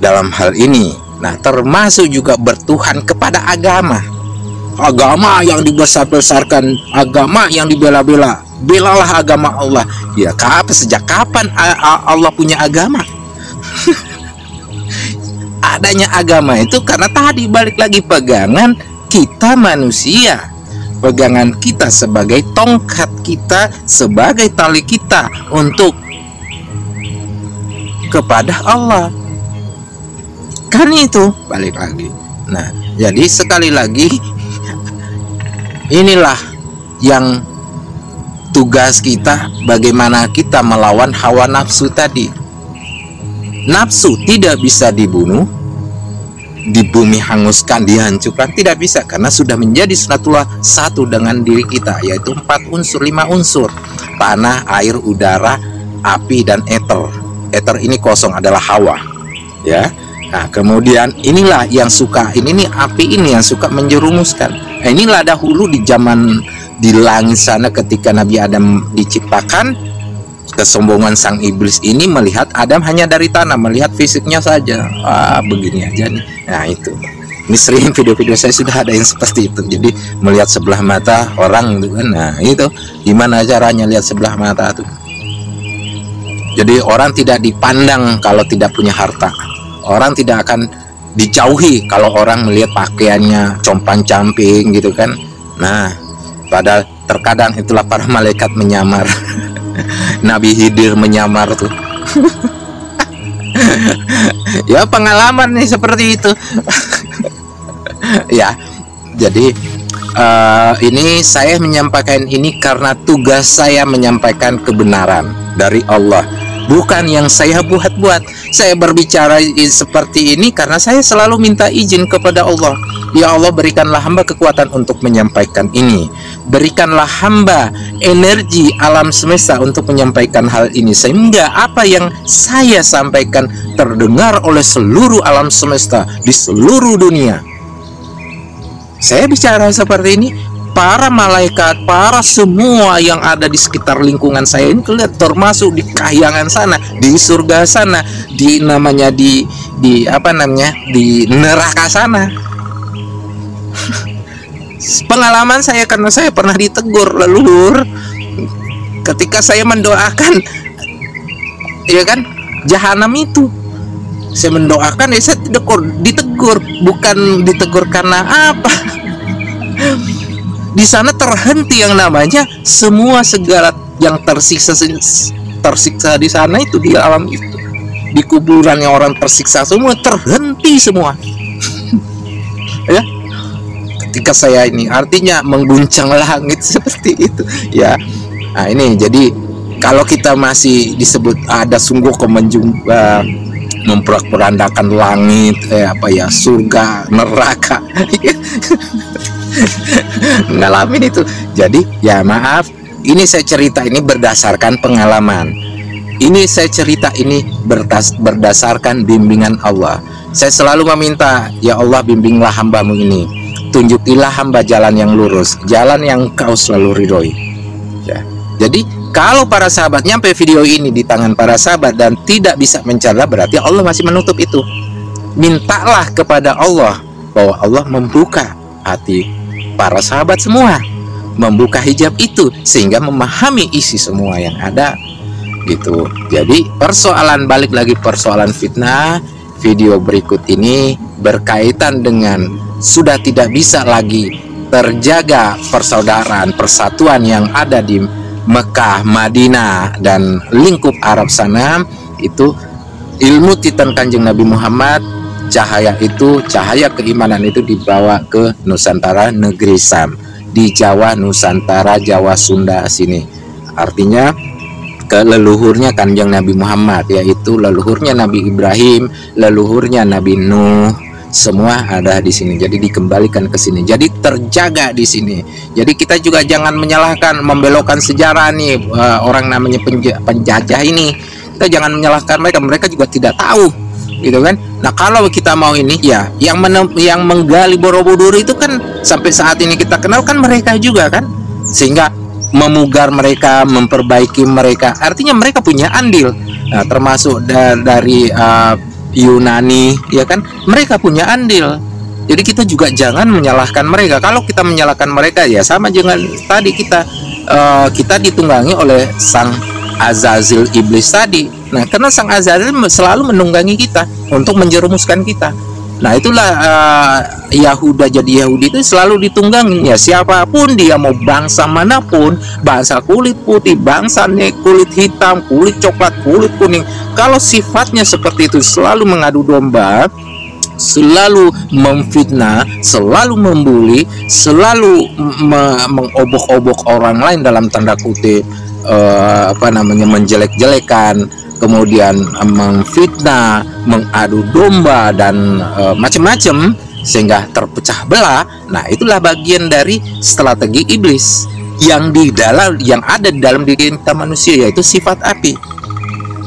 dalam hal ini. Nah, termasuk juga bertuhan kepada agama yang dibesar-besarkan, agama yang dibela-bela. Belalah agama Allah. Ya, sejak kapan Allah punya agama? Adanya agama itu karena tadi balik lagi pegangan kita manusia, pegangan kita sebagai tongkat kita, sebagai tali kita untuk kepada Allah. Kan itu balik lagi. Nah, jadi sekali lagi inilah yang tugas kita, bagaimana kita melawan hawa nafsu tadi. Nafsu tidak bisa dibunuh, di bumi hanguskan, dihancurkan, tidak bisa, karena sudah menjadi sunatullah satu dengan diri kita, yaitu 4 unsur, 5 unsur: tanah, air, udara, api, dan eter. Eter ini kosong adalah hawa, ya. Nah, kemudian inilah yang suka, ini nih api ini yang suka menjerumuskan. Nah, inilah dahulu di zaman di langit sana ketika Nabi Adam diciptakan, kesombongan sang iblis ini melihat Adam hanya dari tanah, melihat fisiknya saja. Begini aja nih. Nah, itu. Ini sering video-video saya sudah ada yang seperti itu. Jadi melihat sebelah mata orang gitu kan. Nah, itu gimana caranya lihat sebelah mata tuh. Jadi orang tidak dipandang kalau tidak punya harta. Orang tidak akan dijauhi kalau orang melihat pakaiannya compang-camping gitu kan. Nah, padahal terkadang itulah para malaikat menyamar. Nabi Khidir menyamar tuh. Ya, pengalaman nih seperti itu. Ya, jadi ini saya menyampaikan ini karena tugas saya menyampaikan kebenaran dari Allah, bukan yang saya buat-buat. Saya berbicara seperti ini karena saya selalu minta izin kepada Allah. Ya Allah, berikanlah hamba kekuatan untuk menyampaikan ini. Berikanlah hamba energi alam semesta untuk menyampaikan hal ini, sehingga apa yang saya sampaikan terdengar oleh seluruh alam semesta di seluruh dunia. Saya bicara seperti ini, para malaikat, para semua yang ada di sekitar lingkungan saya ini kelihatan, termasuk di kahyangan sana, di surga sana, di namanya di neraka sana. Pengalaman saya karena saya pernah ditegur leluhur ketika saya mendoakan, ya kan, jahanam itu. Saya mendoakan, ya saya ditegur, bukan ditegur karena apa. Di sana terhenti yang namanya semua segala yang tersiksa di sana itu, di alam itu, di kuburan yang orang tersiksa semua terhenti semua. Ya, ketika saya ini artinya mengguncang langit seperti itu ya. Nah, ini jadi kalau kita masih disebut ada sungguh memperandakan langit, surga, neraka, ngalamin itu. Jadi ya maaf, ini saya cerita ini berdasarkan pengalaman. Ini saya cerita ini berdasarkan bimbingan Allah. Saya selalu meminta, ya Allah, bimbinglah hambamu ini, tunjukilah hamba jalan yang lurus, jalan yang kau selalu ridhoi. Ya. Jadi kalau para sahabat nyampe video ini di tangan para sahabat dan tidak bisa mencerna, berarti Allah masih menutup itu. Mintalah kepada Allah bahwa Allah membuka hati para sahabat semua, membuka hijab itu sehingga memahami isi semua yang ada gitu. Jadi persoalan, balik lagi persoalan fitnah, video berikut ini berkaitan dengan sudah tidak bisa lagi terjaga persaudaraan, persatuan yang ada di Mekah, Madinah, dan lingkup Arab sana, itu ilmu titah Kanjeng Nabi Muhammad, cahaya itu, cahaya keimanan itu dibawa ke Nusantara, negeri Sam, di Jawa, Nusantara, Jawa, Sunda sini. Artinya ke leluhurnya Kanjeng Nabi Muhammad, yaitu leluhurnya Nabi Ibrahim, leluhurnya Nabi Nuh, semua ada di sini. Jadi dikembalikan ke sini. Jadi terjaga di sini. Jadi kita juga jangan menyalahkan, membelokkan sejarah nih orang namanya penjajah ini. Kita jangan menyalahkan mereka. Mereka juga tidak tahu, gitu kan. Nah, kalau kita mau ini ya, yang menggali Borobudur itu kan sampai saat ini kita kenal kan mereka juga kan. Sehingga memugar mereka, memperbaiki mereka. Artinya mereka punya andil. Nah, termasuk dari Yunani, ya kan, mereka punya andil. Jadi kita juga jangan menyalahkan mereka. Kalau kita menyalahkan mereka ya sama dengan tadi kita ditunggangi oleh sang Azazil iblis tadi. Nah, karena sang Azazil selalu menunggangi kita untuk menjerumuskan kita. Nah, itulah Yahuda jadi Yahudi itu selalu ditunggangi ya, siapapun dia, mau bangsa manapun, bangsa kulit putih, bangsa kulit hitam, kulit coklat, kulit kuning, kalau sifatnya seperti itu, selalu mengadu domba, selalu memfitnah, selalu membuli, selalu mengobok-obok orang lain dalam tanda kutip, menjelek-jelekan, kemudian memfitnah, mengadu domba, dan macam-macam sehingga terpecah belah. Nah, itulah bagian dari strategi iblis yang ada di dalam diri kita manusia, yaitu sifat api.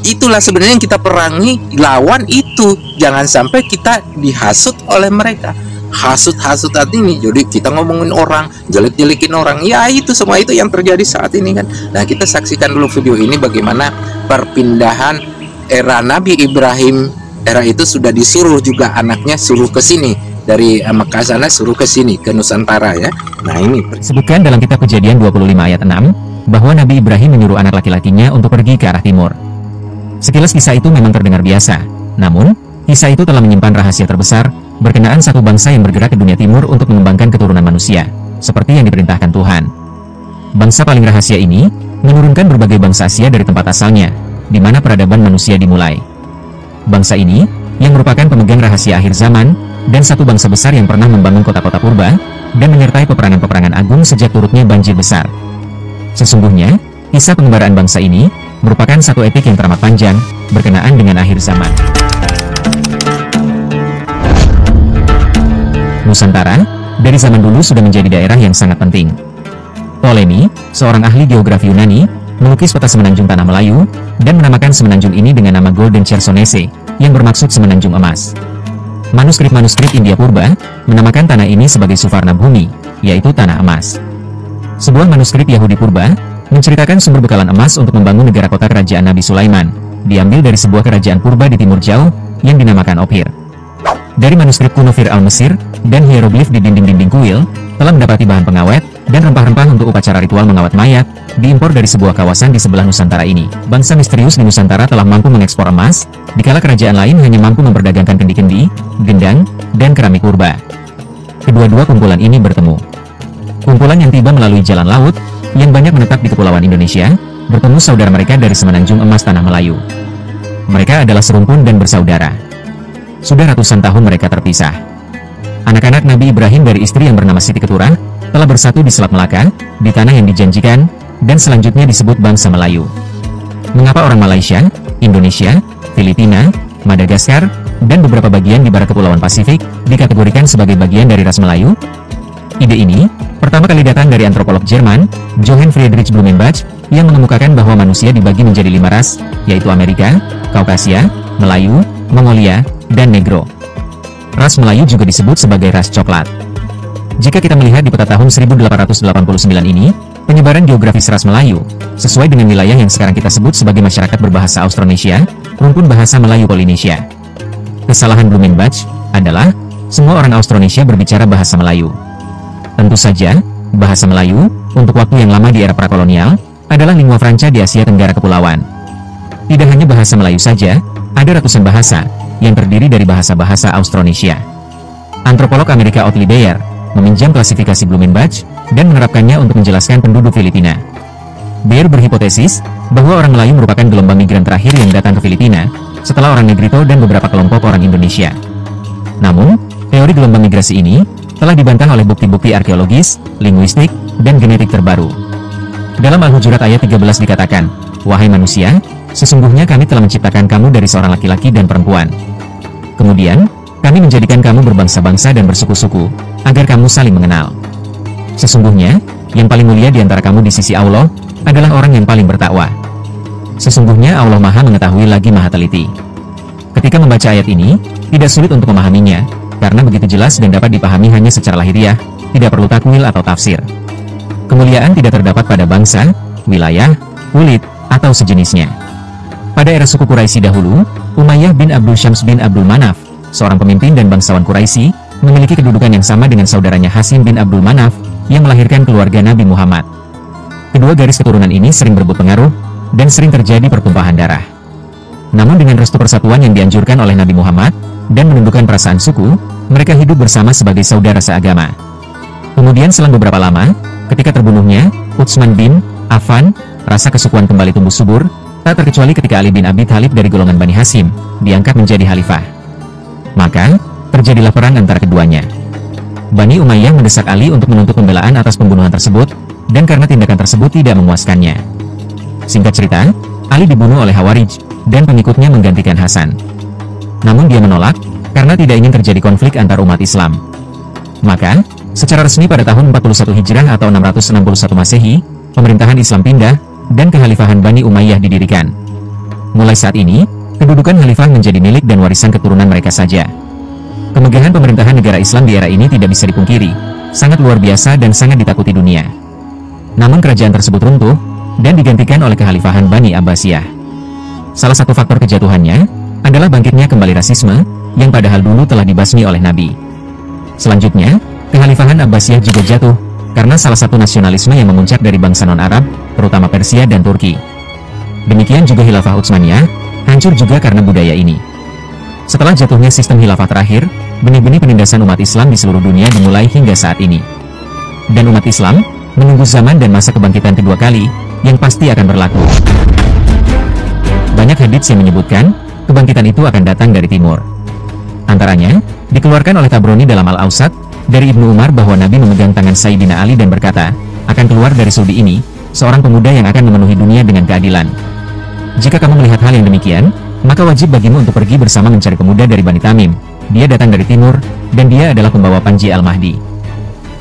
Itulah sebenarnya yang kita perangi, lawan itu. Jangan sampai kita dihasut oleh mereka. Hasut ini, jadi kita ngomongin orang, jelek-jelekin orang, ya itu semua itu yang terjadi saat ini kan. Nah, kita saksikan dulu video ini bagaimana perpindahan era Nabi Ibrahim. Era itu sudah disuruh juga anaknya, suruh ke sini dari Mekah sana, suruh ke sini ke Nusantara ya. Nah, ini sebutkan dalam kitab Kejadian 25 ayat 6 bahwa Nabi Ibrahim menyuruh anak laki-lakinya untuk pergi ke arah timur. Sekilas kisah itu memang terdengar biasa, namun kisah itu telah menyimpan rahasia terbesar berkenaan satu bangsa yang bergerak ke dunia timur untuk mengembangkan keturunan manusia, seperti yang diperintahkan Tuhan. Bangsa paling rahasia ini menurunkan berbagai bangsa Asia dari tempat asalnya, di mana peradaban manusia dimulai. Bangsa ini, yang merupakan pemegang rahasia akhir zaman, dan satu bangsa besar yang pernah membangun kota-kota purba, dan menyertai peperangan-peperangan agung sejak turutnya banjir besar. Sesungguhnya, kisah pengembaraan bangsa ini merupakan satu epik yang teramat panjang, berkenaan dengan akhir zaman. Nusantara, dari zaman dulu sudah menjadi daerah yang sangat penting. Ptolemy, seorang ahli geografi Yunani, melukis peta semenanjung tanah Melayu, dan menamakan semenanjung ini dengan nama Golden Chersonese, yang bermaksud semenanjung emas. Manuskrip-manuskrip India Purba, menamakan tanah ini sebagai Suvarna Bhumi, yaitu tanah emas. Sebuah manuskrip Yahudi Purba, menceritakan sumber bekalan emas untuk membangun negara kota kerajaan Nabi Sulaiman, diambil dari sebuah kerajaan purba di timur jauh, yang dinamakan Ophir. Dari manuskrip kuno Fir'aun Mesir, dan hieroglif di dinding-dinding kuil, telah mendapati bahan pengawet, dan rempah-rempah untuk upacara ritual mengawet mayat, diimpor dari sebuah kawasan di sebelah Nusantara ini. Bangsa misterius di Nusantara telah mampu mengekspor emas, dikala kerajaan lain hanya mampu memperdagangkan kendi-kendi, gendang, dan keramik purba. Kedua-dua kumpulan ini bertemu. Kumpulan yang tiba melalui jalan laut, yang banyak menetap di Kepulauan Indonesia, bertemu saudara mereka dari semenanjung emas tanah Melayu. Mereka adalah serumpun dan bersaudara. Sudah ratusan tahun mereka terpisah. Anak-anak Nabi Ibrahim dari istri yang bernama Siti Keturah telah bersatu di Selat Melaka, di tanah yang dijanjikan, dan selanjutnya disebut bangsa Melayu. Mengapa orang Malaysia, Indonesia, Filipina, Madagaskar, dan beberapa bagian di barat Kepulauan Pasifik dikategorikan sebagai bagian dari ras Melayu? Ide ini pertama kali datang dari antropolog Jerman, Johann Friedrich Blumenbach, yang mengemukakan bahwa manusia dibagi menjadi 5 ras, yaitu Amerika, Kaukasia, Melayu, Mongolia, dan Negro. Ras Melayu juga disebut sebagai ras coklat. Jika kita melihat di peta tahun 1889 ini, penyebaran geografis ras Melayu, sesuai dengan wilayah yang sekarang kita sebut sebagai masyarakat berbahasa Austronesia, rumpun bahasa Melayu Polinesia. Kesalahan Blumenbach adalah, semua orang Austronesia berbicara bahasa Melayu. Tentu saja, bahasa Melayu, untuk waktu yang lama di era prakolonial, adalah lingua franca di Asia Tenggara Kepulauan. Tidak hanya bahasa Melayu saja, ada ratusan bahasa, yang terdiri dari bahasa-bahasa Austronesia. Antropolog Amerika Otley Beyer meminjam klasifikasi Blumenbach dan menerapkannya untuk menjelaskan penduduk Filipina. Beer berhipotesis bahwa orang Melayu merupakan gelombang migran terakhir yang datang ke Filipina setelah orang Negrito dan beberapa kelompok orang Indonesia. Namun, teori gelombang migrasi ini telah dibantah oleh bukti-bukti arkeologis, linguistik, dan genetik terbaru. Dalam Al-Hujurat ayat 13 dikatakan, "Wahai manusia, sesungguhnya kami telah menciptakan kamu dari seorang laki-laki dan perempuan. Kemudian, kami menjadikan kamu berbangsa-bangsa dan bersuku-suku, agar kamu saling mengenal. Sesungguhnya, yang paling mulia di antara kamu di sisi Allah adalah orang yang paling bertakwa. Sesungguhnya Allah Maha mengetahui lagi Maha teliti." Ketika membaca ayat ini, tidak sulit untuk memahaminya, karena begitu jelas dan dapat dipahami hanya secara lahiriah, tidak perlu takwil atau tafsir. Kemuliaan tidak terdapat pada bangsa, wilayah, kulit, atau sejenisnya. Pada era suku Quraisy dahulu, Umayyah bin Abdul Syams bin Abdul Manaf, seorang pemimpin dan bangsawan Quraisy, memiliki kedudukan yang sama dengan saudaranya Hasim bin Abdul Manaf, yang melahirkan keluarga Nabi Muhammad. Kedua garis keturunan ini sering berebut pengaruh, dan sering terjadi pertumpahan darah. Namun dengan restu persatuan yang dianjurkan oleh Nabi Muhammad, dan menundukkan perasaan suku, mereka hidup bersama sebagai saudara seagama. Kemudian selang beberapa lama, ketika terbunuhnya Utsman bin Affan, rasa kesukuan kembali tumbuh subur, tak terkecuali ketika Ali bin Abi Thalib dari golongan Bani Hashim, diangkat menjadi khalifah. Maka, terjadilah perang antara keduanya. Bani Umayyah mendesak Ali untuk menuntut pembelaan atas pembunuhan tersebut, dan karena tindakan tersebut tidak memuaskannya. Singkat cerita, Ali dibunuh oleh Khawarij, dan pengikutnya menggantikan Hasan. Namun dia menolak, karena tidak ingin terjadi konflik antar umat Islam. Maka, secara resmi pada tahun 41 Hijrah atau 661 Masehi, pemerintahan Islam pindah, dan kekhalifahan Bani Umayyah didirikan. Mulai saat ini, kedudukan khalifah menjadi milik dan warisan keturunan mereka saja. Kemegahan pemerintahan negara Islam di era ini tidak bisa dipungkiri, sangat luar biasa dan sangat ditakuti dunia. Namun kerajaan tersebut runtuh, dan digantikan oleh kekhalifahan Bani Abbasiyah. Salah satu faktor kejatuhannya, adalah bangkitnya kembali rasisme, yang padahal dulu telah dibasmi oleh Nabi. Selanjutnya, kekhalifahan Abbasiyah juga jatuh, karena salah satu nasionalisme yang memuncak dari bangsa non-Arab, terutama Persia dan Turki. Demikian juga Khilafah Utsmaniyah, hancur juga karena budaya ini. Setelah jatuhnya sistem khilafah terakhir, benih-benih penindasan umat Islam di seluruh dunia dimulai hingga saat ini. Dan umat Islam menunggu zaman dan masa kebangkitan kedua kali, yang pasti akan berlaku. Banyak hadits yang menyebutkan, kebangkitan itu akan datang dari timur. Antaranya, dikeluarkan oleh Tabrani dalam Al-Awsat, dari Ibnu Umar bahwa Nabi memegang tangan Sayyidina Ali dan berkata, akan keluar dari Saudi ini, seorang pemuda yang akan memenuhi dunia dengan keadilan. Jika kamu melihat hal yang demikian, maka wajib bagimu untuk pergi bersama mencari pemuda dari Bani Tamim. Dia datang dari timur, dan dia adalah pembawa Panji Al-Mahdi.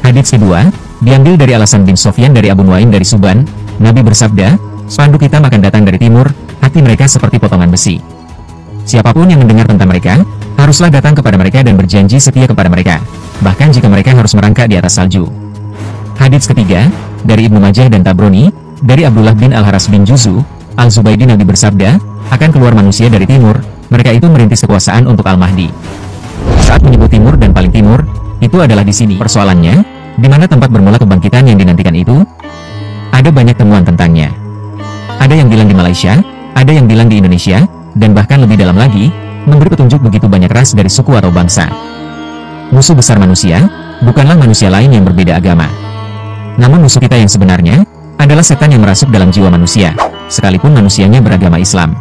Hadits kedua, diambil dari Al-Hasan bin Sofyan dari Abu Nuaim dari Suban. Nabi bersabda, spanduk hitam akan datang dari timur, hati mereka seperti potongan besi. Siapapun yang mendengar tentang mereka, haruslah datang kepada mereka dan berjanji setia kepada mereka, bahkan jika mereka harus merangkak di atas salju. Hadits ketiga, dari Ibnu Majah dan Tabrani, dari Abdullah bin Al-Haras bin Juzu, Al-Zubaydi Nabi bersabda, akan keluar manusia dari timur, mereka itu merintis kekuasaan untuk Al-Mahdi. Saat menyebut timur dan paling timur, itu adalah di sini. Persoalannya, di mana tempat bermula kebangkitan yang dinantikan itu? Ada banyak temuan tentangnya. Ada yang bilang di Malaysia, ada yang bilang di Indonesia, dan bahkan lebih dalam lagi, memberi petunjuk begitu banyak ras dari suku atau bangsa. Musuh besar manusia, bukanlah manusia lain yang berbeda agama. Namun musuh kita yang sebenarnya, adalah setan yang merasuk dalam jiwa manusia, sekalipun manusianya beragama Islam.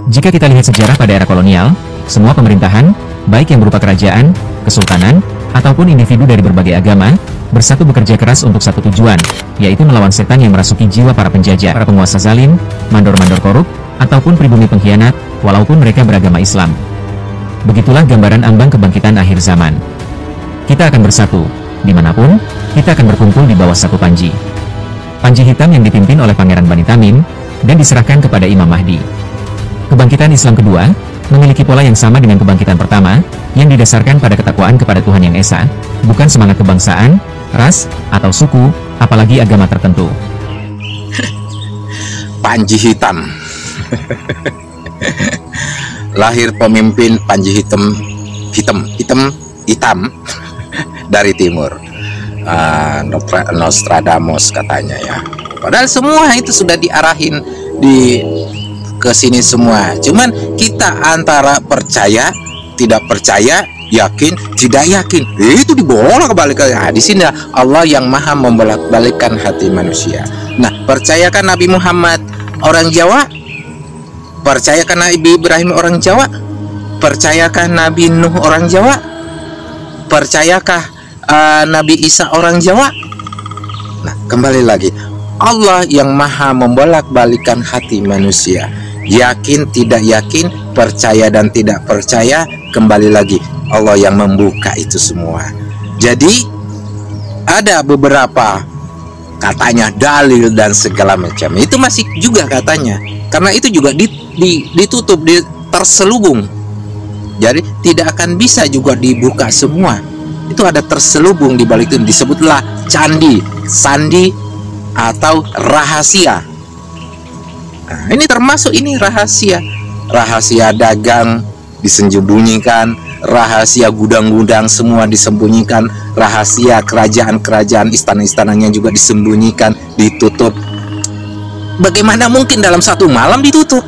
Jika kita lihat sejarah pada era kolonial, semua pemerintahan, baik yang berupa kerajaan, kesultanan, ataupun individu dari berbagai agama, bersatu bekerja keras untuk satu tujuan, yaitu melawan setan yang merasuki jiwa para penjajah, para penguasa zalim, mandor-mandor korup, ataupun pribumi pengkhianat, walaupun mereka beragama Islam. Begitulah gambaran ambang kebangkitan akhir zaman. Kita akan bersatu, dimanapun, kita akan berkumpul di bawah satu panji. Panji hitam yang dipimpin oleh Pangeran Bani Tamim, dan diserahkan kepada Imam Mahdi. Kebangkitan Islam kedua, memiliki pola yang sama dengan kebangkitan pertama, yang didasarkan pada ketakwaan kepada Tuhan Yang Esa, bukan semangat kebangsaan, ras, atau suku, apalagi agama tertentu. Panji hitam. Lahir pemimpin Panji hitam dari timur. Nostradamus katanya ya. Padahal semua itu sudah diarahin ke sini semua. Cuman kita antara percaya, tidak percaya, yakin, tidak yakin, itu dibolak-balik. Nah, di sini Allah yang maha membolak-balikkan hati manusia. Nah, percayakan Nabi Muhammad orang Jawa? Percayakan Nabi Ibrahim orang Jawa? Percayakan Nabi Nuh orang Jawa? Percayakah Nabi Isa orang Jawa? Nah, kembali lagi, Allah yang maha membolak-balikkan hati manusia. Yakin, tidak yakin, percaya dan tidak percaya, kembali lagi Allah yang membuka itu semua. Jadi ada beberapa katanya dalil dan segala macam, itu masih juga katanya, karena itu juga ditutup, terselubung. Jadi tidak akan bisa juga dibuka semua. Itu ada terselubung di balik itu, disebutlah candi, sandi, atau rahasia. Nah, ini termasuk ini rahasia. Rahasia dagang disembunyikan, rahasia gudang-gudang semua disembunyikan, rahasia kerajaan-kerajaan, istana-istananya juga disembunyikan, ditutup. Bagaimana mungkin dalam satu malam ditutup?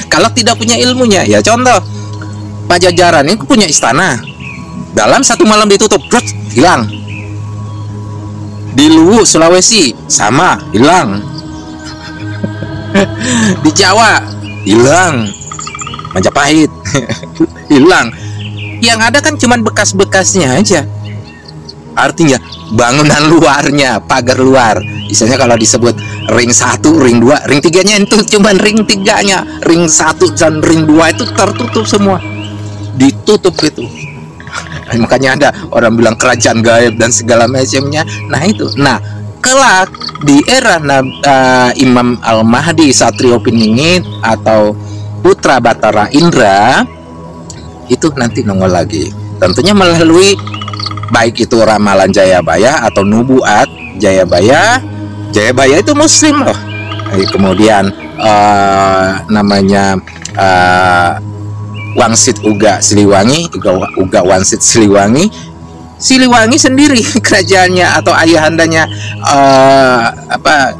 Kalau tidak punya ilmunya, ya contoh Pajajaran ini punya istana, dalam satu malam ditutup, hilang. Di Luwu, Sulawesi sama, hilang. Di Jawa hilang. Majapahit hilang. Yang ada kan cuman bekas-bekasnya aja. Artinya bangunan luarnya, pagar luar. Misalnya kalau disebut ring 1, ring 2, ring 3-nya itu cuman ring 3-nya, ring 1 dan ring 2 itu tertutup semua. Ditutup itu. Makanya ada orang bilang kerajaan gaib dan segala macamnya. Nah itu. Nah kelak di era Imam Al-Mahdi Satrio Piningit atau Putra Batara Indra itu nanti nongol lagi. Tentunya melalui baik itu ramalan Jayabaya atau nubuat Jayabaya. Jayabaya itu Muslim loh. Kemudian namanya Wangsit Uga Siliwangi, Uga Wangsit Siliwangi. Siliwangi sendiri kerajaannya atau ayahandanya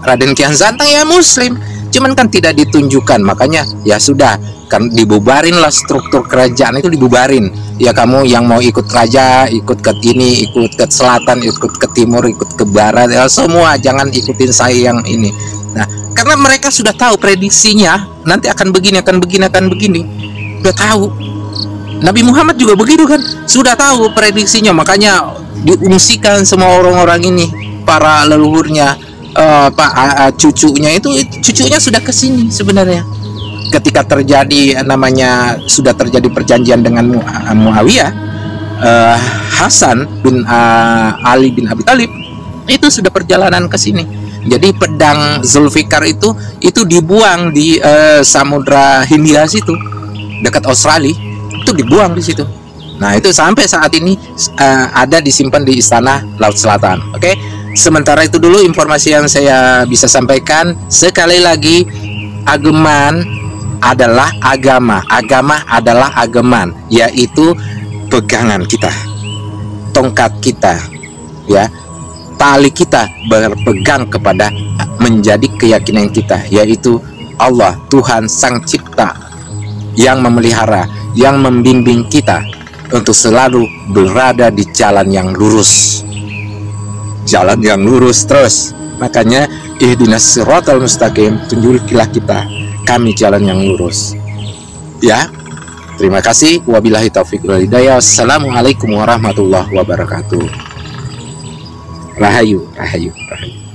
Raden Kian Santang ya Muslim, cuman kan tidak ditunjukkan. Makanya ya sudah kan dibubarin lah, struktur kerajaan itu dibubarin. Ya kamu yang mau ikut raja, ikut ke ini, ikut ke selatan, ikut ke timur, ikut ke barat, ya semua jangan ikutin saya yang ini. Nah karena mereka sudah tahu prediksinya nanti akan begini, akan begini, akan begini. Udah tahu. Nabi Muhammad juga begitu kan, sudah tahu prediksinya, makanya diungsikan semua orang-orang ini, para leluhurnya, cucunya itu, cucunya sudah kesini sebenarnya. Ketika terjadi namanya sudah terjadi perjanjian dengan Muawiyah, Hasan bin Ali bin Abi Thalib itu sudah perjalanan ke sini. Jadi pedang Zulfikar itu dibuang di Samudra Hindia situ, dekat Australia. Itu dibuang di situ. Nah itu sampai saat ini ada disimpan di Istana Laut Selatan. Oke, sementara itu dulu informasi yang saya bisa sampaikan. Sekali lagi, ageman adalah agama, agama adalah ageman, yaitu pegangan kita, tongkat kita, ya, tali kita berpegang kepada menjadi keyakinan kita, yaitu Allah, Tuhan Sang Cipta, yang memelihara, yang membimbing kita untuk selalu berada di jalan yang lurus, jalan yang lurus terus. Makanya ihdinas siratal mustaqim, tunjukilah kita kami jalan yang lurus. Ya, terima kasih. Wabillahi taufiq wal hidayah. Assalamualaikum warahmatullahi wabarakatuh. Rahayu, rahayu, rahayu.